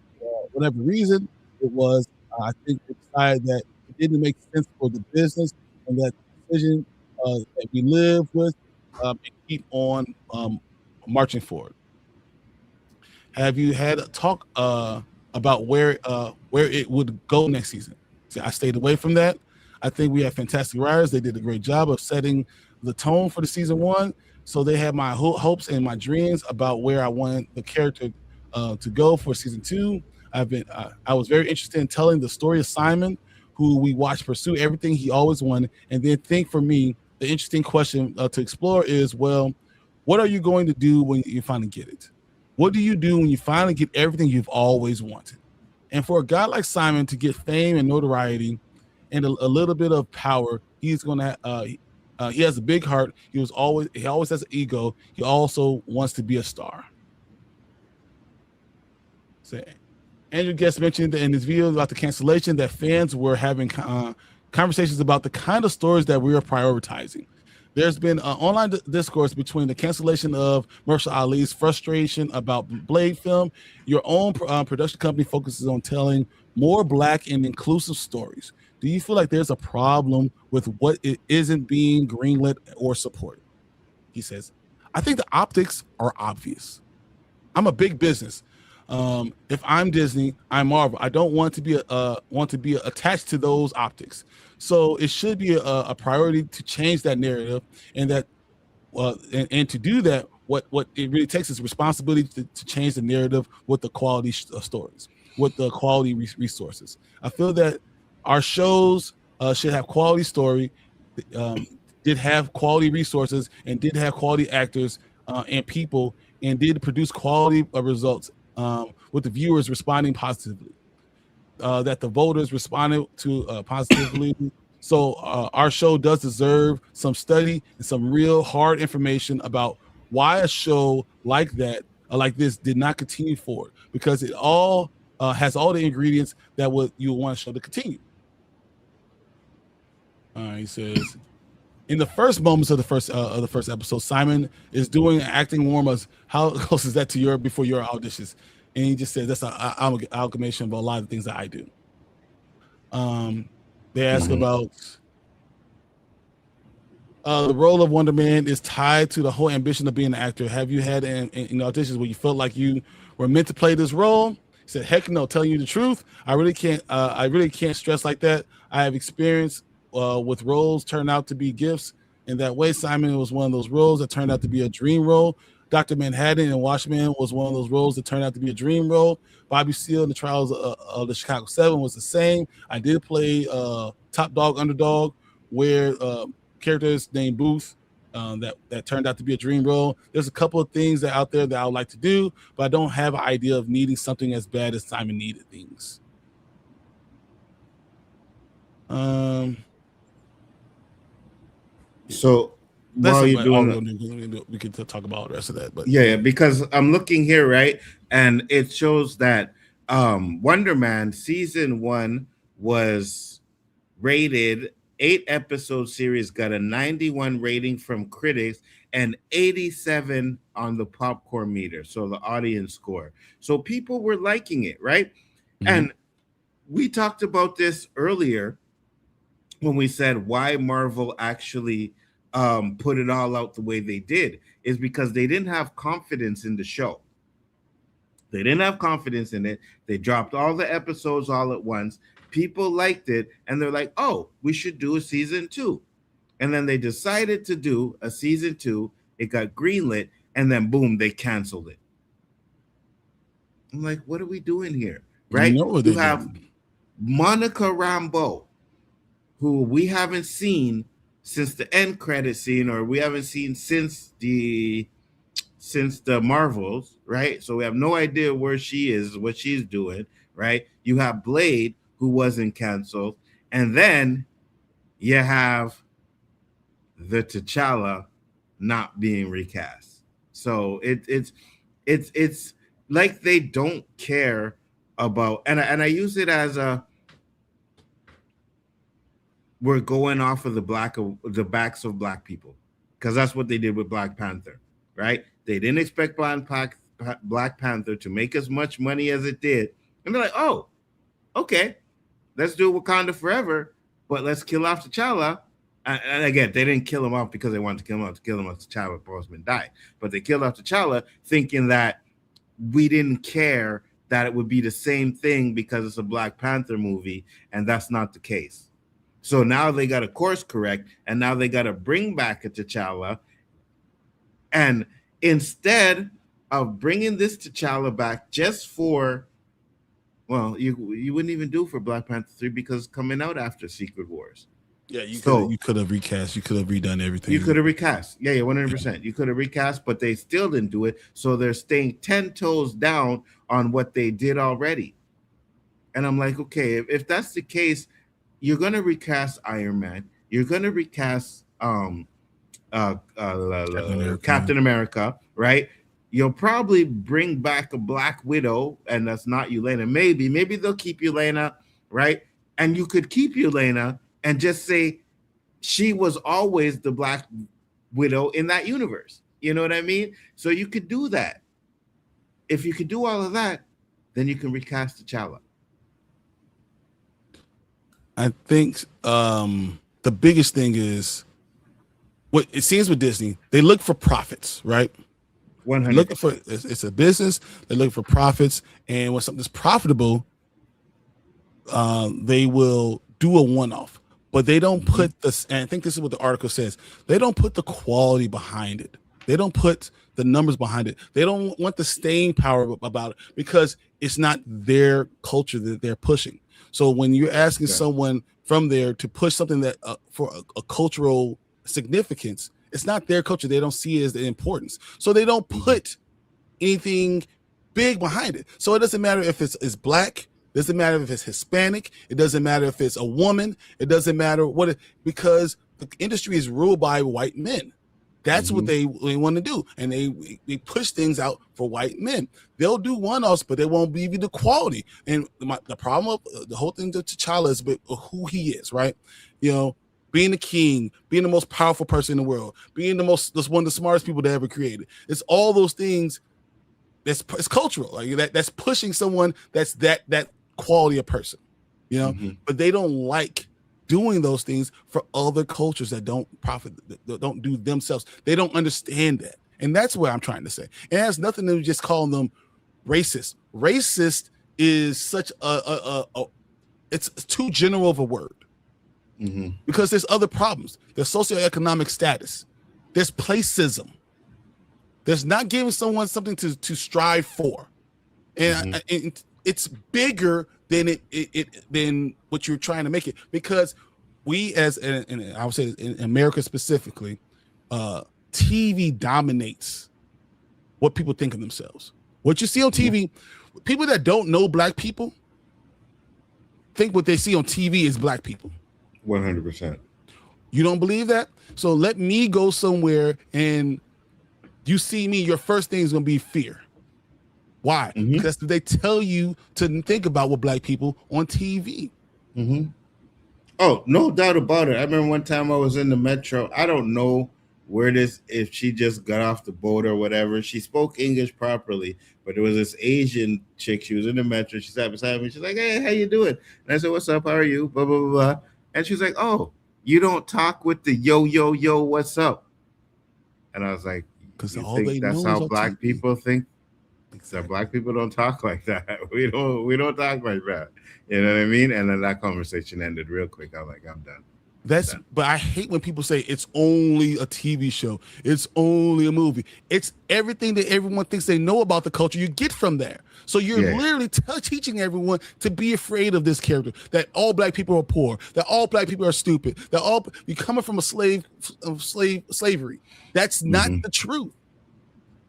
whatever reason it was, I think they decided that it didn't make sense for the business, and that decision that we live with and keep on marching forward. Have you had a talk about where it would go next season? See, I stayed away from that. I think we have fantastic writers. They did a great job of setting the tone for the season one. So they had my hopes and my dreams about where I wanted the character to go for season two. I was very interested in telling the story of Simon, who we watched pursue everything he always wanted. And then think for me, the interesting question to explore is, well, what are you going to do when you finally get it? What do you do when you finally get everything you've always wanted? And for a guy like Simon to get fame and notoriety and a little bit of power, he's going to he has a big heart. He always has an ego. He also wants to be a star. So Andrew Guest mentioned in his video about the cancellation that fans were having conversations about the kind of stories that we are prioritizing. There's been online discourse between the cancellation of Mahershala Ali's frustration about Blade film. Your own production company focuses on telling more Black and inclusive stories. Do you feel like there's a problem with what it isn't being greenlit or supported? He says, I think the optics are obvious. I'm a big business. If I'm Disney, I'm Marvel. I don't want to be attached to those optics. So it should be a priority to change that narrative, and that and to do that, what it really takes is responsibility to change the narrative with the quality stories, with the quality resources. I feel that our shows should have quality story, did have quality resources, and did have quality actors and people, and did produce quality results with the viewers responding positively. That the voters responded to positively. So our show does deserve some study and some real hard information about why a show like that, like this, did not continue forward, because it all has all the ingredients that you want a show to continue. He says, in the first moments of the first episode, Simon is doing acting warm-ups. How close is that to before your auditions? And he just says that's an amalgamation of a lot of things that I do. They ask about the role of Wonder Man is tied to the whole ambition of being an actor. Have you had in auditions where you felt like you were meant to play this role? He said, heck no, telling you the truth, I really can't stress like that. I have experience with roles turn out to be gifts. In that way, Simon was one of those roles that turned out to be a dream role. Dr. Manhattan and Watchmen was one of those roles that turned out to be a dream role. Bobby Seale in the Trials of the Chicago 7 was the same. I did play Top Dog Underdog, where characters named Booth that turned out to be a dream role. There's a couple of things that out there that I would like to do, but I don't have an idea of needing something as bad as Simon needed things. So while you're doing we can talk about the rest of that, but yeah, because I'm looking here, right, and it shows that Wonder Man season 1 was rated 8-episode series, got a 91 rating from critics and 87 on the popcorn meter, so the audience score. So people were liking it, right? Mm-hmm. And we talked about this earlier when we said why Marvel actually put it all out the way they did is because they didn't have confidence in the show. They didn't have confidence in it. They dropped all the episodes all at once. People liked it, and they're like, oh, we should do a season 2. And then they decided to do a season 2. It got greenlit, and then boom, they canceled it. I'm like, what are we doing here? Right? You have Monica Rambeau, who we haven't seen since the end credit scene, or we haven't seen since the Marvels, right? So we have no idea where she is, what she's doing, right? You have Blade, who wasn't canceled, and then you have the T'Challa not being recast. So it's like they don't care about, and I use it as we're going off of the backs of black people, because that's what they did with Black Panther, right? They didn't expect Black Panther to make as much money as it did, and they're like, oh, okay, let's do Wakanda forever, but let's kill off T'Challa. And again, they didn't kill him off because they wanted to kill him off. To kill him off, T'Challa Boseman died, but they killed off T'Challa thinking that we didn't care that it would be the same thing because it's a Black Panther movie, and that's not the case. So now they got to course correct, and now they got to bring back a T'Challa. And instead of bringing this T'Challa back just for, well, you wouldn't even do for Black Panther 3 because it's coming out after Secret Wars. Yeah, you could have recast. You could have redone everything. You could have recast. Yeah, 100%. You could have recast, but they still didn't do it. So they're staying 10 toes down on what they did already. And I'm like, okay, if that's the case, you're going to recast Iron Man. You're going to recast Captain America, right? You'll probably bring back a Black Widow, and that's not Yelena. Maybe they'll keep Yelena, right? And you could keep Yelena and just say she was always the Black Widow in that universe. You know what I mean? So you could do that. If you could do all of that, then you can recast T'Challa. I think the biggest thing is what it seems with Disney. They look for profits, right? 100. Looking for it's a business. They look for profits, and when something's profitable, they will do a one-off. But they don't put this, and I think this is what the article says. They don't put the quality behind it. They don't put the numbers behind it. They don't want the staying power about it because it's not their culture that they're pushing. So when you're asking someone from there to push something that for a cultural significance, it's not their culture. They don't see it as the importance. So they don't put anything big behind it. So it doesn't matter if it's Black. It doesn't matter if it's Hispanic. It doesn't matter if it's a woman. It doesn't matter because the industry is ruled by white men. That's what they want to do. And they push things out for white men. They'll do one-offs, but they won't give you the quality. And the problem of the whole thing to T'Challa is who he is, right? You know, being the king, being the most powerful person in the world, being one of the smartest people they ever created. It's all those things it's cultural. Like that's pushing someone that's that quality of person, you know, but they don't like doing those things for other cultures that don't profit, that don't do themselves. They don't understand that. And that's what I'm trying to say. It has nothing to do with just calling them racist. Racist is such it's too general of a word because there's other problems. There's socioeconomic status. There's placism. There's not giving someone something to strive for. And it's bigger than than what you're trying to make it, because we and I would say in America specifically, TV dominates what people think of themselves. What you see on TV, people that don't know Black people think what they see on TV is Black people. 100%. You don't believe that? So let me go somewhere and you see me, your first thing is going to be fear. Why? Because they tell you to think about what Black people on TV. Oh, no doubt about it. I remember one time I was in the metro. I don't know where this, if she just got off the boat or whatever, she spoke English properly, but there was this Asian chick. She was in the metro. She sat beside me. She's like, "Hey, how you doing?" And I said, "What's up? How are you?" Blah blah blah blah. And she's like, "Oh, you don't talk with the yo yo yo. What's up?" And I was like, because "You all think they that's know how is on black TV. people think?" Exactly. So black people don't talk like that. We don't talk like that. You know what I mean? And then that conversation ended real quick. I'm like, I'm done. That's, but I hate when people say it's only a TV show, it's only a movie. It's everything that everyone thinks they know about the culture you get from there. So you're literally teaching everyone to be afraid of this character, that all black people are poor, that all black people are stupid, that all you coming from a slavery. That's not the truth.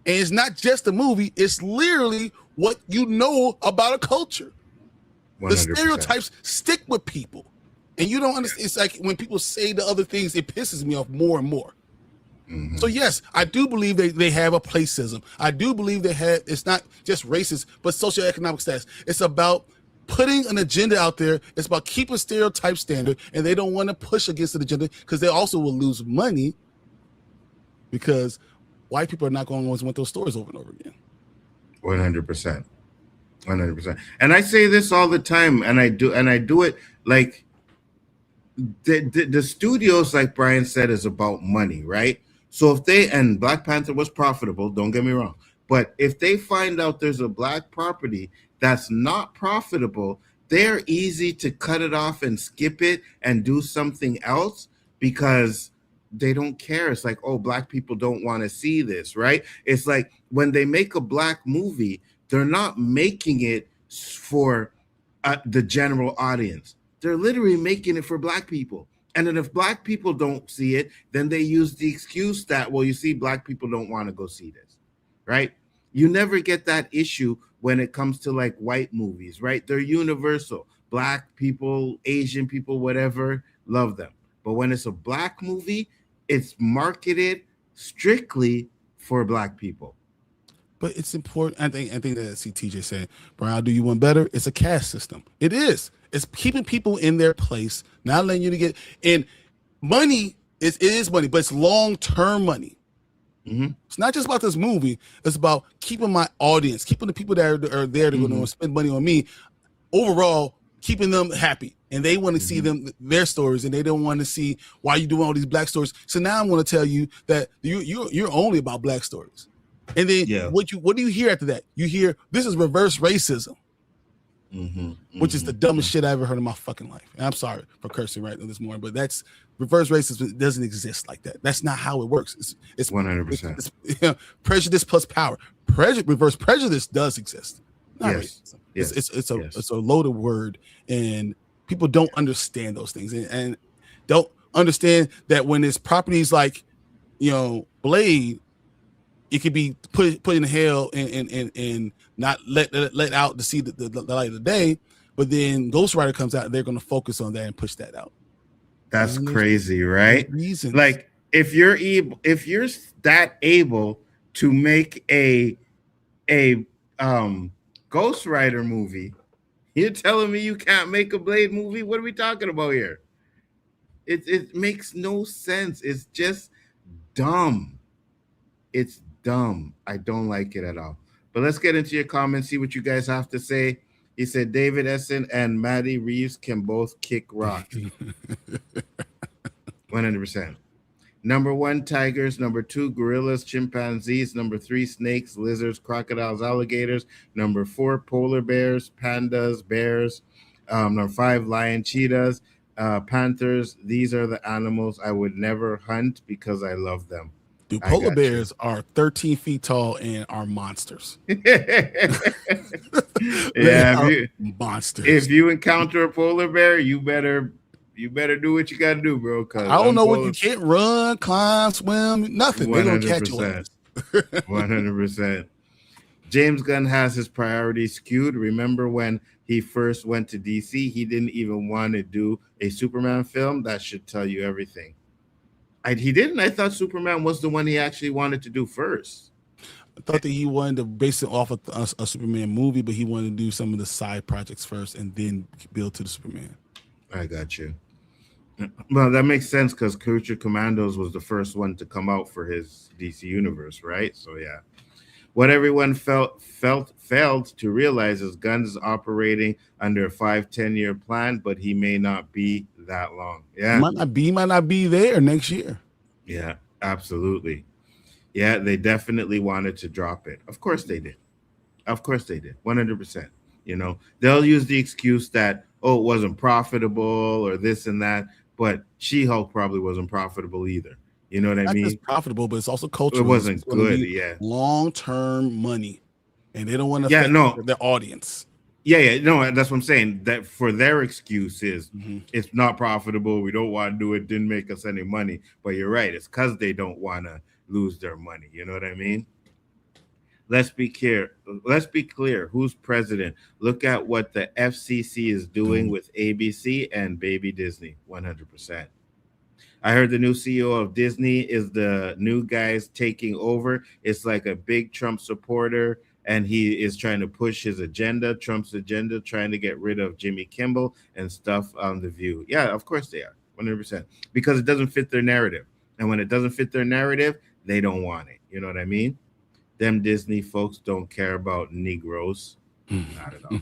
And it's not just a movie, it's literally what you know about a culture. 100%. The stereotypes stick with people. And you don't understand. It's like when people say the other things, it pisses me off more and more. So yes, I do believe they have a placism. I do believe it's not just racist, but socioeconomic status. It's about putting an agenda out there. It's about keeping stereotype standard, and they don't want to push against the agenda because they also will lose money because white people are not going to always want those stories over and over again. 100%. 100%. And I say this all the time, and I do it like the studios, like Bryon said, is about money, right? So and Black Panther was profitable, don't get me wrong, but if they find out there's a black property that's not profitable, they're easy to cut it off and skip it and do something else because they don't care. It's like, oh, black people don't want to see this, right? It's like when they make a black movie, they're not making it for the general audience. They're literally making it for black people. And then if black people don't see it, then they use the excuse that, well, you see, black people don't want to go see this, right? You never get that issue when it comes to like white movies, right? They're universal. Black people, Asian people, whatever, love them. But when it's a black movie, it's marketed strictly for black people. But it's important. I think that I see TJ saying, "Bryon, do you want better?" It's a caste system. It is. It's keeping people in their place, not letting you to get. And money it is money, but it's long-term money. It's not just about this movie. It's about keeping my audience, keeping the people that are there to go spend money on me. Overall, keeping them happy, and they want to see their stories, and they don't want to see why you doing all these black stories. So now I'm going to tell you that you're only about black stories. And then what do you hear after that? You hear this is reverse racism, which is the dumbest shit I ever heard in my fucking life. And I'm sorry for cursing right this morning, but that's reverse racism. It doesn't exist like that. That's not how it works. It's 100%. It's prejudice plus power. Reverse prejudice does exist. Not racism. Yes. It's a loaded word, and people don't understand those things, and don't understand that when it's properties like Blade, it could be put in hell and not let out to see the light of the day. But then Ghost Rider comes out, and they're going to focus on that and push that out. That's crazy, right? Like if you're that able to make a Ghost Rider movie, you're telling me you can't make a Blade movie? What are we talking about here? It makes no sense. It's just dumb. It's dumb. I don't like it at all. But let's get into your comments, see what you guys have to say. He said David Essen and Maddie Reeves can both kick rock. 100%. Number 1, tigers. Number 2, gorillas, chimpanzees. Number 3, snakes, lizards, crocodiles, alligators. Number 4, polar bears, pandas, bears. Number 5, lion, cheetahs, panthers. These are the animals I would never hunt because I love them. Dude, polar bears are 13 feet tall and are monsters. Monsters. If you encounter a polar bear, you better do what you got to do, bro. I don't know what you can't run, climb, swim, nothing. They're gonna catch you. 100%. James Gunn has his priorities skewed. Remember when he first went to DC, he didn't even want to do a Superman film. That should tell you everything. He didn't. I thought Superman was the one he actually wanted to do first. I thought that he wanted to base it off of a Superman movie, but he wanted to do some of the side projects first and then build to the Superman. I got you. Well, that makes sense because Creature Commandos was the first one to come out for his DC universe, right? So yeah. What everyone failed to realize is Gunn is operating under a 5-10 year plan, but he may not be that long. Yeah. Might not be there next year. Yeah, absolutely. Yeah, they definitely wanted to drop it. Of course they did. Of course they did. 100%. You know, they'll use the excuse that, oh, it wasn't profitable or this and that, but She-Hulk probably wasn't profitable either. You know what I mean? It's profitable, but it's also cultural. It wasn't good. Yeah. Long-term money. And they don't want to affect their audience. Yeah. No, that's what I'm saying. That for their excuse is it's not profitable. We don't want to do it. Didn't make us any money. But you're right. It's because they don't want to lose their money. You know what I mean? Let's be clear. Who's president? Look at what the FCC is doing with ABC and Baby Disney. 100%. I heard the new CEO of Disney is the new guys taking over. It's like a big Trump supporter, and he is trying to push his agenda, Trump's agenda, trying to get rid of Jimmy Kimmel and stuff on The View. Yeah, of course they are, 100%, because it doesn't fit their narrative. And when it doesn't fit their narrative, they don't want it. You know what I mean? Them Disney folks don't care about Negroes. Not at all.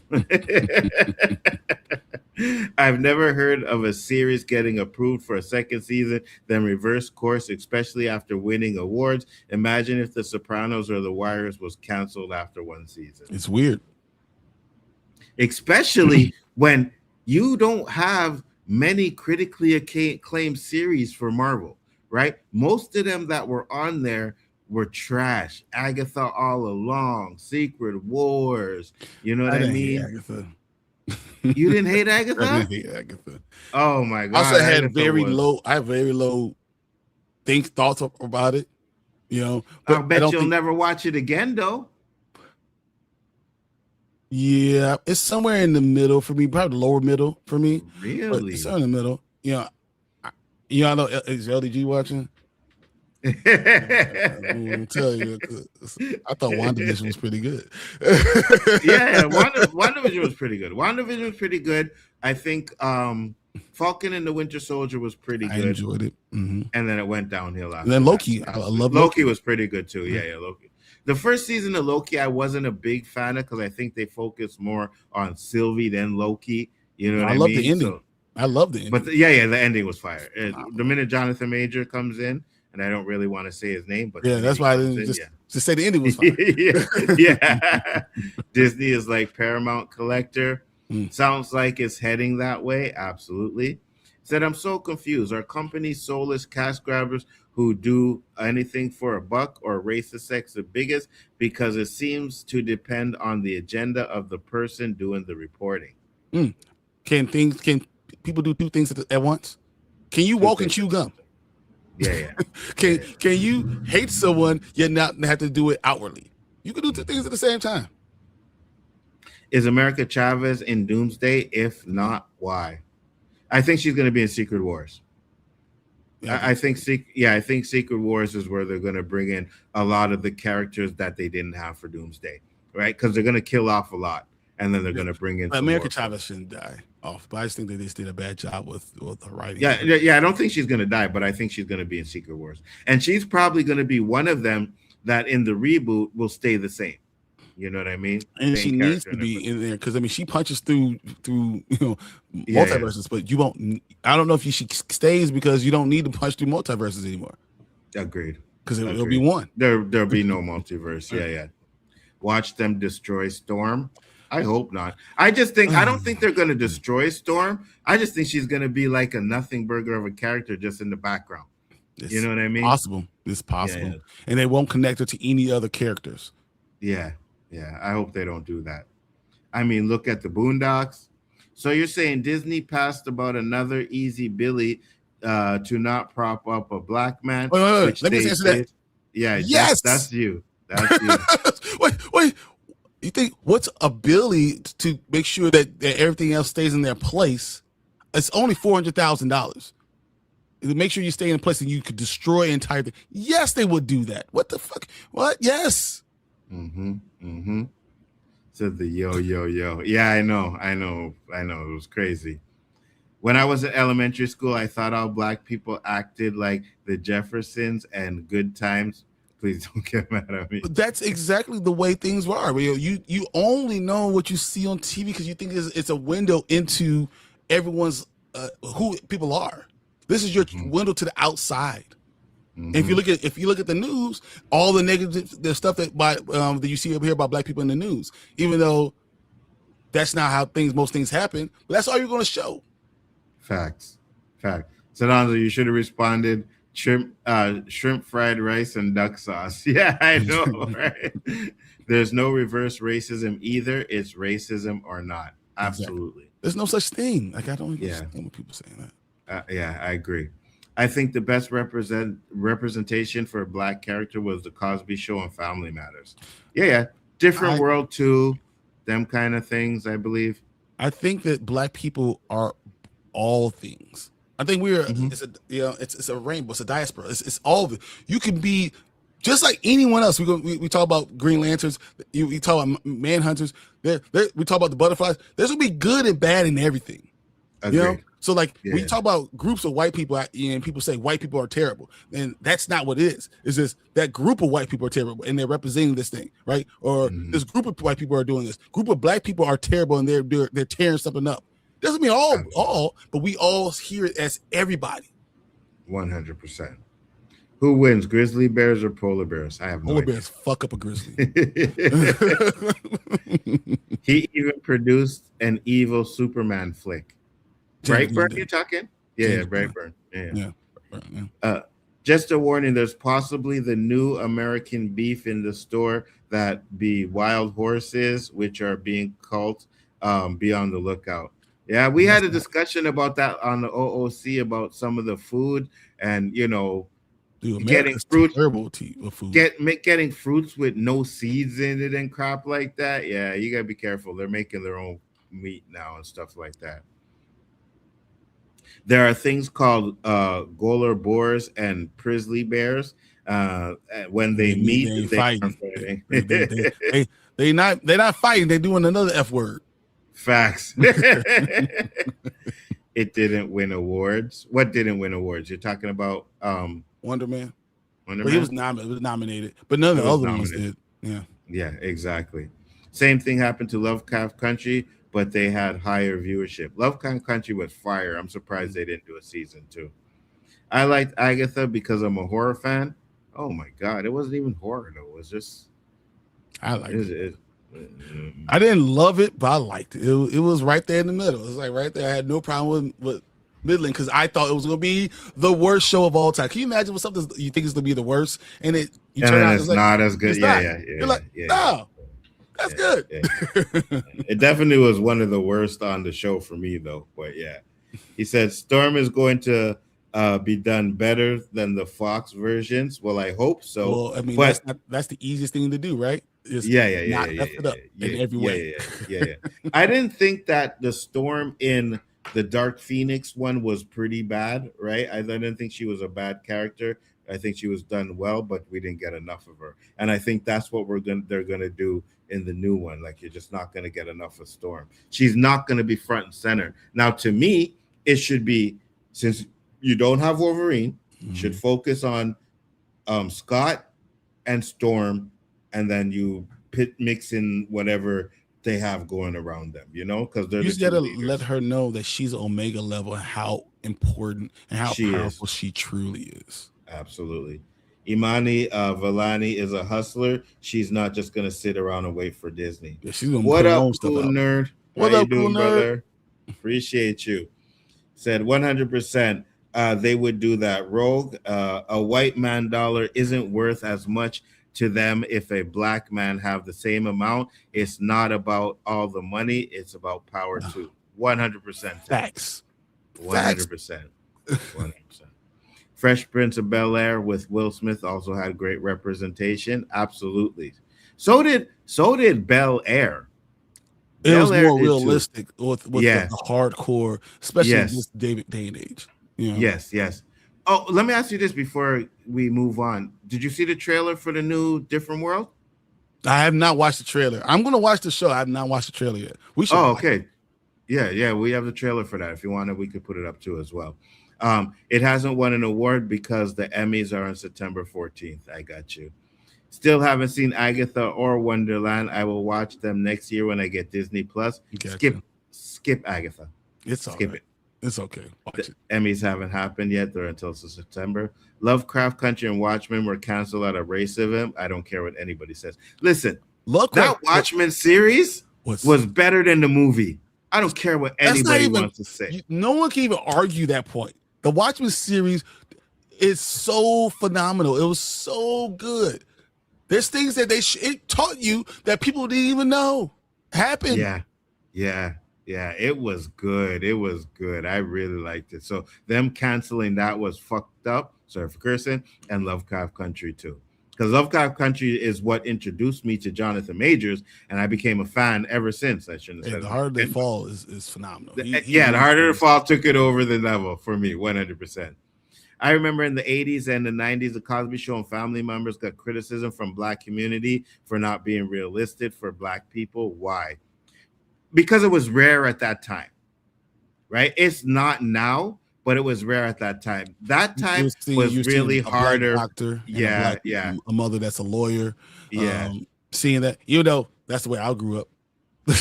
I've never heard of a series getting approved for a second season, then reverse course, especially after winning awards. Imagine if The Sopranos or The Wires was canceled after one season. It's weird. Especially when you don't have many critically acclaimed series for Marvel, right? Most of them that were on there were trash. Agatha All Along, Secret Wars. You know what I mean? Agatha. You didn't hate Agatha? I didn't hate Agatha. Oh my god! Also had very low. I have very low thoughts about it. You know, but I bet you'll never watch it again, though. Yeah, it's somewhere in the middle for me, probably lower middle for me. Really? It's in the middle. I know is LDG watching? I'm telling you, I thought WandaVision was pretty good. Yeah, WandaVision was pretty good. WandaVision was pretty good. I think Falcon and the Winter Soldier was pretty good. I enjoyed it. And then it went downhill after. And then Loki. I love Loki was pretty good too. Yeah, Loki. The first season of Loki, I wasn't a big fan of because I think they focused more on Sylvie than Loki. You know what I mean? I love the ending. I love the ending. But the ending was fire. The minute Jonathan Major comes in, and I don't really want to say his name, but that's why I didn't just say the ending was fine. Yeah. Disney is like Paramount collector. Sounds like it's heading that way. Absolutely. Said, I'm so confused. Are companies soulless cash grabbers who do anything for a buck, or racist sex the biggest? Because it seems to depend on the agenda of the person doing the reporting. Can people do two things at once? Can you walk and chew gum? Yeah. Can you hate someone yet not have to do it outwardly? You can do two things at the same time. Is America Chavez in Doomsday? If not, why? I think she's going to be in Secret Wars. Yeah, I think Secret Wars is where they're going to bring in a lot of the characters that they didn't have for Doomsday, right? Because they're going to kill off a lot, and then they're going to bring in. America Chavez shouldn't die off, but I just think they just did a bad job with the writing. Yeah. I don't think she's going to die, but I think she's going to be in Secret Wars, and she's probably going to be one of them that in the reboot will stay the same. You know what I mean? And she needs to be in there because she punches through multiverses, but you won't. I don't know if she stays because you don't need to punch through multiverses anymore. Agreed. Because it'll be one. There'll be no multiverse. Yeah. Watch them destroy Storm. I hope not. I don't think they're going to destroy Storm. I just think she's going to be like a nothing burger of a character just in the background. You know what I mean? It's possible. Yeah. And they won't connect her to any other characters. Yeah. I hope they don't do that. I mean, look at the Boondocks. So you're saying Disney passed about another Easy Billy to not prop up a black man? Wait. Let me answer that. Yeah. Yes. That's you. That's you. Wait. You think what's a Billy to make sure that everything else stays in their place? It's only $400,000. Make sure you stay in a place and you could destroy entire thing. Yes, they would do that. What the fuck? What? Yes. Said the yo. Yeah, I know. It was crazy. When I was in elementary school, I thought all black people acted like the Jeffersons and Good Times. Please don't get mad at me. But that's exactly the way things are. You only know what you see on TV because you think it's a window into everyone's who people are. This is your window to the outside. And if you look at the news, all the negative, the stuff that you see over here about black people in the news, even though that's not how most things happen, but that's all you're going to show. Fact. So Alonzo, you should have responded shrimp fried rice and duck sauce. Yeah, I know, right? There's no reverse racism either. It's racism or not. Absolutely. Exactly. There's no such thing. Like, I don't understand when people saying that. Yeah, I agree. I think the best representation for a black character was the Cosby Show and Family Matters. Yeah. Different world too. Them kind of things, I believe. I think that black people are all things. I think it's a rainbow, it's a diaspora, it's all of it. You can be just like anyone else. We talk about Green Lanterns, we talk about Manhunters, we talk about the butterflies. There's gonna be good and bad in everything. Agreed. You know? So like when you talk about groups of white people and people say white people are terrible, and that's not what it is. It's just that group of white people are terrible and they're representing this thing, right? Or this group of white people are doing this. Group of black people are terrible and they're tearing something up. Doesn't mean all, but we all hear it as everybody. 100%. Who wins, grizzly bears or polar bears? I have no idea. Polar bears fuck up a grizzly. He even produced an evil Superman flick. Brightburn, you talking? Yeah, Brightburn. Yeah. Just a warning, there's possibly the new American beef in the store that be wild horses, which are being culled. Be on the lookout. Yeah, we had a discussion about that on the OOC about some of the food and, getting fruit, food. Getting fruits with no seeds in it and crap like that. Yeah, you gotta be careful. They're making their own meat now and stuff like that. There are things called Golar boars and grizzly bears. When they meet, fighting. They're not fighting. They're doing another F word. Facts. It didn't win awards. What didn't win awards? You're talking about Wonder Man. He was nominated, but none of the other ones did. Yeah, exactly. Same thing happened to Lovecraft Country, but they had higher viewership. Lovecraft Country was fire. I'm surprised they didn't do a season 2. I liked Agatha because I'm a horror fan. Oh my god, it wasn't even horror though. It was just I liked it. I didn't love it, but I liked it. It was right there in the middle. It was like right there. I had no problem with middling because I thought it was going to be the worst show of all time. Can you imagine what something you think is going to be the worst and you turn out it's not as good? You're like, no, that's good. It definitely was one of the worst on the show for me though. But yeah, he said Storm is going to be done better than the Fox versions. Well, I hope so. Well, I mean, that's the easiest thing to do, right? In every way. I didn't think that the Storm in the Dark Phoenix one was pretty bad, right? I didn't think she was a bad character. I think she was done well, but we didn't get enough of her. And I think that's what they're gonna do in the new one. Like, you're just not gonna get enough of Storm. She's not gonna be front and center. Now, to me, it should be, since you don't have Wolverine, should focus on Scott and Storm, and then you mix in whatever they have going around them, because they're you just gotta let her know that she's Omega level and how important and how powerful she truly is. Absolutely. Imani Vellani is a hustler. She's not just gonna sit around and wait for Disney. Yeah, she's gonna what up, cool nerd? What up, cool nerd? Brother? Appreciate you. Said 100%. They would do that. Rogue, a white man dollar isn't worth as much to them if a black man have the same amount. It's not about all the money, it's about power too. 100%. Facts. 100%. 100%. Fresh Prince of Bel-Air with Will Smith also had great representation. Absolutely. So did Bel-Air. It was more realistic with the hardcore, especially in this day and age. Yes. Oh, let me ask you this before we move on. Did you see the trailer for the new Different World? I have not watched the trailer. I'm going to watch the show. I have not watched the trailer yet. We should. Oh, okay. Yeah, we have the trailer for that. If you want it, we could put it up too as well. It hasn't won an award because the Emmys are on September 14th. I got you. Still haven't seen Agatha or Wonderland. I will watch them next year when I get Disney Plus. Skip Agatha. It's all Skip right. it. It's okay. Watch The it. Emmys haven't happened yet. They're until September. Lovecraft Country and Watchmen were canceled out of racism. I don't care what anybody says. Listen, that Watchmen series was better than the movie. I don't care what anybody wants to say. No one can even argue that point. The Watchmen series is so phenomenal. It was so good. There's things that it taught you that people didn't even know happened. Yeah. It was good. It was good. I really liked it. So them canceling that was fucked up. Sorry for cursing. And Lovecraft Country too. Because Lovecraft Country is what introduced me to Jonathan Majors, and I became a fan ever since. I shouldn't have said The Harder They Fall is phenomenal. The Harder They Fall took it over the level for me, 100%. I remember in the 80s and the 90s, the Cosby Show and family members got criticism from Black community for not being realistic for Black people. Why? Because it was rare at that time, right? It's not now, but it was rare at that time. That time was really harder. Doctor, yeah. A mother that's a lawyer. Yeah. Seeing that, you know, that's the way I grew up.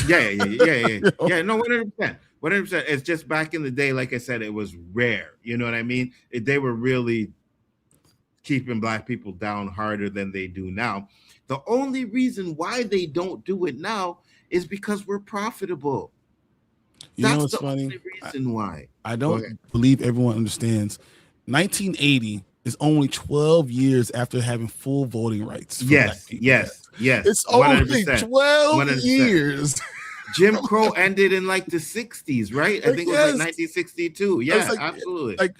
Yeah. No, 100%. 100%. It's just back in the day, like I said, it was rare. You know what I mean? They were really keeping Black people down harder than they do now. The only reason why they don't do it now is because we're profitable. That's the only reason why. I don't believe everyone understands. 1980 is only 12 years after having full voting rights. Yes. It's only 12 years. Jim Crow ended in like the 60s, right? I think it was like 1962. Yeah, absolutely. Like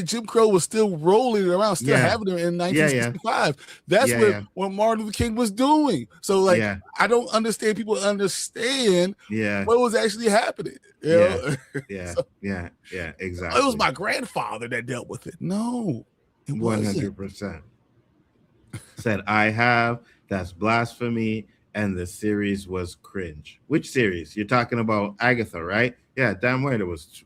Jim Crow was still rolling around, still having it in 1965. That's what Martin Luther King was doing. So like, I don't understand people understand what was actually happening. You know? Exactly. It was my grandfather that dealt with it. No, it 100%. Said I have. That's blasphemy. And the series was cringe. Which series? You're talking about Agatha, right? Yeah, damn right. It was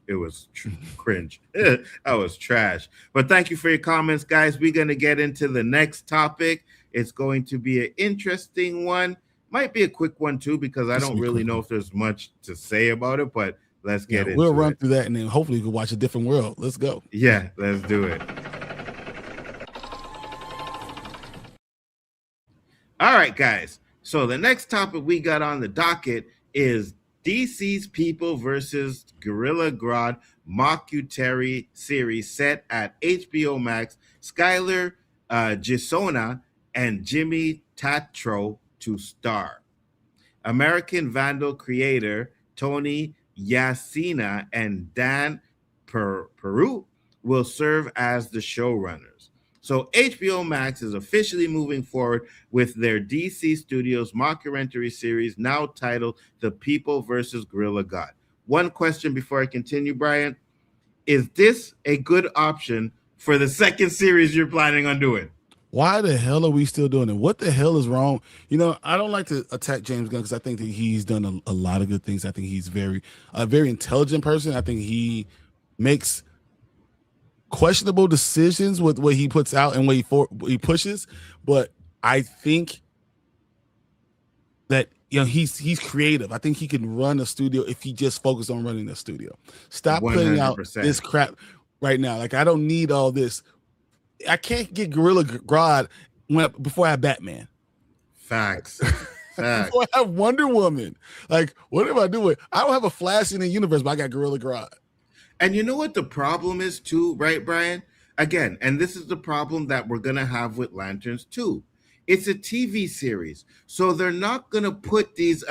cringe. That was trash. But thank you for your comments, guys. We're gonna get into the next topic. It's going to be an interesting one. Might be a quick one too, because I don't really know if there's much to say about it. But let's get into it. We'll run through that, and then hopefully you can watch A Different World. Let's go. Yeah, let's do it. All right, guys. So the next topic we got on the docket is DC's People versus GorillaGrodd mockumentary series set at HBO Max. Skylar Gisona and Jimmy Tatro to star. American Vandal creator Tony Yasina and Dan Peru will serve as the showrunners. So HBO Max is officially moving forward with their DC Studios mockumentary series now titled The People versus GorillaGrodd. One question before I continue, Bryon. Is this a good option for the second series you're planning on doing? Why the hell are we still doing it? What the hell is wrong? You know, I don't like to attack James Gunn because I think that he's done a lot of good things. I think he's a very intelligent person. I think he makes questionable decisions with what he puts out and what he pushes, but I think that he's creative. I think he can run a studio if he just focused on running a studio. Stop 100%. Putting out this crap right now. Like, I don't need all this. I can't get GorillaGrodd before I have Batman. Facts. Before I have Wonder Woman. Like, what am I doing? I don't have a Flash in the universe, but I got GorillaGrodd. And you know what the problem is too, right, Bryon? Again, and this is the problem that we're going to have with Lanterns too. It's a TV series. So they're not going to put these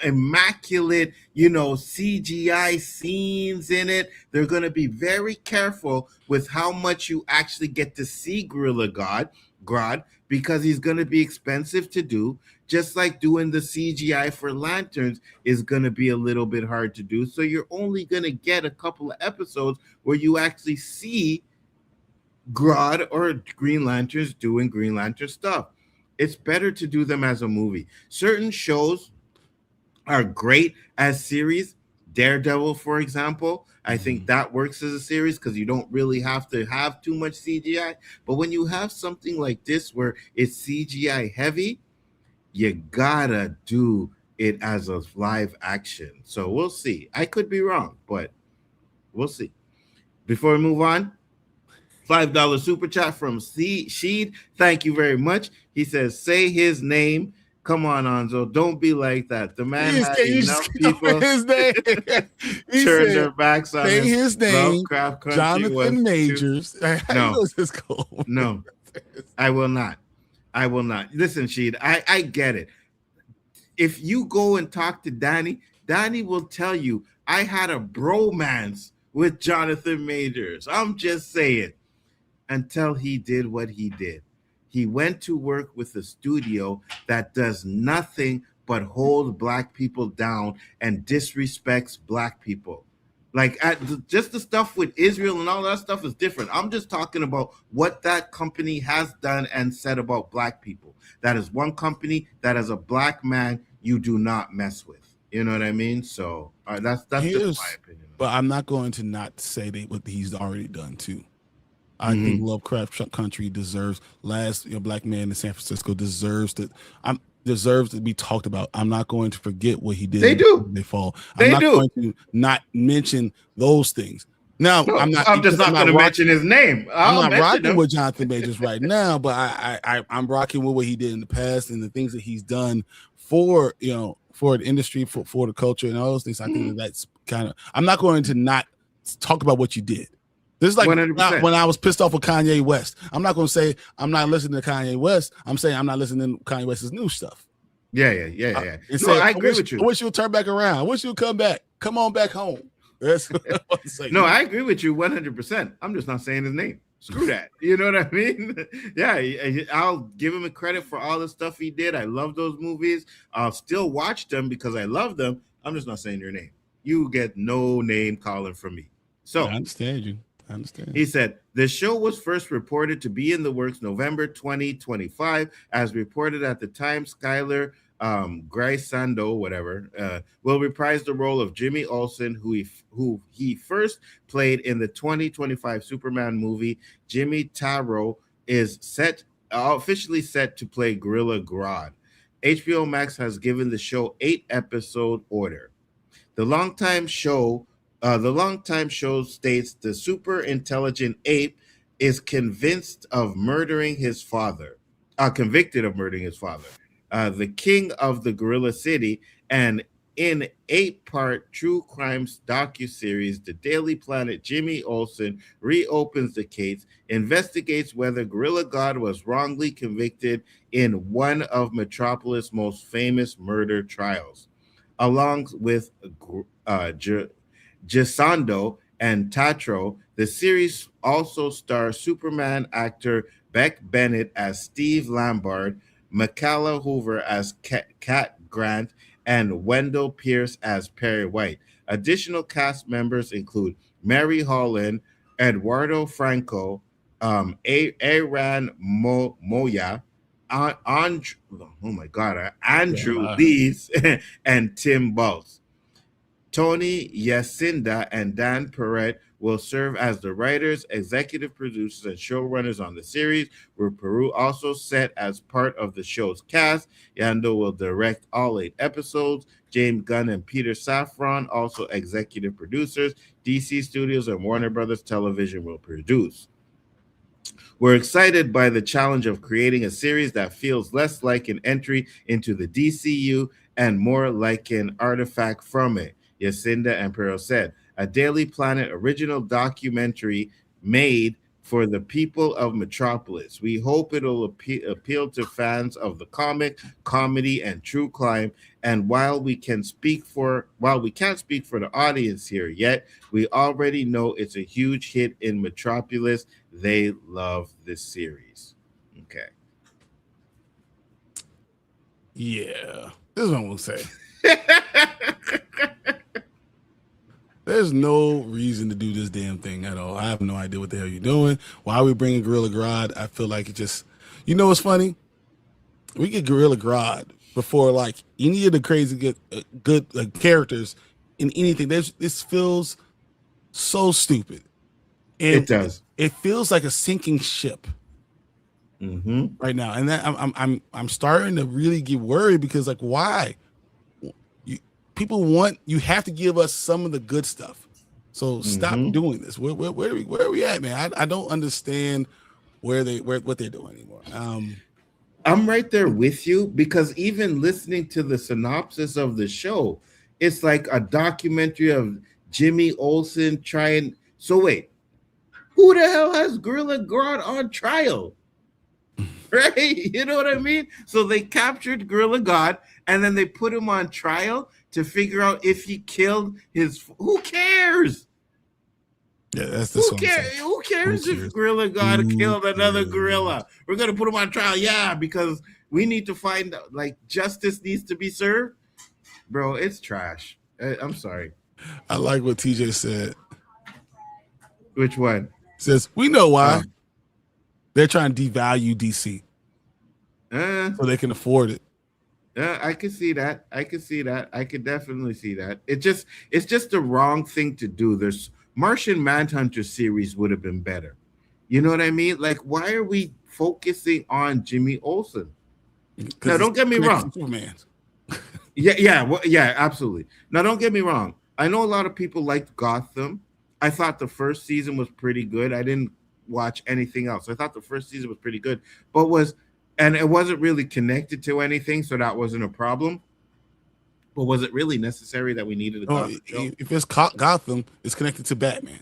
immaculate, CGI scenes in it. They're going to be very careful with how much you actually get to see GorillaGrodd, because he's going to be expensive to do. Just like doing the CGI for Lanterns is going to be a little bit hard to do. So you're only going to get a couple of episodes where you actually see Grodd or Green Lanterns doing Green Lantern stuff. It's better to do them as a movie. Certain shows are great as series. Daredevil, for example. I think that works as a series because you don't really have to have too much CGI. But when you have something like this where it's CGI heavy, you gotta do it as a live action. So we'll see. I could be wrong, but we'll see. Before we move on, $5 super chat from Sheed. Thank you very much. He says, say his name. Come on, Nzo. Don't be like that. The man had enough people his name. He turn said, their backs on say him. his name, Lovecraft Country Jonathan Majors. No. No. No, I will not. I will not. Listen, Sheed, I get it. If you go and talk to Danny, Danny will tell you, I had a bromance with Jonathan Majors. I'm just saying. Until he did what he did. He went to work with a studio that does nothing but hold black people down and disrespects black people. Like just the stuff with Israel and all that stuff is different. I'm just talking about what that company has done and said about black people. That is one company that as a black man, you do not mess with. You know what I mean? So that's just my opinion. But I'm not going to not say that what he's already done too. I think Lovecraft Country deserves last black man in San Francisco deserves to be talked about. I'm not going to forget what he did. They do. They fall. They I'm not going to not mention those things. Now I'm just not going to mention his name. I'm not rocking with Jonathan Majors right now, but I'm rocking with what he did in the past and the things that he's done for for the industry, for the culture and all those things. I think that's kind of. I'm not going to not talk about what you did. This is like 100%. When I was pissed off with Kanye West. I'm not going to say I'm not listening to Kanye West. I'm saying I'm not listening to Kanye West's new stuff. Yeah. I agree with you. I wish you would turn back around. I wish you would come back. Come on back home. That's what I'm saying. No, I agree with you 100%. I'm just not saying his name. Screw that. You know what I mean? Yeah, I'll give him a credit for all the stuff he did. I love those movies. I'll still watch them because I love them. I'm just not saying your name. You get no name calling from me. So I understand you. I understand. He said, the show was first reported to be in the works November 2025. As reported at the time, Skylar Grisando, will reprise the role of Jimmy Olsen, who he first played in the 2025 Superman movie. Jimmy Taro is officially set to play Gorilla Grodd. HBO Max has given the show 8-episode order. The longtime show states the super intelligent ape is convicted of murdering his father, the king of the Gorilla City, and in 8-part true crime docuseries, The Daily Planet, Jimmy Olsen reopens the case, investigates whether Gorilla God was wrongly convicted in one of Metropolis' most famous murder trials. Along with Gisando and Tatro, the series also stars Superman actor Beck Bennett as Steve Lombard, Makala Hoover as Cat Grant, and Wendell Pierce as Perry White. Additional cast members include Mary Holland, Eduardo Franco, Aaron Moya, Andrew Lees, and Tim Baltz. Tony Yacinda and Dan Perret will serve as the writers, executive producers, and showrunners on the series, with Peru also set as part of the show's cast. Yando will direct all 8 episodes. James Gunn and Peter Safran, also executive producers. DC Studios and Warner Brothers Television will produce. We're excited by the challenge of creating a series that feels less like an entry into the DCU and more like an artifact from it, Yacinda and Perot said. A Daily Planet original documentary made for the people of Metropolis. We hope it'll appeal to fans of the comic, comedy, and true crime. And while we can't speak for the audience here yet, we already know it's a huge hit in Metropolis. They love this series. Okay. Yeah, this is what I'm gonna say. There's no reason to do this damn thing at all. I have no idea what the hell you're doing. Why are we bringing Gorilla Grodd? I feel like it just, what's funny? We get Gorilla Grodd before like any of the crazy good characters in anything. This feels so stupid. And It does. It feels like a sinking ship right now, and that I'm starting to really get worried because like why? You have to give us some of the good stuff. So stop doing this. Where are we at, man? I don't understand what they're doing anymore. I'm right there with you because even listening to the synopsis of the show, it's like a documentary of Jimmy Olsen trying. So wait, who the hell has Gorilla Grodd on trial? Right? You know what I mean? So they captured Gorilla Grodd and then they put him on trial to figure out if he killed his. Who cares? Yeah, that's who cares? Who cares if Gorilla Grodd killed another gorilla? We're gonna put him on trial, yeah, because we need to find like justice needs to be served. Bro, it's trash. I'm sorry. I like what TJ said. Which one? Says we know why. They're trying to devalue DC so they can afford it. I can see that. I could definitely see that. It's just the wrong thing to do. There's Martian Manhunter series would have been better. You know what I mean? Like, why are we focusing on Jimmy Olsen? Now, don't get me wrong. Yeah, absolutely. Now, don't get me wrong. I know a lot of people liked Gotham. I thought the first season was pretty good. I didn't watch anything else. I thought the first season was pretty good, and it wasn't really connected to anything, so that wasn't a problem. But was it really necessary that we needed a Gotham show? If it's Gotham, it's connected to Batman.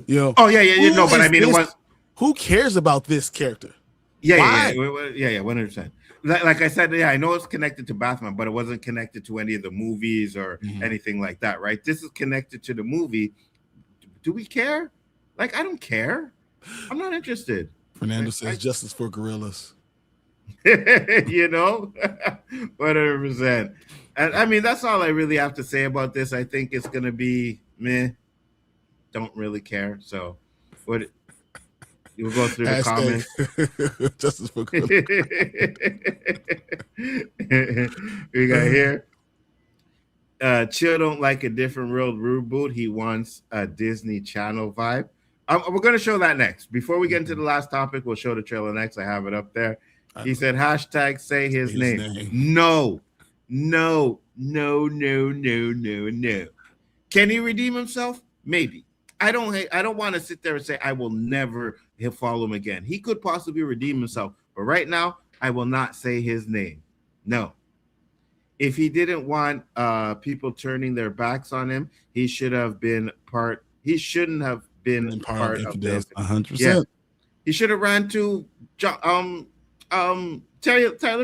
You know. Oh yeah. No, but I mean, it was. Who cares about this character? Yeah, 100%. Like I said, yeah, I know it's connected to Batman, but it wasn't connected to any of the movies or anything like that, right? This is connected to the movie. Do we care? Like, I don't care. I'm not interested. Fernando says justice for gorillas. You know, 100%. And I mean, that's all I really have to say about this. I think it's gonna be meh. Don't really care. So, what? You'll go through the comments. Justice for gorillas. We got here. Chill don't like a different world reboot. He wants a Disney Channel vibe. We're going to show that next. Before we get into the last topic, we'll show the trailer next. I have it up there. He said, hashtag say his name. No. Can he redeem himself? Maybe. I don't want to sit there and say I will never follow him again. He could possibly redeem himself. But right now, I will not say his name. No. If he didn't want people turning their backs on him, he should have been part. He shouldn't have been part of this. 100%. Yeah. He should have ran to Tyler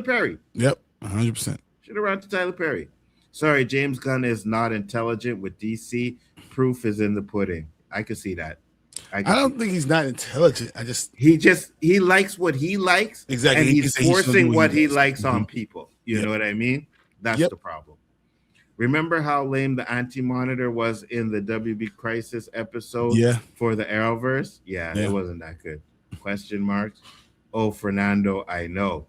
Perry. Yep, 100%. Should have ran to Tyler Perry. Sorry, James Gunn is not intelligent with DC. Proof is in the pudding. I could see that. I don't think he's not intelligent. He likes what he likes. Exactly. And he's forcing what he likes on people. You know what I mean? That's the problem. Remember how lame the Anti-Monitor was in the WB Crisis episode for the Arrowverse? Yeah, it wasn't that good. Question marks. Oh, Fernando, I know.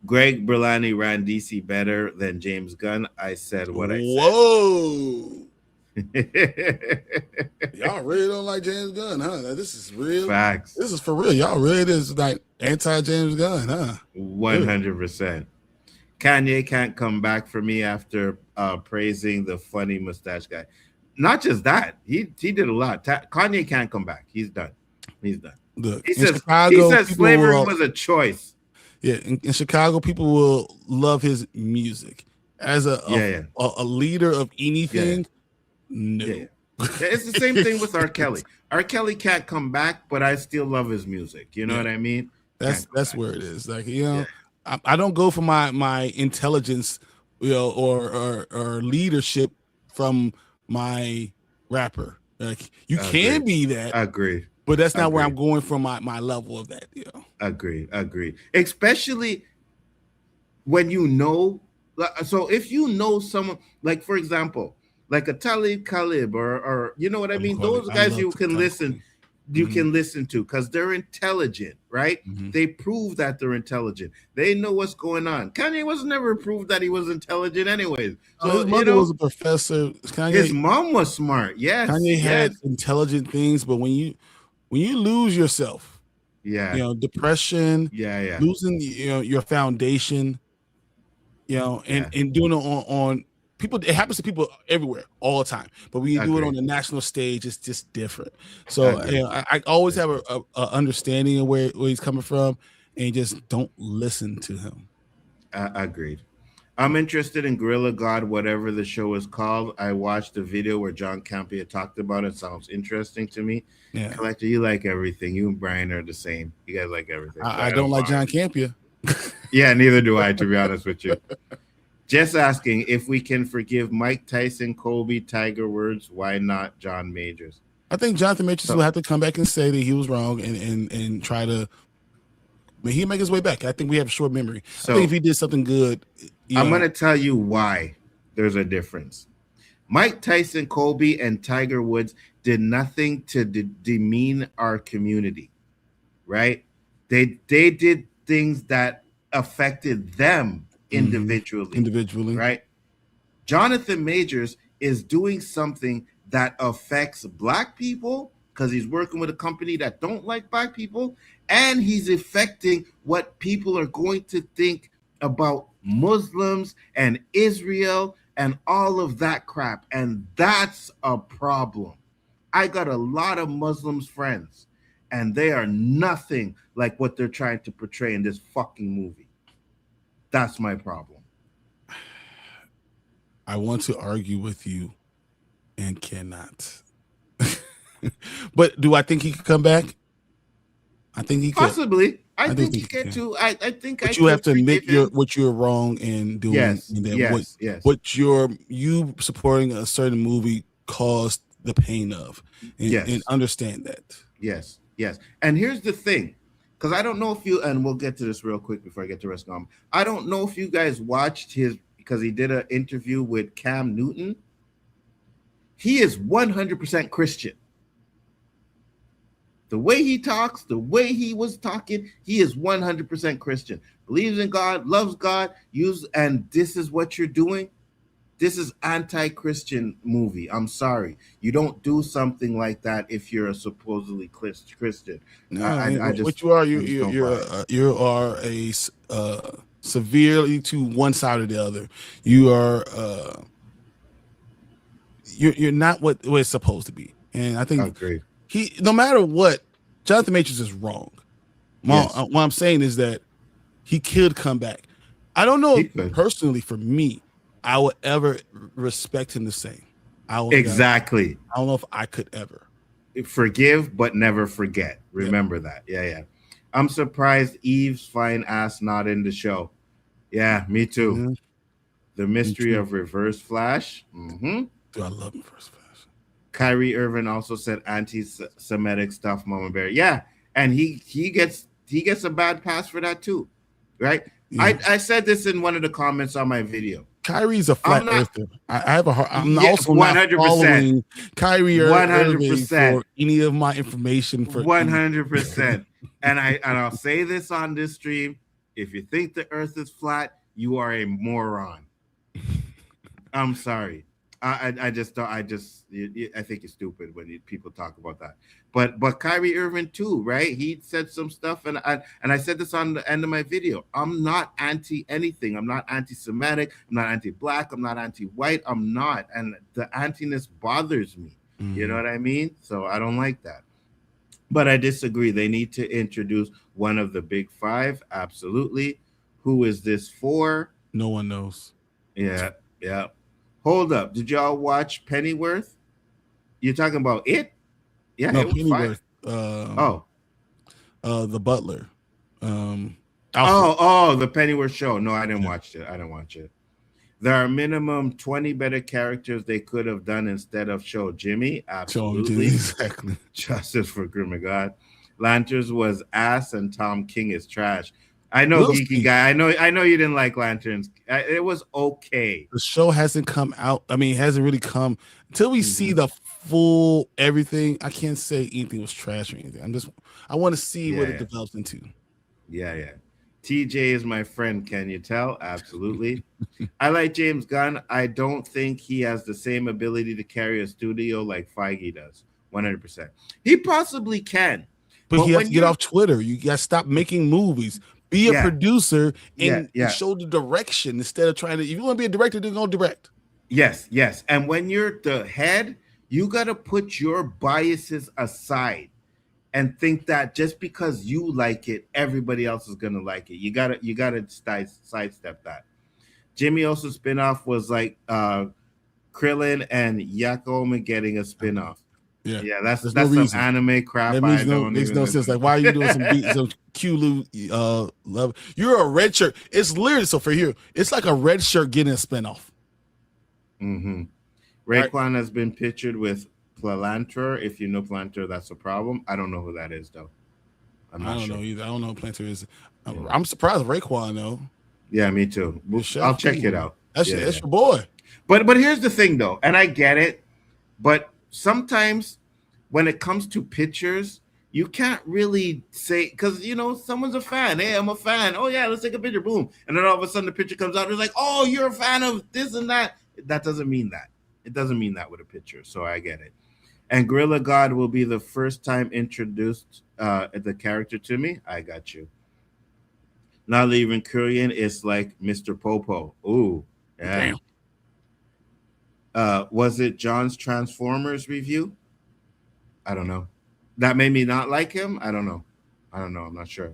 Greg Berlanti ran DC better than James Gunn. I said what I said. Whoa. Y'all really don't like James Gunn, huh? This is real. Facts. This is for real. Y'all really is like anti-James Gunn, huh? 100%. Kanye can't come back for me after praising the funny mustache guy. Not just that, he did a lot. Kanye can't come back. He's done. Look, he says slavery was a choice. Yeah, in Chicago, people will love his music. As a leader of anything, no. Yeah. It's the same thing with R. Kelly. R. Kelly can't come back, but I still love his music. You know what I mean? That's where it is. Like, you know, I don't go for my intelligence, you know, or leadership from my rapper. Like, you can be that. Agreed. But that's not where I'm going from my level of that, you know. Agreed. Especially when you know. So if you know someone, like, for example, like a Talib Khalib or you know what I mean? Those guys you can listen. you can listen to because they're intelligent, right? They prove that they're intelligent. They know what's going on. Kanye was never proved that he was intelligent anyways. So his mother was a professor. Kanye, his mom was smart. Yes. Kanye had intelligent things, but when you lose yourself, depression, losing your foundation, and doing it on people, it happens to people everywhere all the time. But when you do it on the national stage, it's just different. So I always have a understanding of where he's coming from, and just don't listen to him. Agreed. I'm interested in Gorilla God, whatever the show is called. I watched the video where John Campea talked about it. Sounds interesting to me. Yeah. Collector, you like everything. You and Bryon are the same. You guys like everything. I don't like John Campea. Yeah, neither do I, to be honest with you. Just asking if we can forgive Mike Tyson, Kobe, Tiger Woods. Why not John Majors? I think Jonathan Majors will have to come back and say that he was wrong and try to. I mean, he'll make his way back. I think we have a short memory. So I think if he did something good, I'm going to tell you why there's a difference. Mike Tyson, Kobe, and Tiger Woods did nothing to demean our community, right? They did things that affected them individually, right? Jonathan Majors is doing something that affects Black people because he's working with a company that don't like Black people, and he's affecting what people are going to think about Muslims and Israel and all of that crap. And that's a problem. I got a lot of Muslims friends, and they are nothing like what they're trying to portray in this fucking movie. That's my problem. I want to argue with you and cannot. But do I think he could come back? I think he could. Possibly. I think he can too. I think but you have to admit what you're wrong in doing. Yes. And then what you supporting a certain movie caused the pain of. And understand that. Yes. And here's the thing, because I don't know if you, and we'll get to this real quick before I get to rest of I don't know if you guys watched because he did an interview with Cam Newton. He is 100% Christian. The way he talks, the way he was talking, he is 100% Christian. Believes in God, loves God, and this is what you're doing. This is anti-Christian movie. I'm sorry. You don't do something like that if you're a supposedly Christian. No, I just, what you are, you are a severely to one side or the other. You are you're not what it's supposed to be. And I think no matter what, Jonathan Majors is wrong. What I'm saying is that he could come back. I don't know personally for me, I would ever respect him the same. Exactly. I don't know if I could ever. Forgive, but never forget. Remember that. Yeah. I'm surprised Eve's fine ass not in the show. Yeah, me too. Mm-hmm. The mystery of Reverse Flash. Mm-hmm. Dude, I love Reverse Flash. Kyrie Irving also said anti-Semitic stuff, Mama Bear. Yeah, and he gets a bad pass for that too, right? Yeah. I said this in one of the comments on my video. Kyrie's a flat earther. I'm also 100%. Not following Kyrie Irving for any of my information. For 100%. And I'll say this on this stream: if you think the Earth is flat, you are a moron. I'm sorry. I think it's stupid when people talk about that. But Kyrie Irving too, right? He said some stuff, and I said this on the end of my video. I'm not anti anything. I'm not anti-Semitic. I'm not anti-Black. I'm not anti-white. I'm not, and the antiness bothers me. Mm-hmm. You know what I mean? So I don't like that. But I disagree. They need to introduce one of the big five. Absolutely. Who is this for? No one knows. Yeah. Hold up. Did y'all watch Pennyworth? You're talking about it? Yeah, no, it was Pennyworth. The butler. The Pennyworth show. No, I didn't watch it. There are minimum 20 better characters they could have done instead of show Jimmy. Absolutely. Exactly. Justice for Grim God. Lanterns was ass and Tom King is trash. I know, We'll geeky see. guy. I know you didn't like Lanterns. It was okay. The show hasn't come out. I mean, it hasn't really come until we see the full everything. I can't say anything was trash or anything. I want to see what it develops into. Yeah. TJ is my friend. Can you tell? Absolutely. I like James Gunn. I don't think he has the same ability to carry a studio like Feige does. 100%. He possibly can. But you have to get off Twitter. You got to stop making movies. Be a producer and show the direction instead of trying to. If you want to be a director, then go direct. Yes. And when you're the head, you got to put your biases aside and think that just because you like it, everybody else is gonna like it. You gotta sidestep that. Jimmy Olsen's spinoff was like Krillin and Yakoma getting a spinoff. Yeah, that's some anime crap. That makes no sense. Like, why are you doing some Q love? You're a red shirt. It's literally so for here. It's like a red shirt getting a spinoff. Raekwon has been pictured with Palantir. If you know Palantir, that's a problem. I don't know who that is though. I don't know either. I don't know who Palantir is. I'm surprised Raekwon though. Yeah, me too. I'll check it out. That's your boy. But here's the thing though, and I get it, but sometimes when it comes to pictures, you can't really say, because someone's a fan. Hey, I'm a fan. Oh yeah, let's take a picture. Boom, and then all of a sudden the picture comes out. It's like, oh, you're a fan of this and that. That doesn't mean that. It doesn't mean that with a picture. So I get it. And Gorilla God will be the first time introduced the character to me. I got you. Not leaving Korean is like Mr. Popo. Ooh, yeah. Damn. Was it John's Transformers review? I don't know. That made me not like him. I don't know. I'm not sure.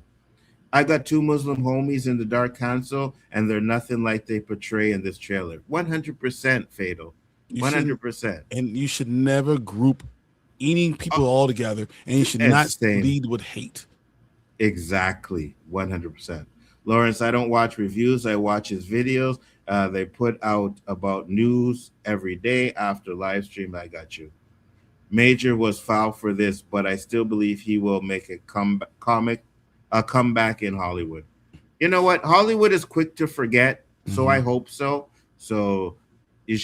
I got 2 Muslim homies in the Dark Council, and they're nothing like they portray in this trailer. 100% Fatal. 100%. And you should never group eating people all together, and you should not lead with hate. Exactly. 100%. Lawrence, I don't watch reviews. I watch his videos. They put out about news every day after live stream. I got you. Major was foul for this, but I still believe he will make a comeback in Hollywood. You know what? Hollywood is quick to forget, so I hope so. So he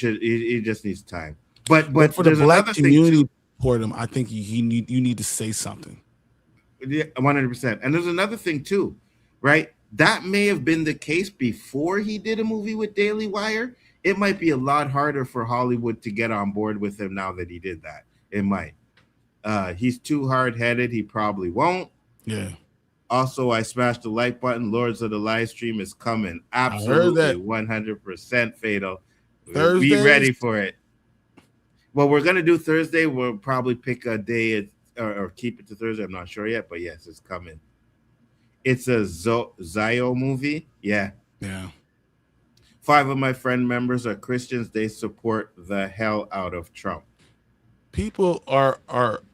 just needs time. But for the black community support him, I think you need to say something. Yeah, 100%. And there's another thing too, right? That may have been the case before he did a movie with Daily Wire. It might be a lot harder for Hollywood to get on board with him now that he did that. It might. He's too hard-headed. He probably won't. Yeah. Also, I smashed the like button. Lords of the live stream is coming. Absolutely, 100% Fatal. Thursdays? Be ready for it. Well, we're going to do Thursday. We'll probably pick a day or keep it to Thursday. I'm not sure yet, but yes, it's coming. It's a Zio movie. Yeah. 5 of my friend members are Christians. They support the hell out of Trump. People are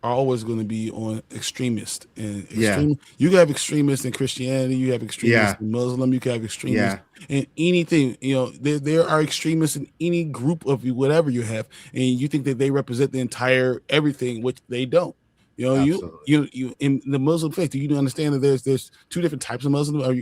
always going to be on extremists, and you have extremists in Christianity, you have extremists in Muslim, you can have extremists in anything. There are extremists in any group of you, whatever you have, and you think that they represent the entire everything, which they don't. You in the Muslim faith, do you understand that there's 2 different types of Muslim? Are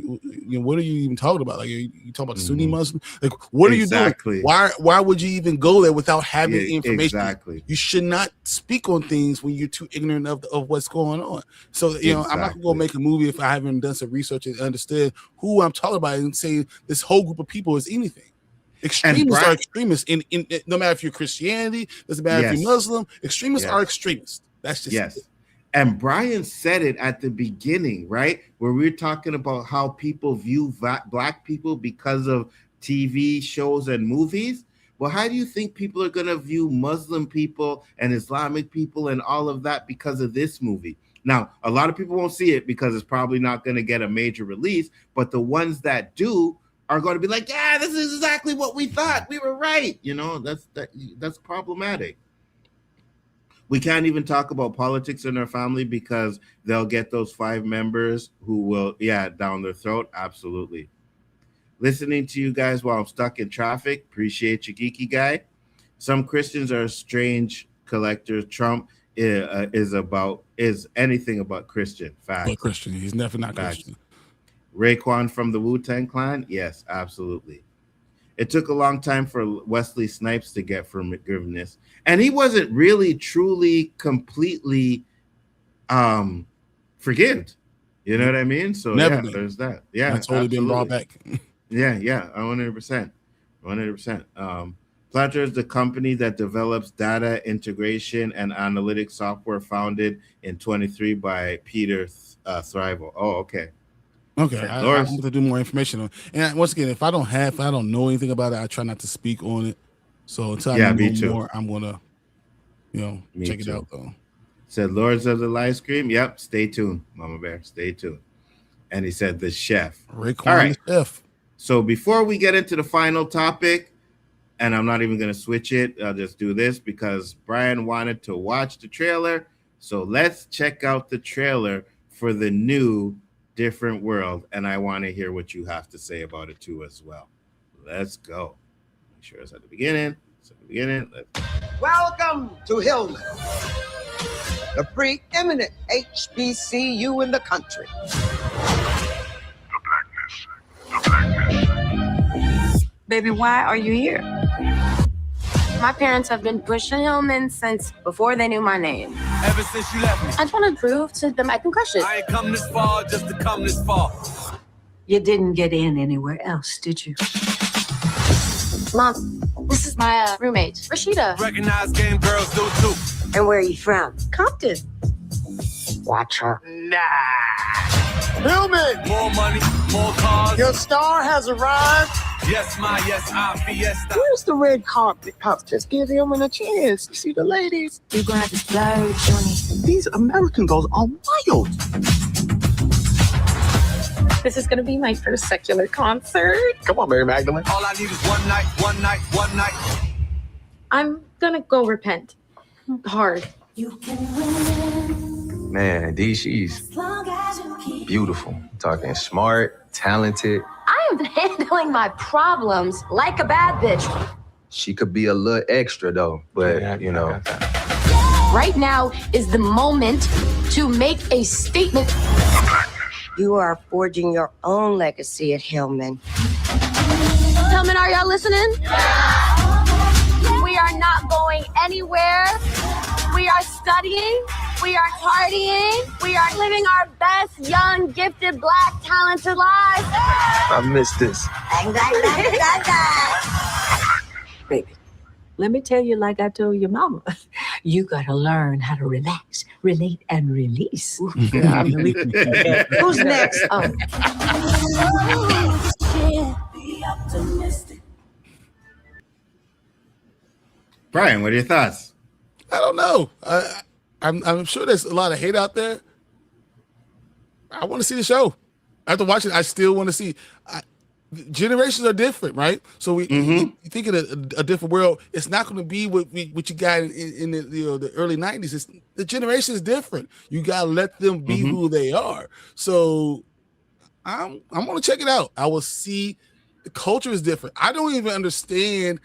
what are you even talking about? Like, you talking about Sunni Muslim? Like, what are you doing? Why would you even go there without having information? Exactly. You should not speak on things when you're too ignorant of what's going on. So I'm not gonna go make a movie if I haven't done some research and understood who I'm talking about and say this whole group of people is anything. Extremists are extremists in no matter if you're Christianity, doesn't matter if you're Muslim. Extremists are extremists. That's just it. And Bryon said it at the beginning, right? Where we were talking about how people view black people because of TV shows and movies. Well, how do you think people are going to view Muslim people and Islamic people and all of that because of this movie? Now, a lot of people won't see it because it's probably not going to get a major release, but the ones that do are going to be like, yeah, this is exactly what we thought. We were right. That's problematic. We can't even talk about politics in our family because they'll get those 5 members who will, down their throat. Absolutely. Listening to you guys while I'm stuck in traffic. Appreciate you, geeky guy. Some Christians are strange collectors. Trump is anything about Christian. Fact. But Christian. He's never not Christian. Raekwon from the Wu-Tang Clan? Yes, absolutely. It took a long time for Wesley Snipes to get forgiveness, and he wasn't really, truly, completely forgived. You know what I mean? So Never been. there's that. Yeah, That's totally been brought back. Yeah, 100%. 100%. Platter is the company that develops data integration and analytics software founded in 23 by Peter Thrival. Oh, okay. Okay, I want to do more information on. And once again, if I don't know anything about it, I try not to speak on it. So until I know more, I'm gonna, check it out though. Said Lords of the Live Stream. Yep, stay tuned, Mama Bear. Stay tuned. And he said the chef. Raekwon, all right, the chef. So before we get into the final topic, and I'm not even gonna switch it, I'll just do this because Bryon wanted to watch the trailer. So let's check out the trailer for the new Different World, and I want to hear what you have to say about it too as well. Let's go. Make sure it's at the beginning. Welcome to Hillman, the preeminent HBCU in the country. The blackness. Baby, why are you here? My parents have been pushing Hillman since before they knew my name. Ever since you left me. I just want to prove to them I can crush it. I ain't come this far just to come this far. You didn't get in anywhere else, did you? Mom, this is my roommate, Rashida. Recognize game girls do too. And where are you from? Compton. Watch her. Nah. Hillman! More money, more cars. Your star has arrived. Yes, our fiesta. Where's the red carpet? Just give Hillman a chance. You see the ladies? You're gonna have to slow, Johnny. These American girls are wild. This is gonna be my first secular concert. Come on, Mary Magdalene. All I need is one night. I'm gonna go repent. Hard. Man, D, she's beautiful. Talking smart, talented. I am handling my problems like a bad bitch. She could be a little extra though, but Right now is the moment to make a statement. You are forging your own legacy at Hillman. Hillman, are y'all listening? We are not going anywhere. We are studying. We are partying. We are living our best, young, gifted, black, talented lives. I miss this. Baby, let me tell you like I told your mama. You gotta learn how to relax, relate, and release. Who's next? Bryon, what are your thoughts? I don't know. I'm sure there's a lot of hate out there. I want to see the show. After watching it, I still want to see. Generations are different, right? So we think of a different world. It's not going to be what you got in the early 90s. The generation is different. You got to let them be who they are. So I'm going to check it out. I will see. The culture is different. I don't even understand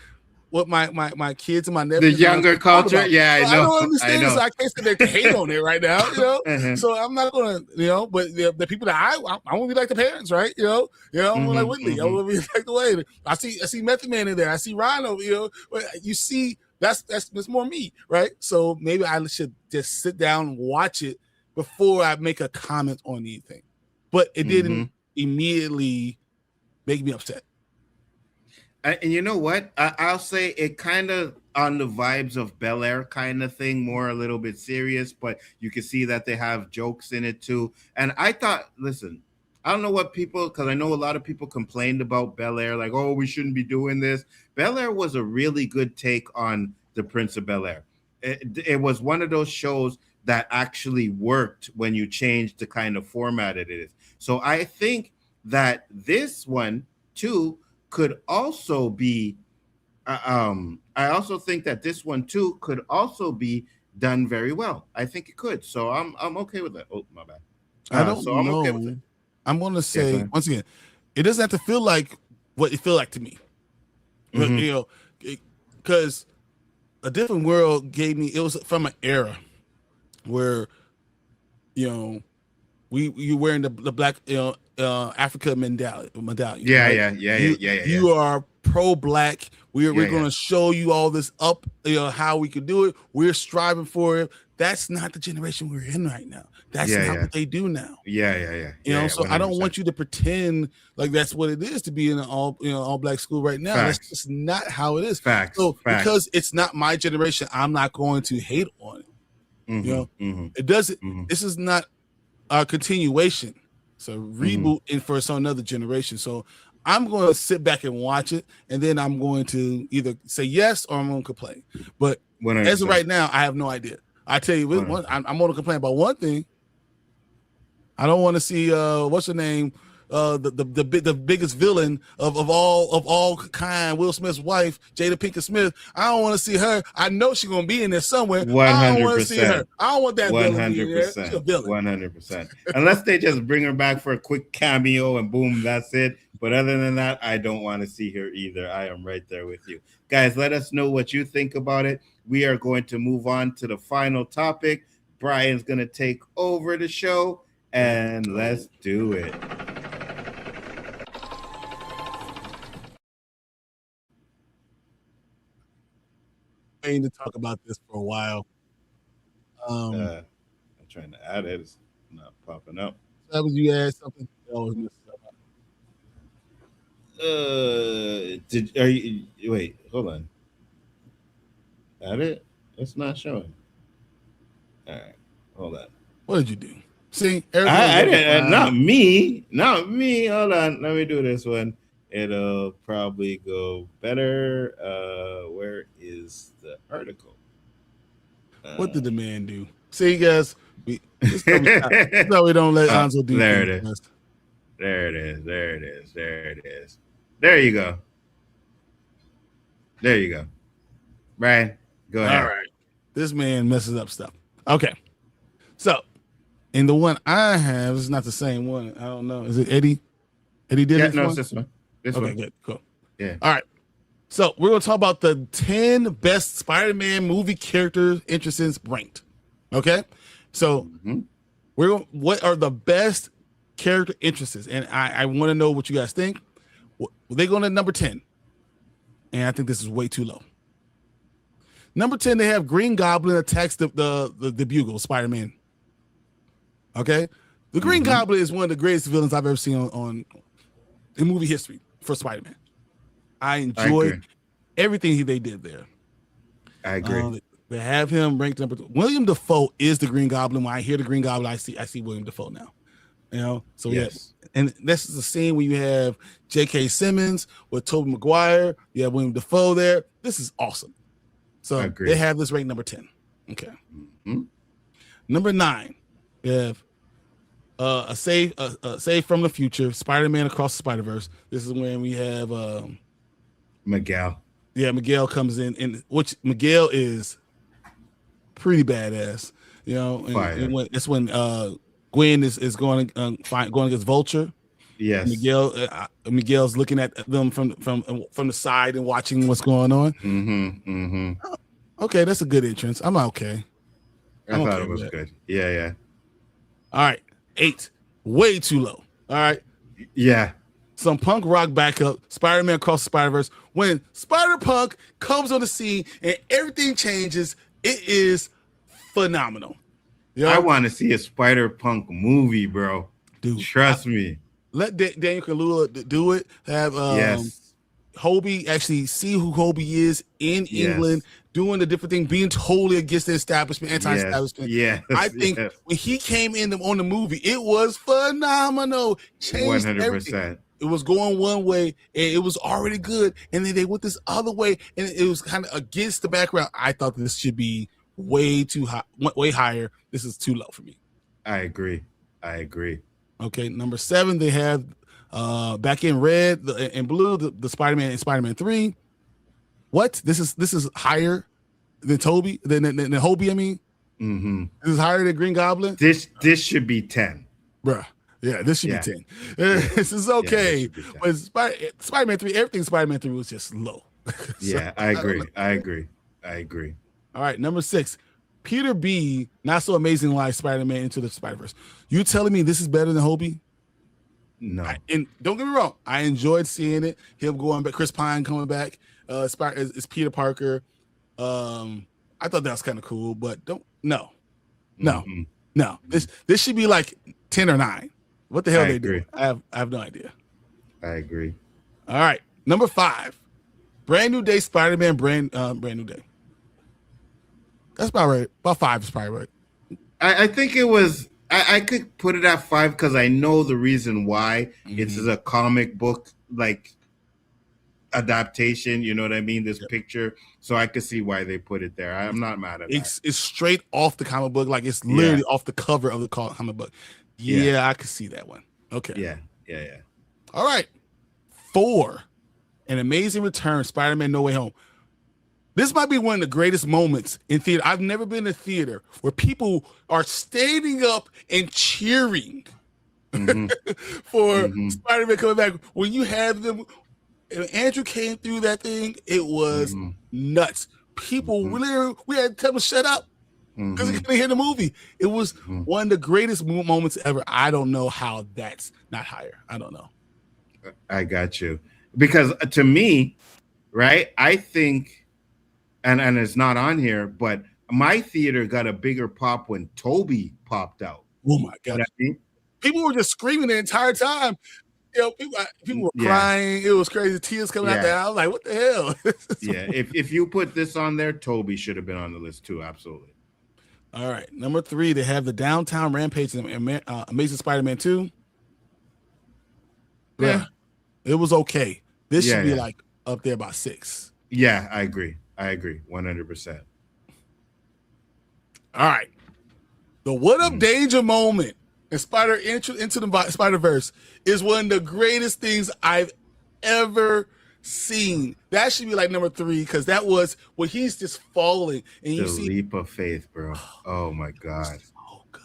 what my kids and my nephews, the younger culture, yeah, I know. I don't understand. I know. So I can't sit there hate on it right now, So I'm not gonna, But the people that I want to be like the parents, right? I want to like Whitley. I want to be like the way. I see Method Man in there. I see Rhino. You see, that's more me, right? So maybe I should just sit down and watch it before I make a comment on anything. But it didn't immediately make me upset. And you know what? I'll say it kind of on the vibes of Bel Air kind of thing, more a little bit serious, but you can see that they have jokes in it too. And I thought, listen, I don't know what people, because I know a lot of people complained about Bel Air, like, oh, we shouldn't be doing this. Bel Air was a really good take on the Prince of Bel Air. It was one of those shows that actually worked when you changed the kind of format it is. So I think that this one too could also be I also think that this one too could also be done very well. I think it could. So I'm okay with that. Oh, my bad. I don't know. I'm okay with it. I'm going to say once again, it doesn't have to feel like what it feel like to me. Because A Different World gave me, it was from an era where, you wearing the black, Africa medallion. Yeah, right? yeah. You are pro-black. We're going to yeah. show you all this up, how we could do it. We're striving for it. That's not the generation we're in right now. That's not what they do now. Yeah. You know, so 100%. I don't want you to pretend like that's what it is to be in an all black school right now. Facts. That's just not how it is. Facts. So Facts. because it's not my generation, I'm not going to hate on it. You know, it doesn't. This is not a continuation. It's a reboot for another generation. So I'm going to sit back and watch it, and then I'm going to either say yes or I'm going to complain. But 100%. as of right now, I have no idea. I tell you, I'm going to complain about one thing. I don't want to see what's her name, the biggest villain of all kind, Will Smith's wife, Jada Pinkett Smith. I don't want to see her. I know she's gonna be in there somewhere. 100%. I don't want to see her. I don't want that 100%. villain to be there. She's a villain. 100%. Unless they just bring her back for a quick cameo and boom, that's it. But other than that, I don't want to see her either. I am right there with you. Guys, let us know what you think about it. We are going to move on to the final topic. Bryan's going to take over the show, and let's do it. To talk about this for a while. I'm trying to add it. It's not popping up. That was you asked something. Wait, hold on. Add it? It's not showing. All right, hold on. What did you do? See, I didn't. Not me. Hold on. Let me do this one. It'll probably go better. Where is the article? What did the man do? See, guys, this is how we don't let Nzo do. There it is. There it is. There it is. There it is. There you go. There you go. Bryan, go ahead. All right. This man messes up stuff. Okay. So, and the one I have is not the same one. I don't know. Is it Eddie? Eddie did it? No, it's this one. This okay, one. good. Cool. Yeah. All right. So we're going to talk about the 10 best Spider-Man movie character interests ranked. Okay. So what are the best character interests? And I want to know what you guys think. They going to number 10. And I think this is way too low. Number 10, they have Green Goblin attacks the Bugle, Spider-Man. Okay. The Green Goblin is one of the greatest villains I've ever seen on in movie history for Spider-Man. I enjoy everything they did there. I agree. They have him ranked number 2. William Dafoe is the Green Goblin. When I hear the Green Goblin, I see William Dafoe now. You know, so yes. And this is the scene where you have J.K. Simmons with Tobey Maguire. You have William Dafoe there. This is awesome. So they have this ranked number 10. Okay. Number 9, you have a save from the future, Spider-Man Across the Spider-Verse. This is when we have Miguel. Yeah, Miguel comes in, and which Miguel is pretty badass. You know, and it's when Gwen is going against Vulture. Yes, Miguel's looking at them from the side and watching what's going on. Okay, that's a good entrance. I'm okay. I thought it was good. Yeah. All right, 8, way too low. All right. Yeah. Some punk rock backup, Spider-Man Across the Spider-Verse. When Spider-Punk comes on the scene and everything changes, it is phenomenal. You know? I want to see a Spider-Punk movie, bro. Dude, trust me. Let Daniel Kaluuya do it. Have Hobie actually see who Hobie is in England, doing the different thing, being totally against the establishment, anti-establishment. I think when he came in on the movie, it was phenomenal. Changed 100%. Everything. It was going one way, and it was already good, and then they went this other way, and it was kind of against the background. I thought this should be way too high, way higher. This is too low for me. I agree. Okay, number 7, they have back in red and blue, the Spider-Man and Spider-Man 3. What? This is higher than Toby, than Hobie, I mean? This is higher than Green Goblin? This should be 10. Bruh. Yeah, this should be 10. This is okay. But Spider-Man 3, everything Spider-Man 3 was just low. I agree. All right, number 6. Peter B, Not So Amazing Life, Spider-Man Into the Spider-Verse. You telling me this is better than Hobie? No. And don't get me wrong, I enjoyed seeing it. Him going back, Chris Pine coming back. It's Peter Parker. I thought that was kind of cool, but no. This should be like 10 or 9. What the hell they do? I have no idea. I agree. All right, number 5, Brand New Day Spider-Man. Brand New Day. That's about right. About 5 is probably right. I think it was. I could put it at 5 because I know the reason why. It's a comic book like adaptation. You know what I mean? This picture, so I could see why they put it there. I'm not mad at it. It's straight off the comic book, like it's literally off the cover of the comic book. Yeah, I could see that one. Okay. Yeah. All right. 4, An Amazing Return, Spider-Man No Way Home. This might be one of the greatest moments in theater. I've never been in a theater where people are standing up and cheering for Spider-Man coming back. When you have them, Andrew came through that thing, it was nuts. People really, we had to tell them to shut up because they couldn't hear the movie. It was one of the greatest moments ever. I don't know how that's not higher. I don't know. I got you. Because to me, right, I think, and it's not on here, but my theater got a bigger pop when Toby popped out. Oh my God. You know what I mean? People were just screaming the entire time. You know, people were crying. It was crazy. Tears coming out there. I was like, what the hell? Yeah. If you put this on there, Toby should have been on the list too. Absolutely. All right. Number 3, they have the Downtown Rampage and Amazing Spider-Man 2. Yeah. It was okay. This should be like up there about 6. Yeah, I agree. 100%. All right. The What Up Danger moment in Into the Spider-Verse is one of the greatest things I've ever seen. That should be like number 3 because that was when he's just falling and you see leap of faith, bro. Oh my God. So good.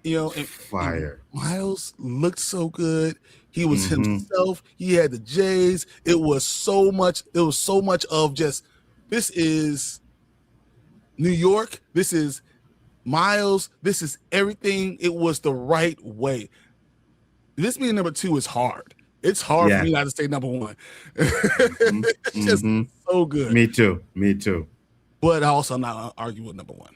You know, and fire. Miles looked so good. He was himself. He had the J's. It was so much of just, this is New York. This is Miles. This is everything. It was the right way. This being number 2 is hard. It's hard for me not to say number 1. It's just so good. Me too. But also, I'm not going to argue with number 1.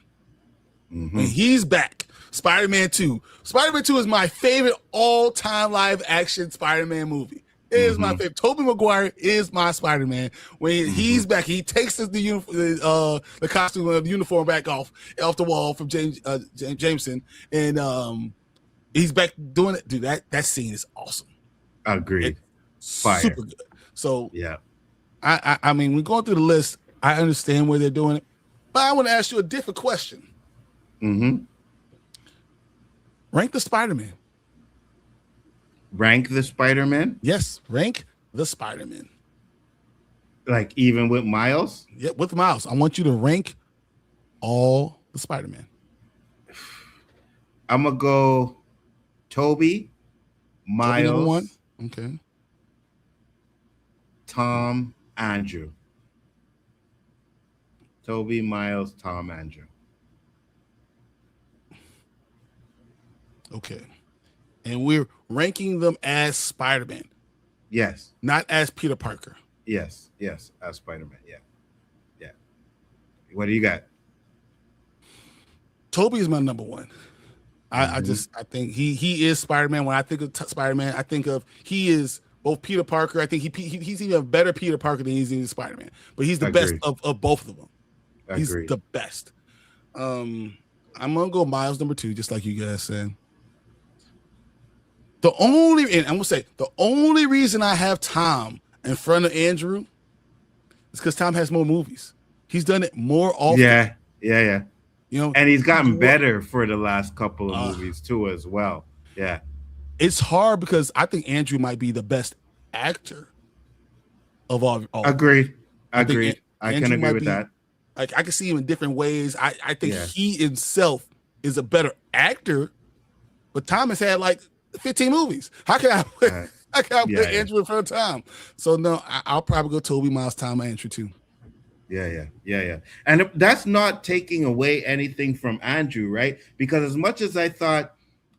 And he's back. Spider-Man 2. Spider-Man 2 is my favorite all-time live-action Spider-Man movie. It is my favorite. Tobey Maguire is my Spider-Man. When he's back, he takes the costume of the uniform back off the wall from Jameson, and he's back doing it. Dude, that scene is awesome. Agreed. Fire. Super good. So yeah, I mean, we're going through the list. I understand where they're doing it, but I want to ask you a different question. Rank the Spider-Man. Rank the Spider-Man? Yes, rank the Spider-Man. Like even with Miles? Yeah, with Miles. I want you to rank all the Spider-Man. I'm going to go Toby, Miles. One. Okay. Tom, Andrew. Toby, Miles, Tom, Andrew. Okay. And we're ranking them as Spider-Man. Yes. Not as Peter Parker. Yes, as Spider-Man. Yeah. What do you got? Toby is my number 1. I think he is Spider-Man. When I think of Spider-Man, I think of he is both Peter Parker. I think he's even a better Peter Parker than he's even Spider-Man. But he's the best of both of them. He's the best. I'm gonna go Miles number 2, just like you guys said. I'm gonna say the only reason I have Tom in front of Andrew is because Tom has more movies. He's done it more often. Yeah. You know, and he's gotten better for the last couple of movies too, as well. Yeah. It's hard because I think Andrew might be the best actor of all. Agreed. I can agree with that. Like I can see him in different ways. I think he himself is a better actor, but Thomas had like 15 movies. How can I put Andrew in front of Tom? So no, I'll probably go Toby, Miles, Tom, Andrew too. Yeah. And that's not taking away anything from Andrew, right? Because as much as I thought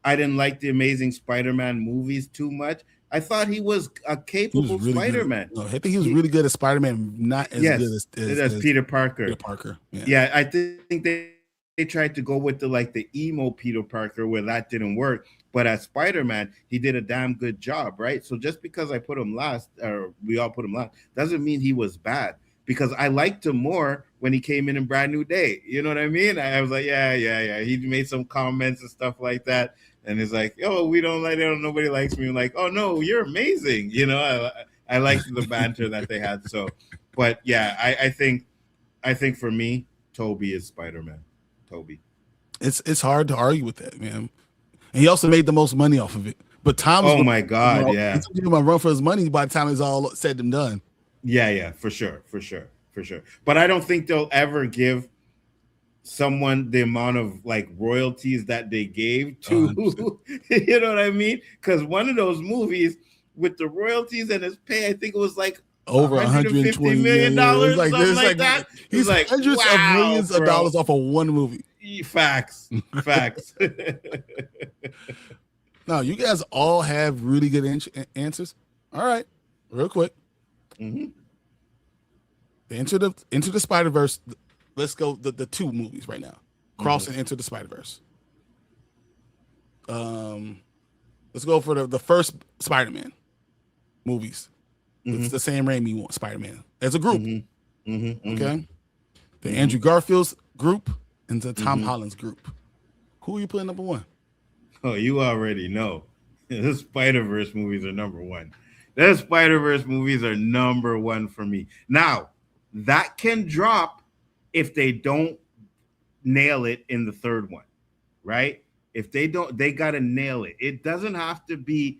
I didn't like the Amazing Spider-Man movies too much. I thought he was a capable really Spider-Man. No, I think he was really good at Spider-Man, not as good as Peter Parker. Peter Parker. Yeah, I think they tried to go with the emo Peter Parker where that didn't work. But as Spider-Man, he did a damn good job, right? So just because I put him last, or we all put him last, doesn't mean he was bad. Because I liked him more when he came in Brand New Day. You know what I mean? I was like, yeah. He made some comments and stuff like that. And it's like, oh, we don't like it. Nobody likes me. I'm like, oh, no, you're amazing. You know, I liked the banter that they had. So, but yeah, I think for me, Toby is Spider-Man. Toby. It's hard to argue with that, man. And he also made the most money off of it. But Tom, oh my God, yeah, he's gonna run for his money by the time it's all said and done. Yeah, for sure. But I don't think they'll ever give someone the amount of like royalties that they gave to, you know what I mean? Because one of those movies with the royalties and his pay, I think it was like over $150 million, like, something like that. He's like hundreds of millions of dollars off of one movie. Facts. No, you guys all have really good answers. All right, real quick. Mm-hmm. Into the Spider-Verse. Let's go the two movies right now. Cross and Into the Spider-Verse. Let's go for the first Spider-Man movies. It's the Sam Raimi Spider-Man as a group. Okay. The Andrew Garfield's group and the Tom Holland's group. Who are you putting number one? Oh, you already know. The Spider-Verse movies are number one. The Spider-Verse movies are number one for me. Now, that can drop if they don't nail it in the third one, right? If they don't, they got to nail it. It doesn't have to be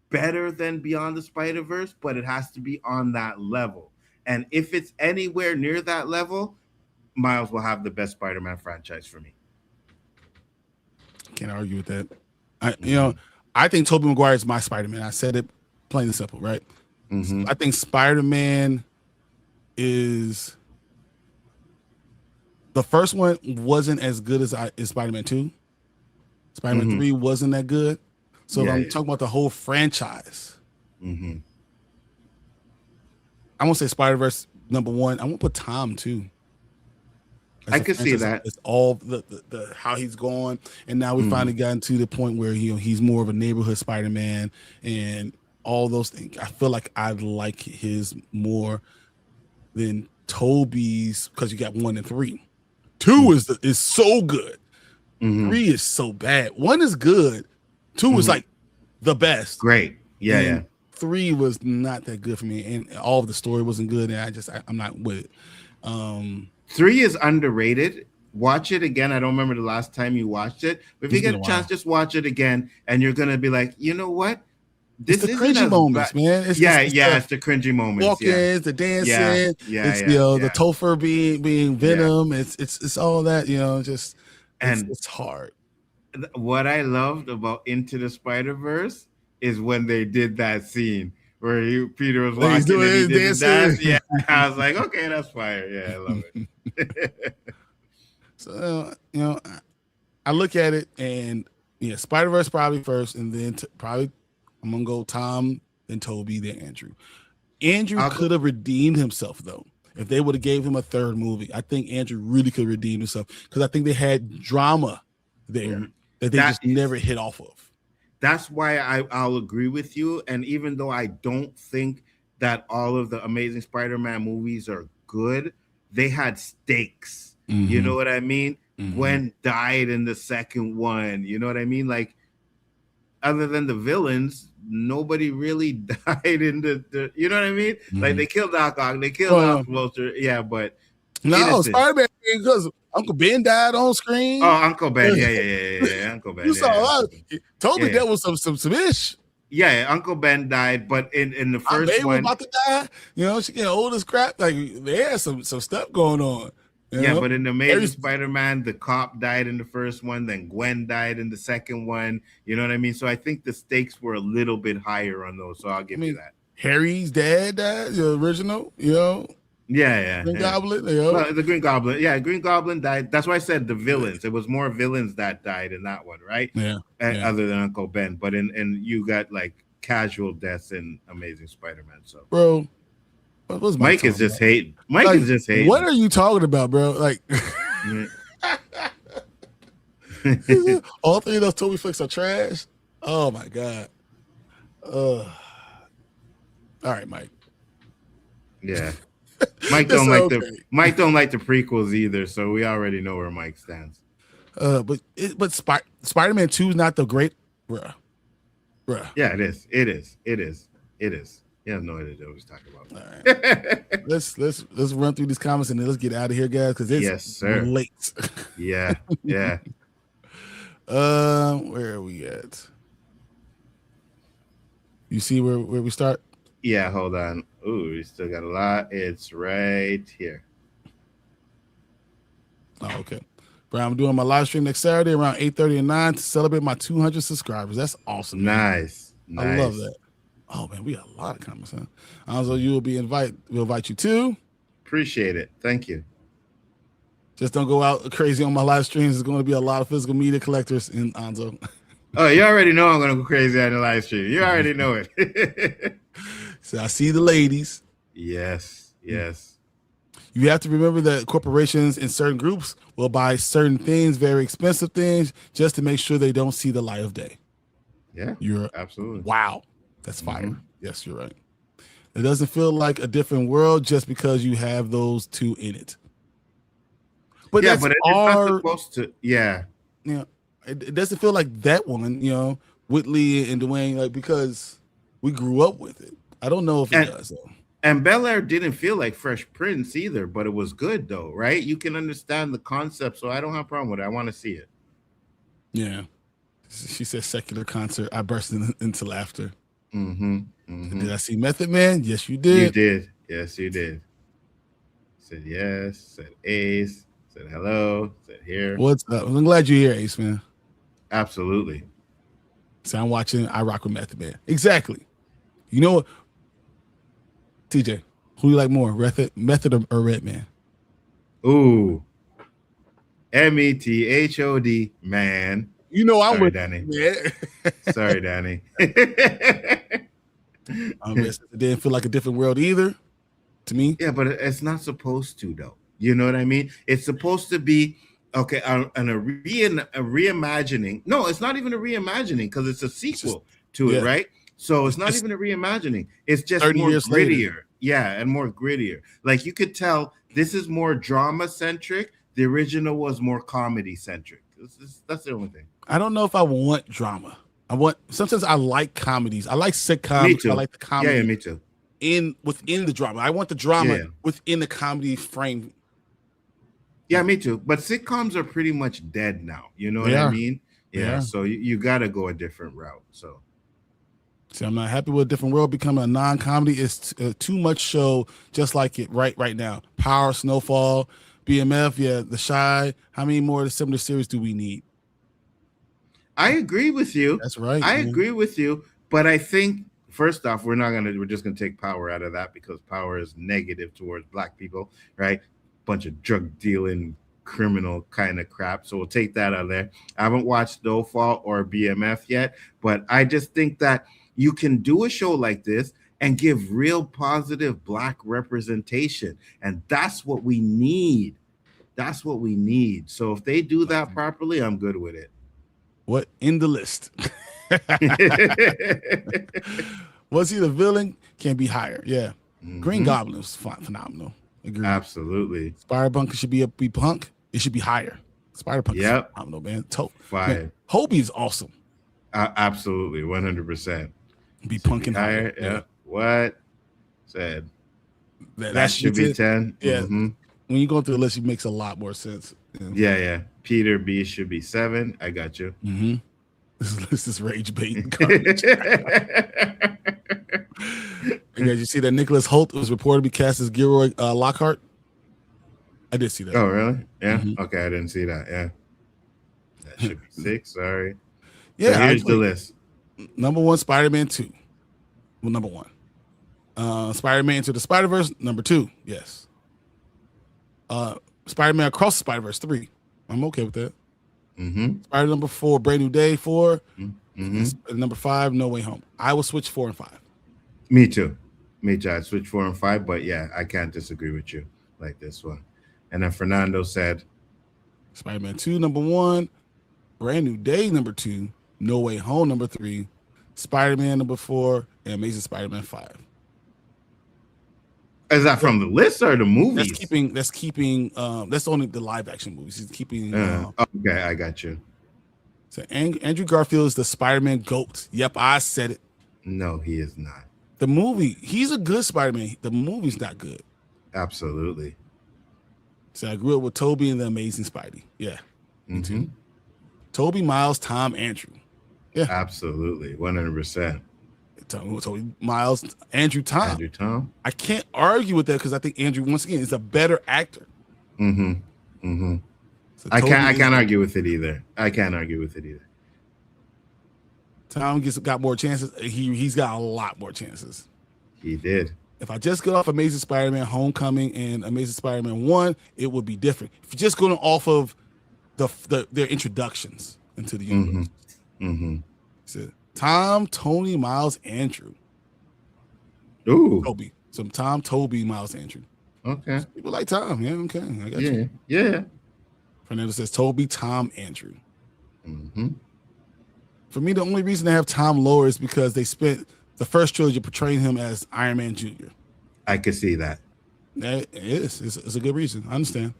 better than Beyond the Spider-Verse, but it has to be on that level. And if it's anywhere near that level, Miles will have the best Spider-Man franchise for me. Can't argue with that. I think Tobey Maguire is my Spider-Man. I said it plain and simple, right? I think Spider-Man is the first one wasn't as good as Spider-Man 2. Spider-Man 3 wasn't that good. So if I'm talking about the whole franchise, I'm gonna say Spider-Verse number one. I'm gonna put Tom too. I could see that. It's all the how he's going, and now we finally gotten to the point where he's more of a neighborhood Spider-Man and all those things. I feel like I like his more than Toby's because you got 1 and 3. 2 is so good. 3 is so bad. 1 is good. 2 is like the best. Great. Yeah. 3 was not that good for me, and all of the story wasn't good, and I'm not with it. 3 is underrated. Watch it again. I don't remember the last time you watched it, but if you get a chance, just watch it again, and you're gonna be like, you know what? This is the cringy moments, man. It's the cringy moments. Walk-ins, the dancing, the Topher being Venom. Yeah. It's all that, it's hard. What I loved about Into the Spider-Verse is when they did that scene where Peter was walking and he did the dance. Yeah, I was like, okay, that's fire. Yeah, I love it. So, I look at it and Spider-Verse probably first, and then probably I'm gonna go Tom, then Toby, then Andrew. Andrew could have redeemed himself though if they would have gave him a third movie. I think Andrew really could redeem himself because I think they had drama there that they just never hit off of. That's why I'll agree with you. And even though I don't think that all of the Amazing Spider-Man movies are good, they had stakes. You know what I mean? Gwen died in the second one. You know what I mean? Like, other than the villains, nobody really died in the you know what I mean? Like, they killed Doc Ock, they killed Doc Vulture. Yeah, but no, Spider-Man because Uncle Ben died on screen. Oh, Uncle Ben. Yeah. Uncle Ben. You saw a lot. Toby dealt with some ish. Yeah, Uncle Ben died, but in the first one, about to die. She getting old as crap. Like, they had some stuff going on. But in the Amazing Spider-Man, the cop died in the first one, then Gwen died in the second one. You know what I mean? So I think the stakes were a little bit higher on those. So I'll give you that. Harry's dad died, the original. Yeah. Green Goblin. Yo. Well, the Green Goblin. Yeah, Green Goblin died. That's why I said the villains. It was more villains that died in that one, right? Yeah. Other than Uncle Ben, but in you got like casual deaths in Amazing Spider-Man. So, bro, what's Mike is just hating. Mike is just hating. What are you talking about, bro? Like, all three of those Toby flicks are trash. Oh my god. All right, Mike. Yeah. Mike don't like the prequels either, so we already know where Mike stands. But Spider-Man 2 is not the great, bruh. Yeah, it is. It is. He has no idea what he's talking about. All right. let's run through these comments and then let's get out of here, guys, because it's late. Yeah. Where are we at? You see where we start? Yeah, hold on. Ooh, we still got a lot. It's right here. Oh, okay. But I'm doing my live stream next Saturday around 8:30 and 9 to celebrate my 200 subscribers. That's awesome. Man. Nice. I love that. Oh man, we got a lot of comments, huh? Nzo, you will be invited. We'll invite you too. Appreciate it. Thank you. Just don't go out crazy on my live streams. There's going to be a lot of physical media collectors in Nzo. Oh, you already know I'm going to go crazy on the live stream. You already know it. So I see the ladies. Yes. You have to remember that corporations in certain groups will buy certain things, very expensive things, just to make sure they don't see the light of day. Yeah, you're absolutely. Wow, that's fire. Yes, you're right. It doesn't feel like a different world just because you have those two in it. But yeah, that's but it's not supposed to. Yeah, it doesn't feel like that one. Whitley and Dwayne, like, because we grew up with it. I don't know if it does though. And Bel-Air didn't feel like Fresh Prince either, but it was good though, right? You can understand the concept, so I don't have a problem with it. I want to see it. Yeah. She said secular concert. I burst into laughter. Did I see Method Man? Yes, you did. You did. Yes, you did. Said yes, said Ace, said hello, said here. What's up? I'm glad you're here, Ace, man. Absolutely. So I'm watching I Rock with Method Man. Exactly. You know what? TJ, who you like more, Method or Redman? Ooh. METHOD, man. You know I'm Sorry, with Danny. Yeah. Sorry, Danny. It didn't feel like a different world either to me. Yeah, but it's not supposed to, though. You know what I mean? It's supposed to be okay. A reimagining. No, it's not even a reimagining because it's a sequel to it, right? So it's not even a reimagining. It's just more grittier. Later. Yeah, and more grittier. Like you could tell this is more drama centric. The original was more comedy centric. That's the only thing. I don't know if I want drama. Sometimes I like comedies. I like sitcoms. Me too. I like the comedy. Yeah, me too. Within the drama. I want the drama within the comedy frame. Yeah, me too. But sitcoms are pretty much dead now. You know what I mean? Yeah. So you got to go a different route. So. See, I'm not happy with a different world becoming a non-comedy. It's too much show just like it right now. Power, Snowfall, BMF, The Shy. How many more of the similar series do we need? I agree with you. That's right. I agree with you. But I think, first off, we're just going to take Power out of that because Power is negative towards Black people, right? Bunch of drug dealing, criminal kind of crap. So we'll take that out of there. I haven't watched Snowfall or BMF yet, but I just think that you can do a show like this and give real positive Black representation. And that's what we need. That's what we need. So if they do that properly, I'm good with it. What in the list? Was he the villain? Can be higher. Yeah. Green Goblin was phenomenal. Agreed. Absolutely. Spider-Punk should be punk. It should be higher. Spider-Punk is phenomenal, man. Fire. Hobie is awesome. Absolutely. 100%. Be punking higher. Yeah. What? Said. That should be 10. Yeah. When you go through the list, it makes a lot more sense. Yeah. Peter B should be 7. I got you. This is rage bait. You see that Nicholas Hoult was reported to be cast as Gilroy Lockhart? I did see that. Oh, really? Yeah. Okay, I didn't see that. Yeah. That should be 6. Sorry. Yeah. So here's the list. Number 1, Spider-Man 2. Well, number 1. Spider-Man Into the Spider-Verse, number 2. Yes. Spider-Man Across the Spider-Verse 3. I'm okay with that. Mm-hmm. Spider number 4, Brand New Day 4. Mm-hmm. Number 5, No Way Home. I will switch 4 and 5. Me too. I'd switch 4 and 5, but yeah, I can't disagree with you like this one. And then Fernando said Spider-Man 2, number 1. Brand New Day, number 2. No Way Home, number 3. Spider-Man, number 4. And Amazing Spider-Man 5. Is that from the list or the movies? That's keeping that's only the live action movies. He's keeping okay, I got you. So Andrew Garfield is the Spider-Man GOAT. Yep, I said it. No, he is not. The movie, he's a good Spider-Man. The movie's not good. Absolutely. So I grew up with Toby and the Amazing Spidey. Yeah. Mm-hmm. Toby, Miles, Tom, Andrew. Yeah. Absolutely. 100%. Toby, Miles, Andrew, Tom. Andrew, Tom. I can't argue with that because I think Andrew, once again, is a better actor. Mm-hmm. Mm-hmm. So I can't argue with it either. Tom got more chances. He's got a lot more chances. He did. If I just go off Amazing Spider-Man Homecoming and Amazing Spider-Man 1, it would be different. If you're just going off of their introductions into the universe. Mm-hmm. So Tom, Tony, Miles, Andrew. Ooh. Toby. So Tom, Toby, Miles, Andrew. Okay. People like Tom. Yeah, okay. I got you. Yeah. Fernando says Toby, Tom, Andrew. Mm-hmm. For me, the only reason I have Tom lower is because they spent the first trilogy portraying him as Iron Man Jr. I could see that. It is. It's a good reason. I understand.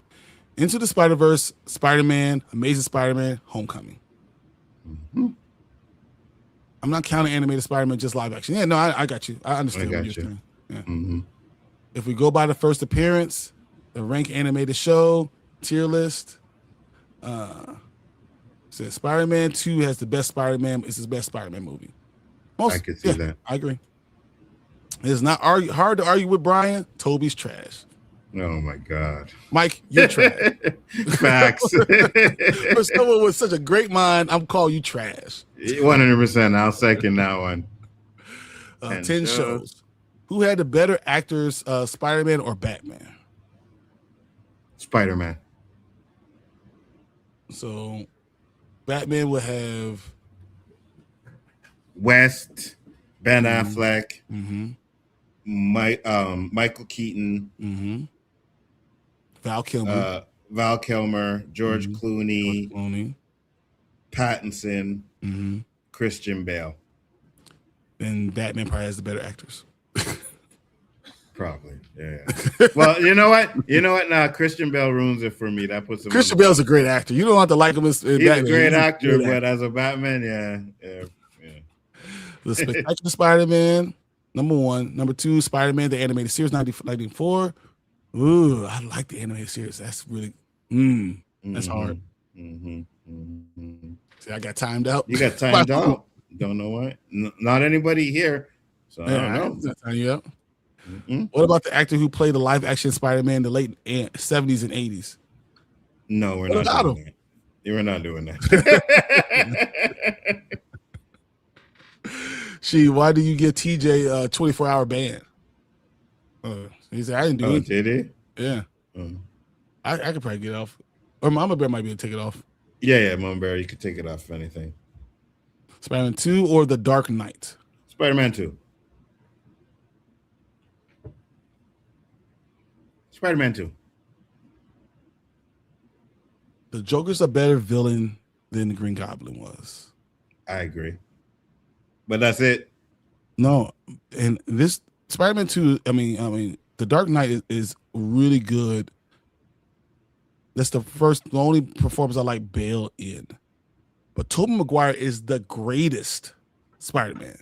Into the Spider-Verse, Spider-Man, Amazing Spider-Man, Homecoming. Mm-hmm. I'm not counting animated Spider-Man, just live action. Yeah, no, I got you. I understand what you're saying. Yeah. Mm-hmm. If we go by the first appearance, the rank animated show, tier list, says Spider-Man 2 has the best Spider-Man. It's his best Spider-Man movie. I could see that. I agree. It's not hard to argue with Bryon. Toby's trash. Oh my God. Mike, you're trash. Facts. For someone with such a great mind, I'm calling you trash. 100%. I'll second that one. 10 shows. Who had the better actors, Spider-Man or Batman? Spider-Man. So Batman would have West, Ben Affleck, mm-hmm. Michael Keaton, mm-hmm. Val Kilmer, George Clooney, Pattinson, mm-hmm. Christian Bale. And Batman probably has the better actors. Probably, yeah. Well, you know what? Now Christian Bale ruins it for me. That puts him. Christian Bale's a great actor. You don't have to like him as He's Batman. a great actor, but as a Batman, yeah. The Spectacular Spider-Man, number 1. Number 2, Spider-Man, the animated series, 1994. Ooh, I like the animated series. That's really, that's hard. See, I got timed out. You got timed out. Don't know what? Not anybody here. So I don't know. Not timing you out. What about the actor who played the live action Spider-Man in the late 70s and 80s? No, we're not doing that. We're not doing that. Why do you give TJ a 24-hour ban? He said, I didn't do it. Did he? Yeah. I could probably get it off. Or Mama Bear might be able to take it off. Yeah, Mama Bear, you could take it off if anything. Spider-Man 2 or The Dark Knight? Spider-Man 2. Spider-Man 2. The Joker's a better villain than the Green Goblin was. I agree. But that's it. No, and this Spider-Man 2, I mean, The Dark Knight is really good. That's the only performance I like Bale in. But Tobey Maguire is the greatest Spider-Man.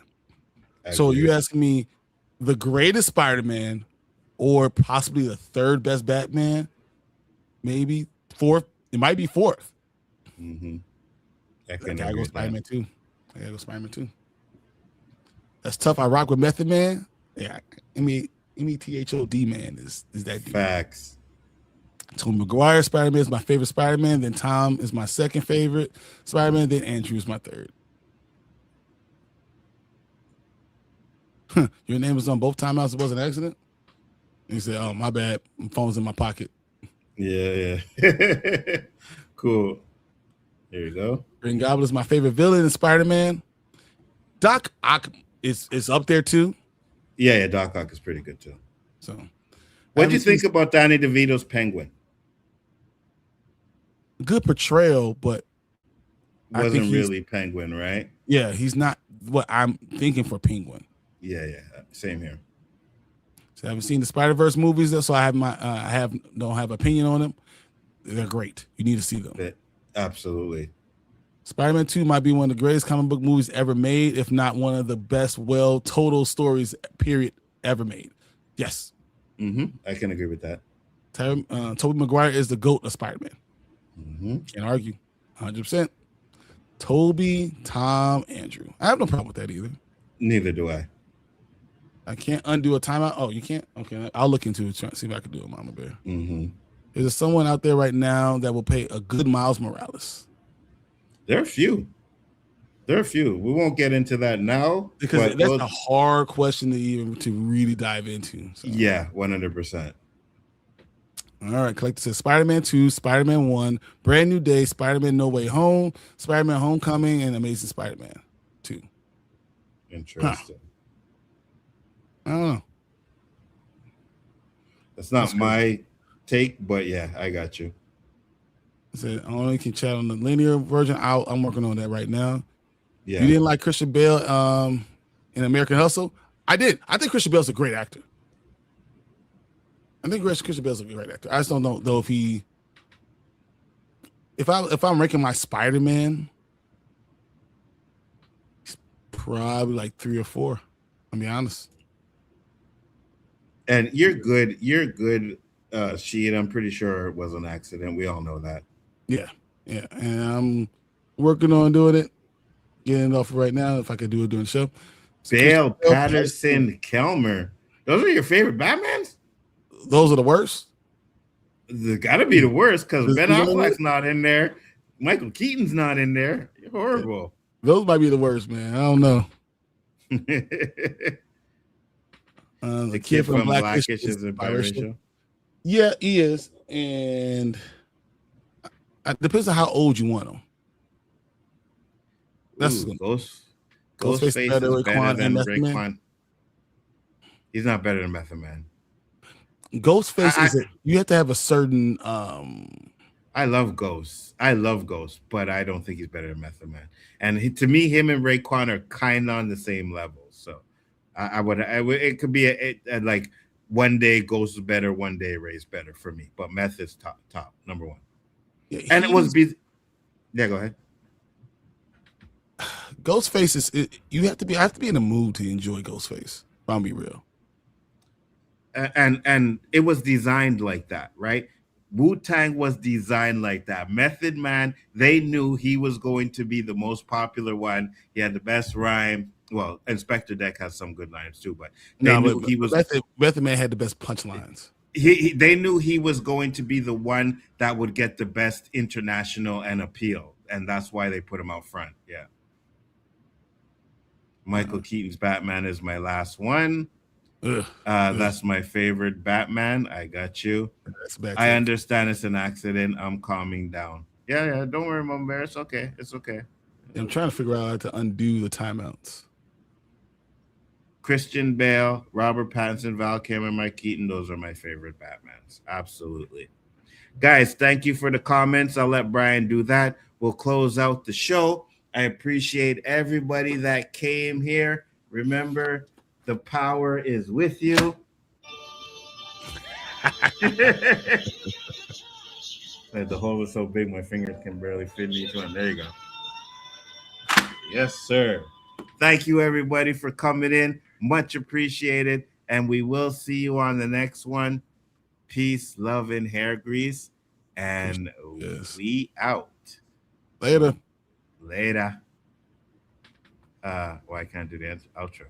So you asking me the greatest Spider-Man or possibly the third best Batman? Maybe fourth. It might be fourth. Mm-hmm. I gotta go Spider-Man 2. That's tough. I rock with Method Man. Yeah, METHOD man is that dude. Facts. Tobey Maguire Spider-Man is my favorite Spider-Man. Then Tom is my second favorite Spider-Man. Then Andrew is my third. Your name was on both timeouts. It was an accident. And he said, "Oh, my bad. My phone's in my pocket." Yeah. Cool. There you go. Green Goblin is my favorite villain in Spider-Man. Doc Ock is up there too. Yeah, Doc Ock is pretty good too. So, what do you think about Danny DeVito's Penguin? Good portrayal, but wasn't really Penguin, right? Yeah, he's not what I'm thinking for Penguin. Yeah, same here. So I haven't seen the Spider-Verse movies, so I have don't have opinion on them. They're great. You need to see them. Absolutely. Spider-Man 2 might be one of the greatest comic book movies ever made, if not one of the best total stories period ever made. Yes. I can agree with that. Tobey Maguire is the GOAT of Spider-Man. Can't argue. 100%. Toby, Tom, Andrew. I have no problem with that either. Neither do I. I can't undo a timeout. Oh, you can't? Okay. I'll look into it, try to see if I can do it, Mama Bear. Is there someone out there right now that will pay a good Miles Morales? There are a few. We won't get into that now. Because that's a hard question to really dive into. So. Yeah, 100%. All right, Collector says Spider-Man 2, Spider-Man 1, Brand New Day, Spider-Man No Way Home, Spider-Man Homecoming, and Amazing Spider-Man 2. Interesting. I don't know. That's not my take, but yeah, I got you. I said I only can chat on the linear version. I'm working on that right now. Yeah. You didn't like Christian Bale in American Hustle? I did. I think Christian Bale's a great actor. I think Christian Bale's a great actor. I just don't know though if I'm ranking my Spider-Man, he's probably like 3 or 4. I'll be honest. And you're good. Sheet. I'm pretty sure it was an accident. We all know that. Yeah. And I'm working on doing it. Getting it off right now. If I could do it during the show. Bale, Patterson, Kelmer. Those are your favorite Batmans? Those are the worst. They gotta be the worst because Ben Affleck's not in there. Michael Keaton's not in there. You're horrible. Those might be the worst, man. I don't know. The kid from Blackish is a biracial. Yeah, he is, and it depends on how old you want him. That's Ghostface is better than Raekwon. He's not better than Method Man. Ghostface you have to have a certain. I love Ghost, but I don't think he's better than Method Man. And to me, him and Raekwon are kind of on the same level. So I would. It could be a like one day Ghost is better, one day Ray's better for me. But Meth is top number one. Yeah, and it was. Yeah, go ahead. Ghostface is. I have to be in the mood to enjoy Ghostface. I'll be real. And it was designed like that, right? Wu-Tang was designed like that. Method Man, they knew he was going to be the most popular one. He had the best rhyme. Well, Inspector Deck has some good lines too, but they knew he was. Method Man had the best punchlines. They knew he was going to be the one that would get the best international and appeal, and that's why they put him out front. Yeah. Michael Keaton's Batman is my last one. That's my favorite Batman. I got you. I understand it's an accident. I'm calming down. Yeah. Don't worry, Mom Bear. It's okay. I'm trying to figure out how to undo the timeouts. Christian Bale, Robert Pattinson, Val Kilmer, Mike Keaton. Those are my favorite Batmans. Absolutely. Guys, thank you for the comments. I'll let Bryon do that. We'll close out the show. I appreciate everybody that came here. Remember, the power is with you. The hole is so big, my fingers can barely fit in each one. There you go. Yes, sir. Thank you, everybody, for coming in. Much appreciated. And we will see you on the next one. Peace, love, and hair grease. And we out. Later. Well, I can't do the outro.